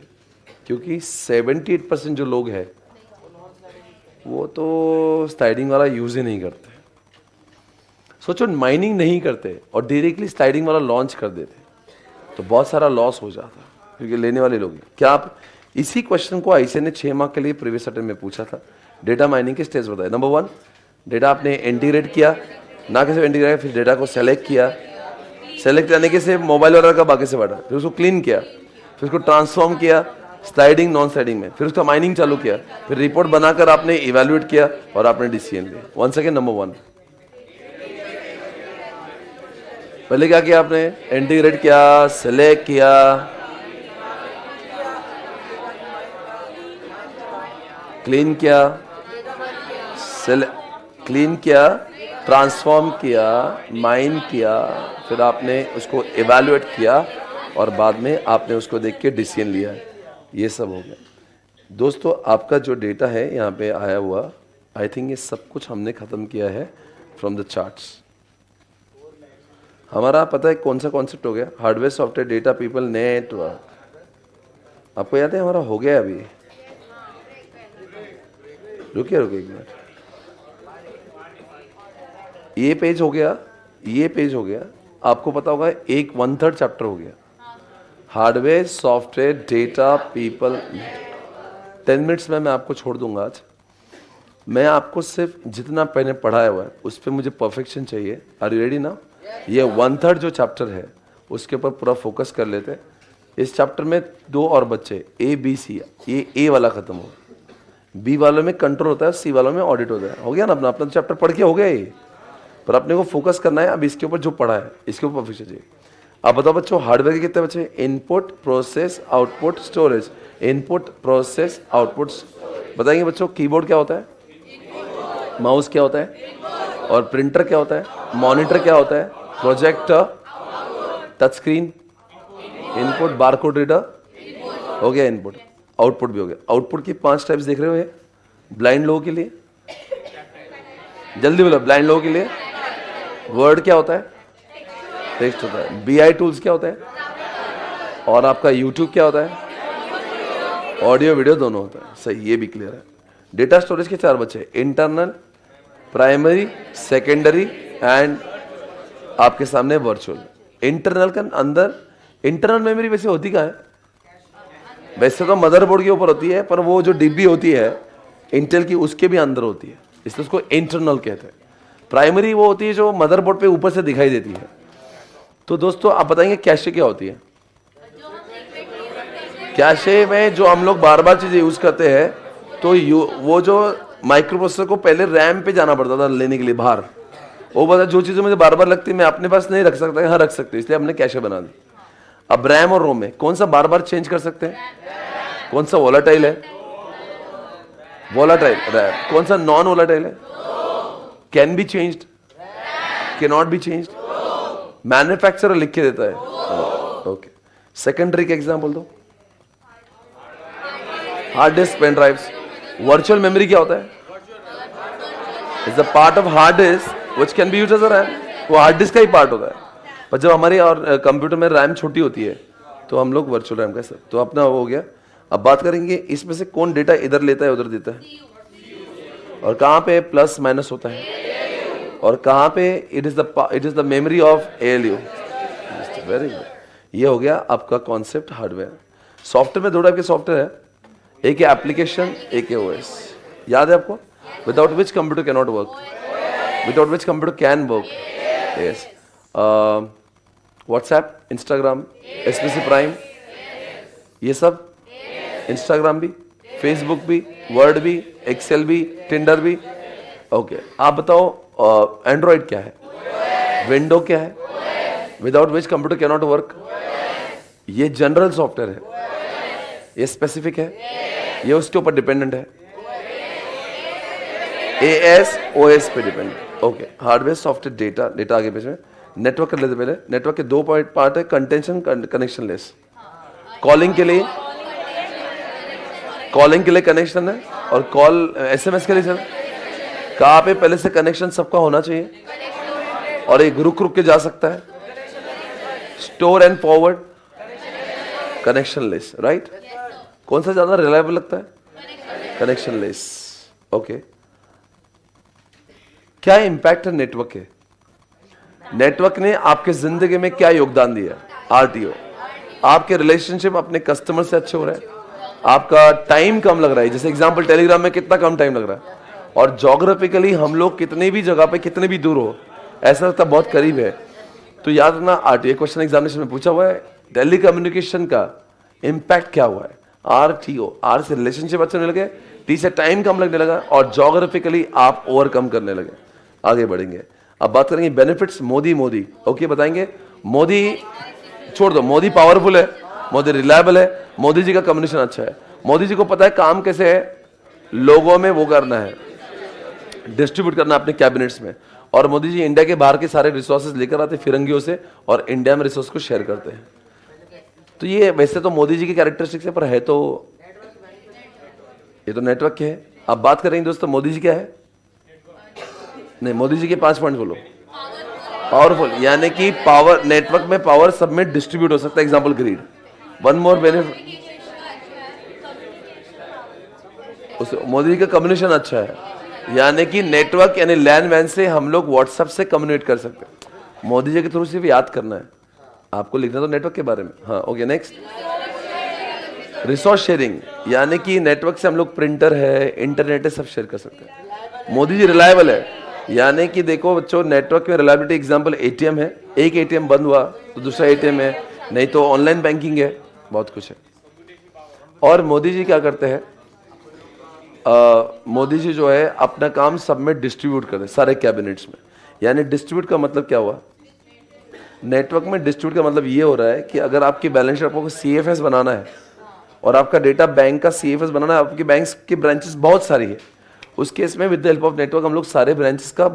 क्योंकि 78% जो लोग हैं वो तो स्लाइडिंग वाला यूज ही नहीं करते। सोचो माइनिंग नहीं करते और डायरेक्टली स्लाइडिंग वाला लॉन्च कर देते तो बहुत सारा लॉस हो जाता, क्योंकि लेने वाले लोग। क्या आप इसी क्वेश्चन को आईसीए ने 6 मार्क के लिए प्रीवियस अटेम्प्ट में पूछा था? डेटा माइनिंग के स्टेज बताए। नंबर 1, डेटा आपने इंटीग्रेट किया, ना कैसे इंटीग्रेट, फिर डेटा को सेलेक्ट किया, सेलेक्ट करने के से मोबाइल वगैरह का बाकी से बांटा, फिर उसको क्लीन किया, फिर उसको ट्रांसफॉर्म किया स्लाइडिंग नॉन स्लाइडिंग में, फिर उसका माइनिंग चालू किया, फिर रिपोर्ट बनाकर आपने इवैल्यूएट किया और आपने डिसीजन लिया। वन सेकेंड, नंबर 1, पहले क्या किया आपने? इंटीग्रेट किया, सेलेक्ट किया, क्लीन किया, क्लीन किया, ट्रांसफॉर्म किया, माइन किया, फिर आपने उसको इवैल्यूएट किया और बाद में आपने उसको देख के डिसीजन लिया। ये सब हो गया दोस्तों। आपका जो डेटा है यहाँ पे आया हुआ, आई थिंक ये सब कुछ हमने ख़त्म किया है फ्रॉम द चार्ट्स। हमारा पता है कौन सा कॉन्सेप्ट हो गया? Hardware, software, data, people, network. आपको याद है हमारा हो गया अभी? रुकिए रुकिए एक मिनट, ये पेज हो गया, ये पेज हो गया। आपको पता होगा एक 1/3 चैप्टर हो गया। Hardware, software, data, people. 10 minutes में मैं आपको छोड़ दूंगा आज। मैं आपको सिर्फ जितना पहले पढ़ाया हुआ है उस पर मुझे परफेक्शन चाहिए। आर यू रेडी ना? ये 1/3 जो चैप्टर है उसके ऊपर पूरा फोकस कर लेते हैं। इस चैप्टर में 2 और बच्चे, ए बी सी। ये ए वाला खत्म हो, बी वालों में कंट्रोल होता है, सी वालों में ऑडिट होता है। हो गया ना? अपना अपना चैप्टर पढ़ के हो गया ये, पर अपने को फोकस करना है अब इसके ऊपर जो पढ़ा है, इसके ऊपर परफेक्शन चाहिए। आप बताओ बच्चों, हार्डवेयर के कितने बच्चे? Input, process, output, storage. Input, process, output. बताएंगे बच्चों कीबोर्ड क्या होता है, माउस क्या होता है, और प्रिंटर क्या होता है, मॉनिटर क्या होता है, projector, touch screen, input, barcode reader. हो गया इनपुट। आउटपुट भी हो गया। आउटपुट की 5 टाइप्स देख रहे हो? ये ब्लाइंड लोगों के लिए, जल्दी बोलो, ब्लाइंड लोगों के लिए वर्ड क्या होता है, टेक्स्ट होता है। बीआई टूल्स क्या होता है, और आपका यूट्यूब क्या होता है, ऑडियो वीडियो दोनों होता है। सही, ये भी क्लियर है। डेटा स्टोरेज के 4 बच्चे, इंटरनल, प्राइमरी, सेकेंडरी एंड आपके सामने वर्चुअल। इंटरनल के अंदर, इंटरनल मेमोरी वैसे होती क्या है? वैसे तो मदरबोर्ड के ऊपर होती है, पर वो जो डिब्बी होती है इंटेल की उसके भी अंदर होती है, इसलिए उसको इंटरनल कहते हैं। प्राइमरी वो होती है जो मदरबोर्ड पे ऊपर से दिखाई देती है। तो दोस्तों आप बताएंगे कैशे क्या होती है? कैशे में जो हम लोग बार बार चीजें यूज करते हैं, तो वो जो माइक्रो प्रोसेसर को पहले रैम पे जाना पड़ता था लेने के लिए बाहर, वो बता जो चीजें मुझे बार बार लगती है मैं अपने पास नहीं रख सकता, हाँ रख सकते, इसलिए हमने कैशे बना दी। अब रैम और रोम में कौन सा बार बार चेंज कर सकते हैं? कौन सा वोलाटाइल है? Volatile RAM. कौन सा नॉन वोलाटाइल है? Can be changed, can not be changed. Manufacturer लिख के देता है। ओके, सेकेंडरी का एग्जाम्पल दो। Hard disk, pen drives. Virtual memory क्या होता है? Is the part of hard disk which can be used as a RAM. वो हार्ड डिस्क का ही पार्ट होता है, पर जब हमारी और कंप्यूटर में रैम छोटी होती है तो हम लोग वर्चुअल रैम कह सकते। तो अपना वो हो गया। अब बात करेंगे इसमें से कौन डेटा इधर लेता है उधर देता है, और कहाँ पे प्लस माइनस होता है, और कहाँ पे it is the memory of ALU। Very good. ये हो गया आपका कॉन्सेप्ट हार्डवेयर। सॉफ्टवेयर में दो टाइप के सॉफ्टवेयर है, एक है एप्लीकेशन, एक है OS। याद है आपको? Without which computer can not work, without which computer can work. Yes, WhatsApp, Instagram, SPC prime, ये सब, इंस्टाग्राम भी, फेसबुक भी, वर्ड भी, एक्सेल भी, टिंडर भी। ओके, आप बताओ एंड्रॉइड क्या है, विंडो क्या है, without which computer can not work. ये जनरल सॉफ्टवेयर है, ये स्पेसिफिक है, ये उसके ऊपर डिपेंडेंट है, AS OS पे dependent. Okay, hardware, software, data. Data आगे पीछे नेटवर्क कर लेते। पहले नेटवर्क के दो पार्ट है, कंटेंशन, कनेक्शनलेस। कॉलिंग के लिए कनेक्शन है, और कॉल SMS के लिए सर कहाँ पे पहले से कनेक्शन सबका होना चाहिए, और एक रुक रुक के जा सकता है। Store and forward, connectionless, right. कौन सा ज्यादा रिलायबल लगता है? कनेक्शनलेस। ओके, क्या इम्पैक्ट है नेटवर्क के? नेटवर्क ने आपके जिंदगी में क्या योगदान दिया? RTO, आपके रिलेशनशिप अपने कस्टमर से अच्छे हो रहे हैं, आपका टाइम कम लग रहा है। जैसे एग्जांपल, टेलीग्राम में कितना कम टाइम लग रहा है, और जोग्राफिकली हम लोग कितने भी जगह पे कितने भी दूर हो, ऐसा लगता बहुत करीब है। तो याद रखना, RTO क्वेश्चन एग्जामिनेशन में पूछा हुआ है, टेली कम्युनिकेशन का इम्पैक्ट क्या हुआ है? RTO, R से रिलेशनशिप अच्छे होने लगे, T से टाइम कम लगने लगा, और जोग्राफिकली आप ओवरकम करने लगे। आगे बढ़ेंगे, अब बात करेंगे बेनिफिट्स। मोदी ओके बताएंगे। मोदी छोड़ दो, मोदी पावरफुल है, मोदी रिलायबल है, मोदी जी का कम्युनिकेशन अच्छा है, मोदी जी को पता है काम कैसे है, लोगों में वो करना है, डिस्ट्रीब्यूट करना अपने कैबिनेट्स में। और मोदी जी इंडिया के बाहर के सारे रिसोर्सेज लेकर आते फिरंगियों से, और इंडिया में रिसोर्स को शेयर करते हैं। तो ये वैसे तो मोदी जी की कैरेक्टरिस्टिक्स है, पर है तो ये तो नेटवर्क के है। अब बात करेंगे दोस्तों, मोदी जी क्या है? नहीं, मोदी जी के 5 पॉइंट बोलो। पावरफुल, यानी कि पावर, नेटवर्क में पावर सब में डिस्ट्रीब्यूट हो सकता है। Example grid. One more benefit, Modi ji का कम्युनिकेशन अच्छा है, यानी कि नेटवर्क यानी लैंडमैन से हम लोग व्हाट्सएप से कम्युनिकेट कर सकते हैं। मोदी जी के थ्रू सिर्फ याद करना है, आपको लिखना तो नेटवर्क के बारे में। हाँ, ओके, नेक्स्ट। रिसोर्स शेयरिंग, यानी कि नेटवर्क से हम लोग प्रिंटर है, इंटरनेट है, सब शेयर कर सकते हैं। मोदी जी रिलायबल है, यानी कि देखो बच्चों, नेटवर्क में रिलायबिलिटी। एग्जांपल ATM है, एक ATM बंद हुआ तो दूसरा ATM है, नहीं तो ऑनलाइन बैंकिंग है, बहुत कुछ है। और मोदी जी क्या करते हैं? मोदी जी जो है अपना काम सब में डिस्ट्रीब्यूट करते हैं, सारे कैबिनेट्स में। यानी डिस्ट्रीब्यूट का मतलब क्या हुआ? नेटवर्क में डिस्ट्रीब्यूट का मतलब ये हो रहा है कि अगर आपकी बैलेंस शीट, आपको CFS बनाना है, और आपका डेटा बैंक का CFS बनाना है, आपकी बैंक की ब्रांचेस बहुत सारी है, उस केस में with the help of network हम लोग सारे ब्रांचेस का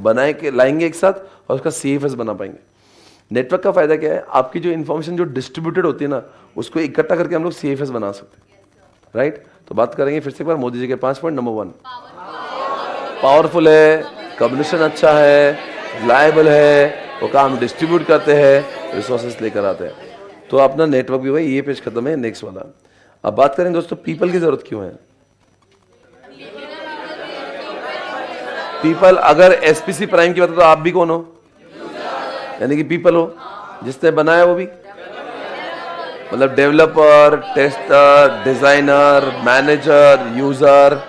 बनाए के लाएंगे एक साथ, और उसका CFS बना पाएंगे। नेटवर्क का फायदा क्या है? आपकी जो इन्फॉर्मेशन जो डिस्ट्रीब्यूटेड होती है ना, उसको इकट्ठा करके हम लोग CFS बना सकते हैं, राइट। तो बात करेंगे फिर से एक बार मोदी जी के 5 पॉइंट। नंबर 1, पावरफुल है, कम्युनिकेशन अच्छा है, रिलायबल है, वो काम डिस्ट्रीब्यूट करते हैं, रिसोर्सेस लेकर आते हैं। तो अपना नेटवर्क भी भाई, ये पेज खत्म है। नेक्स्ट वाला। अब बात करें दोस्तों, पीपल की जरूरत क्यों है? पीपल, अगर SPC प्राइम की बात तो आप भी कौन हो? यानी कि पीपल हो, जिसने बनाया वो भी, मतलब developer, tester, designer, manager, user,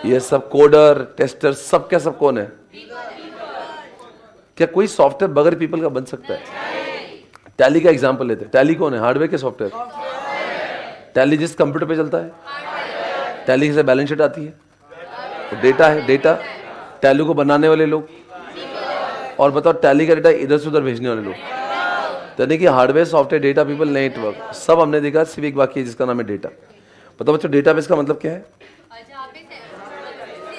ये सब, कोडर, टेस्टर, सब क्या सब कौन है? क्या कोई सॉफ्टवेयर बगैर पीपल का बन सकता है? टैली का एग्जांपल लेते हैं। टैली कौन है? हार्डवेयर के सॉफ्टवेयर। टैली जिस कंप्यूटर पे चलता है, टैली से बैलेंस शीट आती है, डेटा है, डेटा टैली को बनाने वाले लोग, और बताओ टैली का डेटा इधर से उधर भेजने वाले लोग। यानी कि hardware, software, data, people, network, सब हमने देखा। सिर्फ एक बाकी है जिसका नाम है डेटा। बताओ बच्चों, डेटाबेस का मतलब क्या है?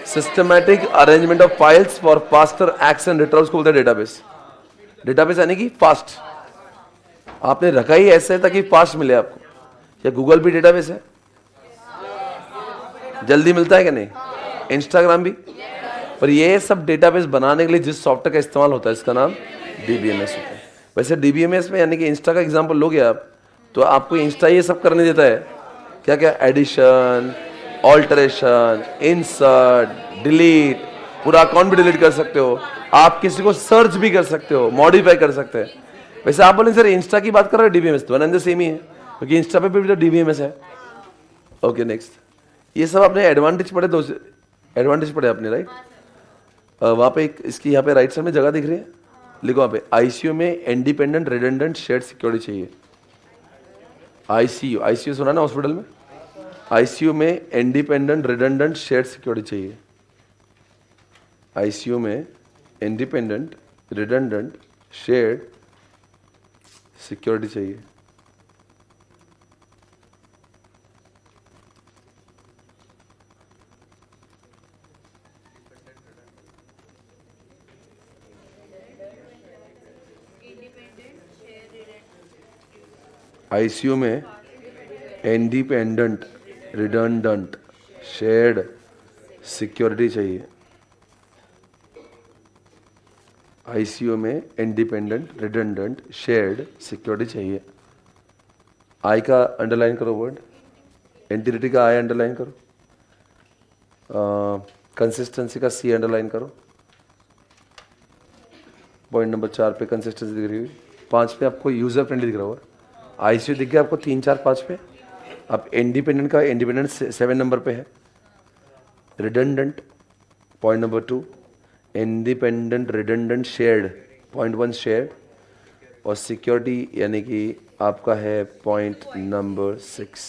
Systematic arrangement of files for faster access and retrieval को बोलते हैं डेटाबेस। डेटाबेस यानी कि फास्ट, आपने रखा ही ऐसे है ताकि फास्ट मिले आपको। क्या गूगल भी डेटाबेस है? जल्दी मिलता है कि नहीं? इंस्टाग्राम भी। पर ये सब डेटाबेस बनाने के लिए जिस सॉफ्टवेयर का इस्तेमाल होता है इसका नाम डीबीएमएस होता है। वैसे डीबीएमएस में यानी कि इंस्टा का एग्जांपल लोगे आप, तो आपको इंस्टा ये सब करने देता है, क्या क्या, एडिशन, ऑल्टरेशन, इंसर्ट, डिलीट, पूरा अकाउंट भी डिलीट कर सकते हो आप, किसी को सर्च भी कर सकते हो, मॉडिफाई कर सकते हैं। वैसे आप बोले सर इंस्टा की बात कर रहे हो, डीबीएमएस तो वन एंड द सेम ही है, क्योंकि इंस्टा पे भी तो डीबीएमएस है। ओके नेक्स्ट, ये सब आपने एडवांटेज पढ़े, दो एडवांटेज पढ़े आपने, राइट? वहाँ पे एक इसकी यहाँ पे राइट साइड में जगह दिख रही है, लिखो वहाँ पे आईसीयू में इंडिपेंडेंट रिडंडेंट शेयर्ड सिक्योरिटी चाहिए। आईसीयू, आईसीयू सुना ना हॉस्पिटल में, आईसीयू में इंडिपेंडेंट रिडंडेंट शेयर्ड सिक्योरिटी चाहिए। आईसीयू में इंडिपेंडेंट रिडंडेंट शेयर्ड सिक्योरिटी चाहिए। आईसीयू में इंडिपेंडेंट रिडंडेंट शेयर्ड सिक्योरिटी चाहिए। आईसीयू में इंडिपेंडेंट रिडंडेंट शेयर्ड सिक्योरिटी चाहिए। आई का अंडरलाइन करो वर्ड, इंटीग्रिटी का आई अंडरलाइन करो, कंसिस्टेंसी का सी अंडरलाइन करो। पॉइंट नंबर 4 पे कंसिस्टेंसी दिख रही हुई, 5 पे आपको यूजर फ्रेंडली दिख रहा होगा। आईसीयू दिख गया आपको 3, 4, 5 पे। अब इंडिपेंडेंट का इंडिपेंडेंट 7 नंबर पे है। Redundant point number 2, independent redundant shared point 1 shared, और सिक्योरिटी यानी कि आपका है पॉइंट नंबर 6।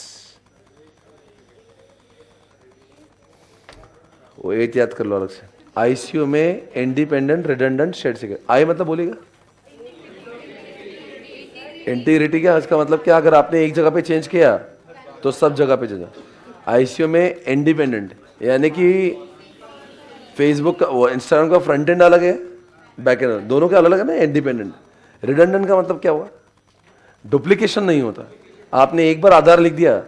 वो 8 याद कर लो अलग से। आईसीयू में इंडिपेंडेंट रिडंडेंट शेयर्ड सिक्योरिटी, आई मतलब बोलेगा इंटीग्रिटी। क्या इसका मतलब क्या, अगर आपने एक जगह पे चेंज किया तो सब जगह पे चला। आईसीयू में इंडिपेंडेंट यानी कि फेसबुक का, वो इंस्टाग्राम का फ्रंट एंड अलग है, बैक एंड दोनों के अलग अलग है ना। इंडिपेंडेंट रिडंडेंट का मतलब क्या हुआ, डुप्लीकेशन नहीं होता। आपने एक बार आधार लिख दिया,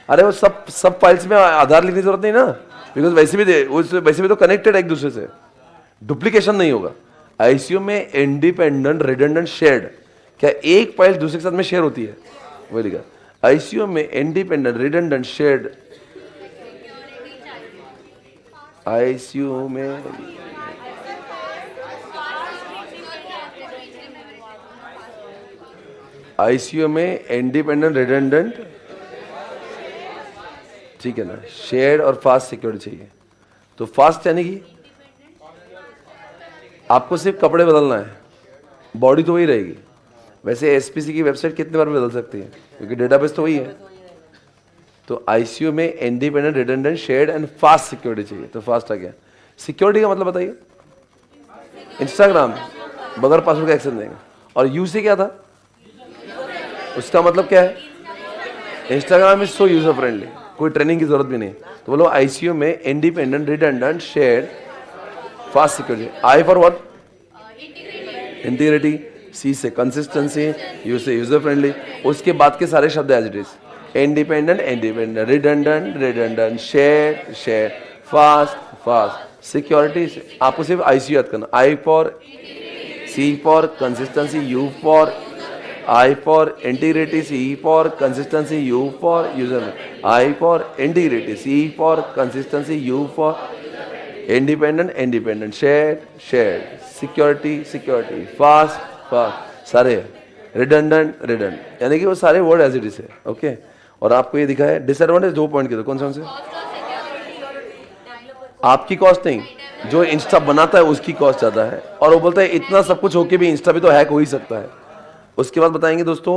अरे वो सब फाइल्स में आधार लिखने की जरूरत नहीं ना, बिकॉज वैसे भी तो कनेक्टेड है एक दूसरे से, डुप्लीकेशन नहीं होगा। आईसीयू में इंडिपेंडेंट रिडंडेंट शेयर्ड, क्या एक फाइल दूसरे के साथ में शेयर होती है, वही लिखा। आईसीयू में इंडिपेंडेंट रिडंडेंट शेयर्ड, आईसीयू में आईसीयू में इंडिपेंडेंट रिडंडेंट, ठीक है ना, शेयर्ड और फास्ट सिक्योरिटी चाहिए। तो फास्ट यानी कि आपको सिर्फ कपड़े बदलना है, बॉडी तो वही रहेगी। वैसे एसपीसी की वेबसाइट कितने बार बदल सकती है, क्योंकि डेटाबेस तो वही है। तो आईसीयू में independent redundant shared and fast security चाहिए। तो फास्ट आ गया। सिक्योरिटी का मतलब बताइए, इंस्टाग्राम बगैर पासवर्ड का एक्सेस देंगे। और यू से क्या था, उसका मतलब क्या है, Instagram is so user friendly, कोई ट्रेनिंग की जरूरत भी नहीं। तो बोलो आईसीयू में independent redundant shared fast security. I for what, integrity, C से कंसिस्टेंसी, यू से यूजर फ्रेंडली। उसके बाद के सारे शब्द as it is, independent independent redundant redundant shared shared fast fast security. आपको सिर्फ आईसीयू याद करना, I for, C for consistency, U for, I for integrity, C for consistency, U for user. I for integrity, C for consistency, U for independent, independent, shared, shared, security, security, fast, fast, सारे redundant, redundant, यानी कि वो सारे word as it is है। Okay, और आपको ये दिखा है डिसएडवांटेज 2 पॉइंट के, तो कौन सा से, आपकी कॉस्ट नहीं, जो इंस्टा बनाता है उसकी कॉस्ट ज्यादा है। और वो बोलता है इतना सब कुछ होके भी इंस्टा भी तो हैक हो ही सकता है। उसके बाद बताएंगे दोस्तों,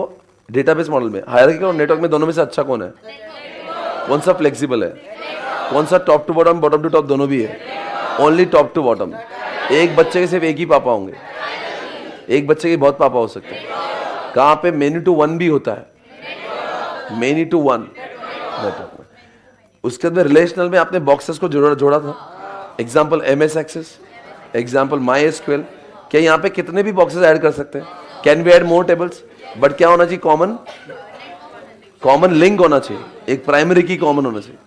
डेटाबेस मॉडल में हायरार्की और नेटवर्क में दोनों में से अच्छा कौन है, कौन सा फ्लेक्सिबल है, कौन सा top to bottom, bottom to top दोनों भी है, ओनली टॉप टू बॉटम। एक बच्चे के सिर्फ एक ही पापा होंगे, एक बच्चे के बहुत पापा हो सकते हैं। कहाँ पे मेनी टू वन भी होता है, मेनी टू वन नेटवर्क में। उसके बाद रिलेशनल में आपने बॉक्सेस को जोड़ा था, example MS access, example MySQL। क्या यहाँ पे कितने भी बॉक्सेस ऐड कर सकते हैं, can we add more tables, but क्या होना चाहिए, कॉमन लिंक होना चाहिए, एक प्राइमरी की कॉमन होना चाहिए।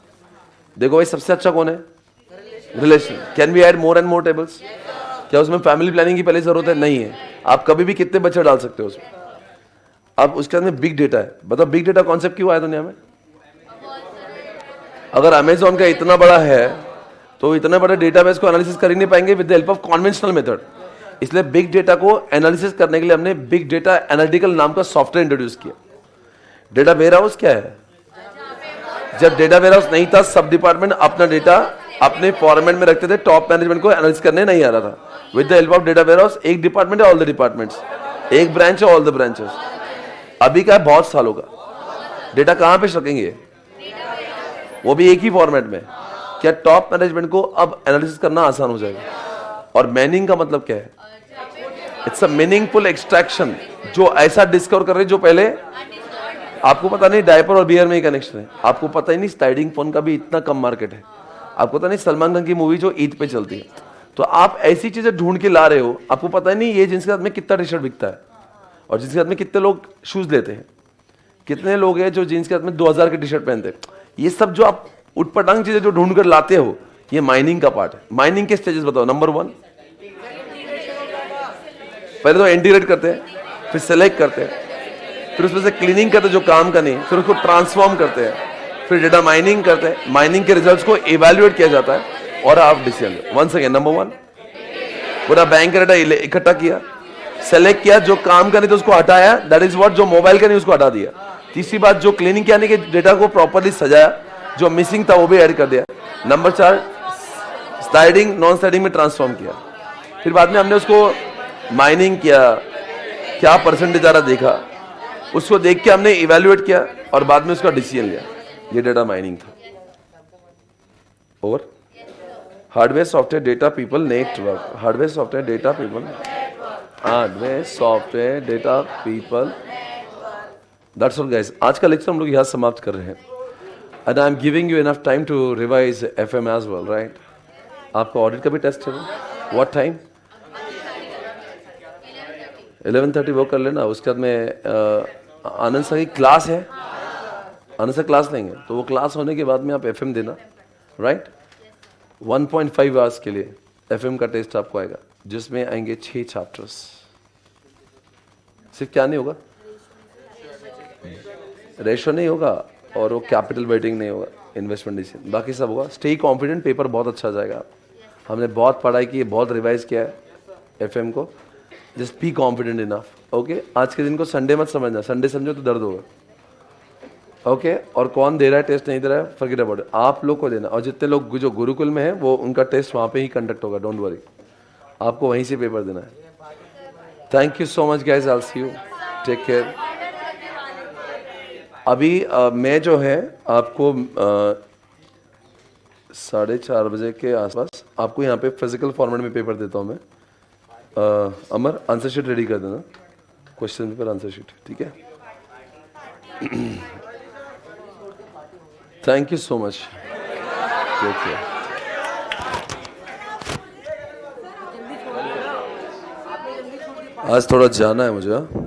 देखो भाई सबसे अच्छा कौन है? Relation. Can we add more and more tables? क्या उसमें फैमिली प्लानिंग की पहले जरूरत है? नहीं है। आप कभी भी कितने बच्चे डाल सकते हो उसमें। अब उसके अंदर बिग डेटा है। बताओ बिग डेटा कॉन्सेप्ट क्यों आया दुनिया में? अगर अमेजोन का इतना बड़ा है तो इतना बड़ा डेटाबेस को एनालिसिस कर ही नहीं पाएंगे with the help of conventional method. इसलिए बिग डेटा को एनालिसिस करने के लिए हमने बिग डेटा एनालिटिकल नाम का सॉफ्टवेयर इंट्रोड्यूस किया। डेटा वेयरहाउस क्या है? जब डेटा वेयरहाउस नहीं था, सब डिपार्टमेंट अपना डेटा अपने फॉर्मेट में रखते थे, टॉप मैनेजमेंट को एनालिसिस करने नहीं आ रहा था। With the help of data warehouse एक डिपार्टमेंट है ऑल द डिपार्टमेंट्स, एक ब्रांच है ऑल द ब्रांचेस। अभी का है बहुत सालों का। डेटा कहां पे रखेंगे? वो भी एक ही फॉर्मेट में। क्या टॉप मैनेजमेंट को अब एनालिसिस करना आसान हो जाएगा? और मैनिंग का मतलब क्या है? इट्स अ मीनिंगफुल एक्सट्रैक्शन, जो ऐसा डिस्कवर कर रहे जो पहले आपको पता नहीं। डायपर और बियर में ही कनेक्शन है। आपको पता ही नहीं स्लाइडिंग फोन का भी इतना कम मार्केट है। आपको पता नहीं सलमान खान की मूवी जो ईद पे चलती है। तो आप ऐसी चीजें ढूंढ के ला रहे हो, आपको पता ही नहीं ये जींस के साथ में कितना टी शर्ट बिकता है और जींस के साथ में कितने लोग शूज लेते हैं। कितने लोग हैं जो जींस के साथ में 2000 के टी शर्ट पहनते हैं। ये सब जो आप उटपटांग चीजें जो ढूंढ कर लाते हो, ये माइनिंग का पार्ट है। माइनिंग के स्टेजेस बताओ। नंबर 1, पहले तो इंटीग्रेट करते हैं, फिर सेलेक्ट करते हैं, फिर उसमें से क्लीनिंग करते हैं जो काम का नहीं, फिर उसको ट्रांसफॉर्म करते हैं, फिर डेटा माइनिंग करते हैं। माइनिंग के रिजल्ट्स को इवैल्यूएट किया जाता है और आप डिसीजन। वंस अगेन नंबर 1, पूरा बैंक का डेटा इकट्ठा किया, सेलेक्ट किया, जो काम का नहीं तो उसको हटाया, दैट इज व्हाट, जो मोबाइल का नहीं उसको हटा दिया। तीसरी बात, जो क्लीनिंग किया नहीं कि डेटा को प्रॉपर्ली सजाया, जो मिसिंग था वो भी ऐड कर दिया। नंबर 4, स्लाइडिंग नॉन स्लाइडिंग में ट्रांसफॉर्म किया। फिर बाद में हमने उसको माइनिंग किया, क्या परसेंटेज आ रहा देखा, उसको देख के हमने इवैल्यूएट किया और बाद में उसका डिसीजन लिया। ये डेटा माइनिंग था। और hardware software data people network, hardware software data people, hardware software data people, that's all guys. आज का लेक्चर हम लोग यहाँ समाप्त कर रहे हैं। And I am giving you enough time to revise FM as well, right? आपका ऑडिट का भी टेस्ट है। What time? 11:30 वो कर लेना। उसके बाद में आनंद सर की क्लास है, आनंद सर क्लास लेंगे, तो वो क्लास होने के बाद में आप एफएम देना, राइट? 1.5 आवर्स के लिए एफएम का टेस्ट आपको आएगा, जिसमें आएंगे 6 चैप्टर्स। सिर्फ क्या नहीं होगा? रेशो नहीं होगा और वो कैपिटल वेटिंग नहीं होगा, इन्वेस्टमेंट डिसीजन, बाकी सब होगा। स्टे कॉन्फिडेंट, पेपर बहुत अच्छा जाएगा। हमने बहुत पढ़ाई की है, बहुत रिवाइज किया है एफएम को। Just be confident enough, okay? आज के दिन को संडे मत समझना, संडे समझो तो दर्द होगा, ओके? और कौन दे रहा है टेस्ट, नहीं दे रहा है, फॉरगेट अबाउट इट, आप लोग को देना। और जितने लोग जो गुरुकुल में हैं वो उनका टेस्ट वहाँ पे ही कंडक्ट होगा, डोंट वरी, आपको वहीं से पेपर देना है। Thank you so much guys, I will see you, take care. अभी मैं जो है आपको 4:30 बजे के आसपास आपको यहाँ पे फिजिकल फॉर्मेट में पेपर देता हूँ मैं। अमर, आंसर शीट रेडी कर देना, क्वेश्चन पेपर आंसर शीट, ठीक है? Thank you so much, take care. आज थोड़ा जाना है मुझे।